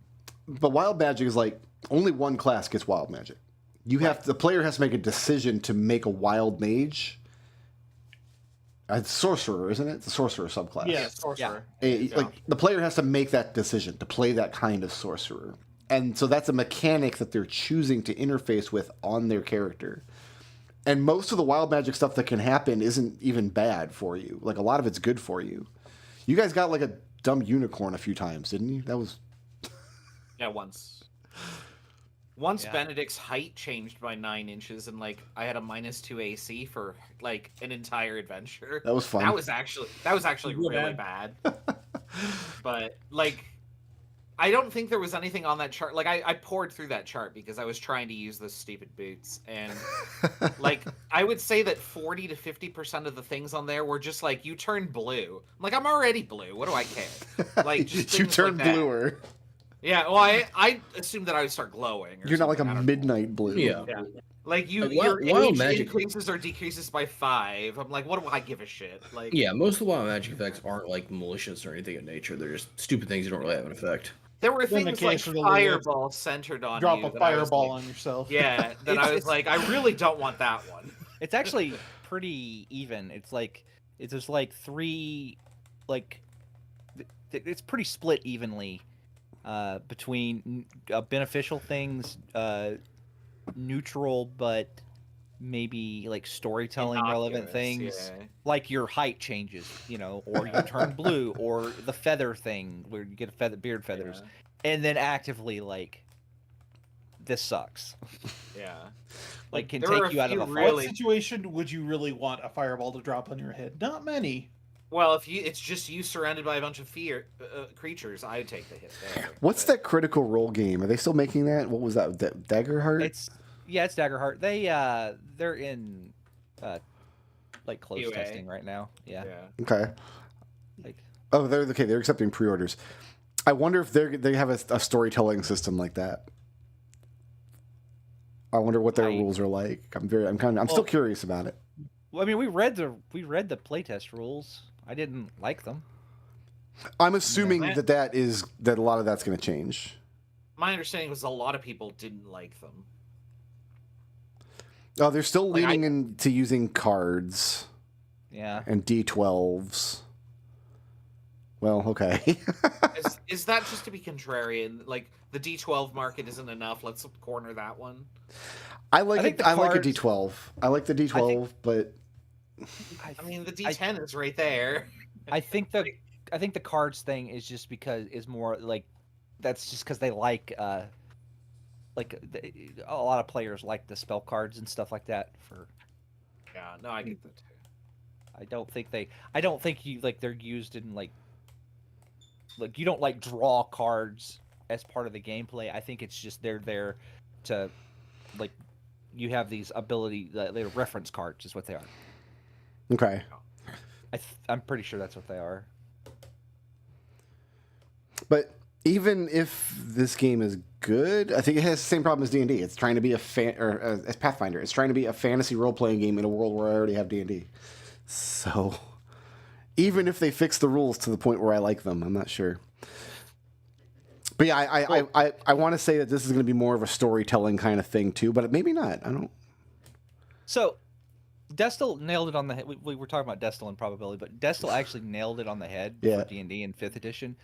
But wild magic is like only one class gets wild magic. The player has to make a decision to make a wild mage. It's sorcerer, isn't it? It's a sorcerer subclass. Yeah, sorcerer. Like the player has to make that decision to play that kind of sorcerer, and so that's a mechanic that they're choosing to interface with on their character. And most of the wild magic stuff that can happen isn't even bad for you. Like a lot of it's good for you. You guys got like a dumb unicorn a few times, didn't you? That was Yeah, once. Once Yeah. Benedict's height changed by 9 inches, and like I had a -2 AC for like an entire adventure. That was fun. That was actually Real really bad. But like, I don't think there was anything on that chart. Like I poured through that chart because I was trying to use those stupid boots, and like I would say that 40 to 50% of the things on there were just like, you turn blue. I'm like, I'm already blue. What do I care? Like just you things turn like that. bluer. Yeah, well, I assumed that I would start glowing. Or You're not like a something, I don't know. midnight blue. Yeah. Like Like, your wild age magic- increases or decreases by 5. I'm like, what do I give a shit? Like, Yeah, most of the wild magic effects aren't like malicious or anything in nature. They're just stupid things that don't really have an effect. there were Then things like occasionally fireball centered on Drop you. a that I was fireball like- on yourself. Yeah, that It's- I was it's- like, I really don't want that one. It's actually pretty even. It's like there's like 3, like it's pretty split evenly between beneficial things, neutral but maybe like storytelling relevant Innocuous, things, yeah. like your height changes, or you turn blue, or the feather thing where you get beard feathers, and then actively like this sucks. Yeah. Like can there were take a you out of few the What fight. really- situation would you really want a fireball to drop on your head? Not many. Well, if it's just you surrounded by a bunch of creatures, I would take the hit there. What's but- that Critical Role game? Are they still making that? What was that? Daggerheart? It's Daggerheart. They're in like close QA. testing right now. Yeah. Okay. Like Oh, they're okay. They're accepting pre-orders. I wonder if they have a storytelling system like that. I wonder what their I- rules are like. I'm still Well- curious about it. well, I mean, we read the playtest rules. I didn't like them. I'm assuming Yeah. that a lot of that's going to change. My understanding was a lot of people didn't like them. Oh, they're still Like, leaning into using cards Yeah. and D12s. Well, okay. Is that just to be contrarian? Like the D12 market isn't enough. Let's corner that one. I like I think it. the I like a cards- D12. I like the D12, but I mean, the D10 is right there. I think the cards thing is just because is more like that's just because they like a lot of players like the spell cards and stuff like that. For Yeah, no, I get that too. I don't think you like they're used in like you don't like draw cards as part of the gameplay. I think it's just they're there to like you have these ability they're reference cards is what they are. okay. I'm pretty sure that's what they are. But even if this game is good, I think it has the same problem as D&D. It's trying to be as Pathfinder. It's trying to be a fantasy role-playing game in a world where I already have D&D. So even if they fix the rules to the point where I like them, I'm not sure. But yeah, I want to say that this is going to be more of a storytelling kind of thing too, but maybe not. I don't. So, Destil nailed it on the head. We were talking about Destil and probability, but Destil actually nailed it on the head Yeah. for D&D in 5th edition.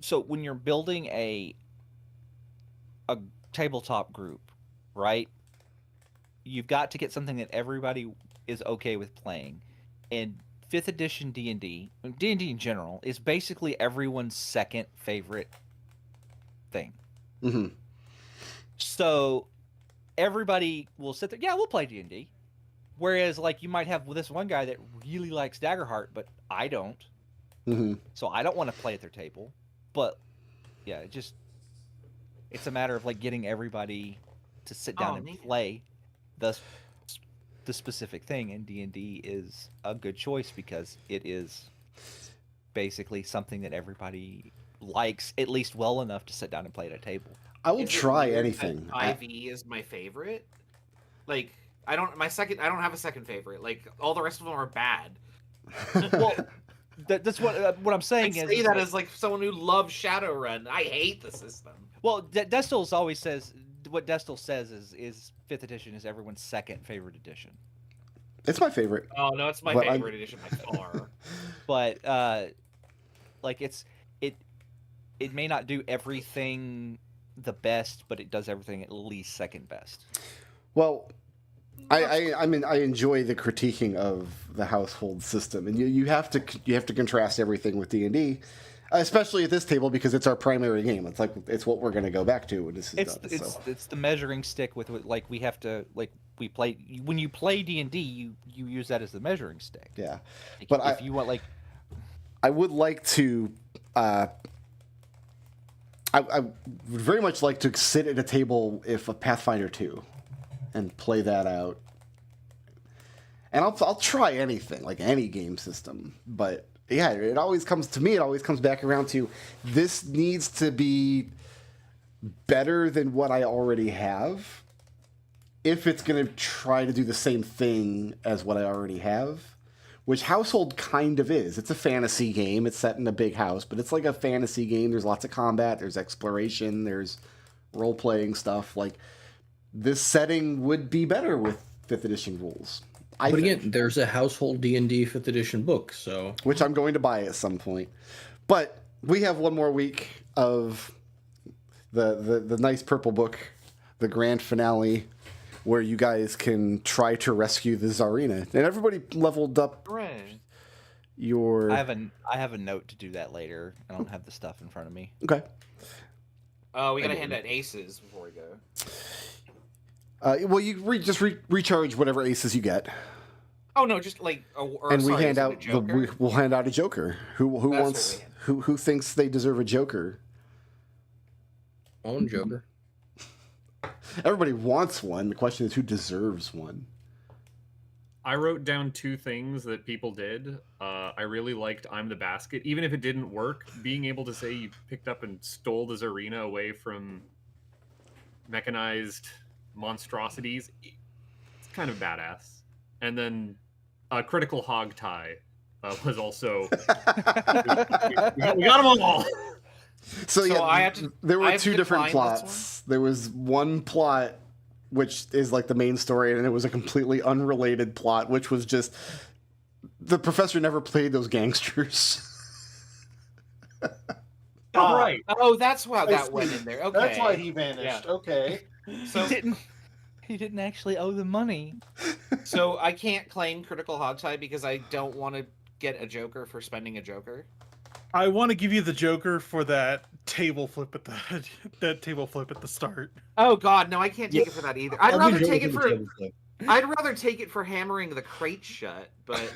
So, when you're building a tabletop group, right? You've got to get something that everybody is okay with playing. And 5th edition D&D in general, is basically everyone's second favorite thing. Mm-hmm. So everybody will sit there, yeah, we'll play D&D. Whereas like you might have this one guy that really likes Daggerheart, but I don't. Mm-hmm. So I don't want to play at their table. But yeah, it's a matter of like getting everybody to sit down and neat. play the specific thing, and D&D is a good choice because it is basically something that everybody likes at least well enough to sit down and play at a table. I will Is it try weird that anything. IV is my favorite. Like I don't have a second favorite. Like all the rest of them are bad. Well, that's what I'm I saying say is that like- as like someone who loves Shadowrun. I hate the system. well, Destil's always says what Destil says is 5th edition is everyone's second favorite edition. It's my favorite. Oh no, it's my But I'm- favorite edition by far. But like it may not do everything the best, but it does everything at least second best. Well, I mean I enjoy the critiquing of the household system, and you have to contrast everything with D&D. especially at this table because it's our primary game. It's like it's what we're going to go back to when this is It's done. So. it's the measuring stick with like we have to like we play when you play D&D you use that as the measuring stick. Yeah, Like, but if you want like I would like to. I would very much like to sit at a table if a Pathfinder 2 and play that out. And I'll try anything, like any game system. But yeah, it always comes back around to this needs to be better than what I already have if it's going to try to do the same thing as what I already have. Which Household kind of is. It's a fantasy game. It's set in a big house, but it's like a fantasy game. There's lots of combat. There's exploration. There's role-playing stuff. Like, this setting would be better with 5th edition rules. But again, there's a Household D&D 5th edition book, so... Which I'm going to buy at some point. But we have one more week of the nice purple book, the grand finale, where you guys can try to rescue the Tsarina. And everybody leveled up Hooray. your... I have a note to do that later. I don't have the stuff in front of me. Okay. Oh, we gotta hand out aces before we go. Well, you recharge whatever aces you get. Oh no, just like And we sorry, hand is it a out Joker? we'll hand out a Joker. Who That's wants what who thinks they deserve a Joker? Own Joker. Everybody wants one. The question is who deserves one. I wrote down 2 things that people did. I really liked I'm the Basket. Even if it didn't work, being able to say you picked up and stole the Tsarina away from mechanized monstrosities, it's kind of badass. And then Critical Hog Tie was also... we got them all! So yeah, I have to- there I were have to 2 different decline this plots. There was one plot which is like the main story, and it was a completely unrelated plot, which was just the professor never played those gangsters. All right. Oh, that's why I that see. went in there. Okay. That's why he vanished. Yeah. Okay. So, He didn't actually owe the money. so I can't claim Critical Hog Tie because I don't want to get a Joker for spending a Joker. I want to give you the Joker for that table flip at the start. Oh God, no, I can't take it for that either. I'd I'll rather do take Joker it for for. the table flip. I'd rather take it for hammering the crate shut, but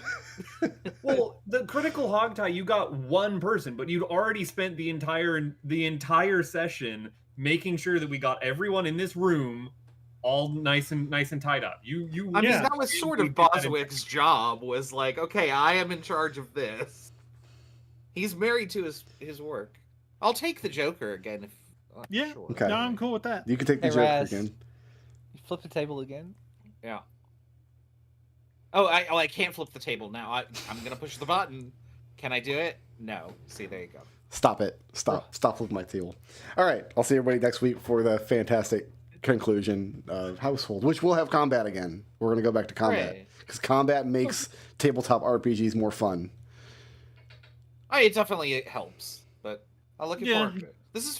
Well, the Critical Hog Tie, you got one person, but you'd already spent the entire session making sure that we got everyone in this room all nice and tied up. You I mean Yeah. that was sort of You did that in- Boswick's job. Was like, okay, I am in charge of this. He's married to his work. I'll take the Joker again. If Yeah. sure. Okay. No, I'm cool with that. You can take the Hey, Joker Raz. again. You flip the table again. Yeah. Oh, I can't flip the table now. I'm gonna push the button. Can I do it? No. See, there you go. Stop it. Stop flipping my table. All right. I'll see everybody next week for the fantastic conclusion of Household, which will have combat again. We're going to go back to combat Hooray. because combat makes tabletop RPGs more fun. It definitely helps, but I'm looking Yeah. forward to it. This is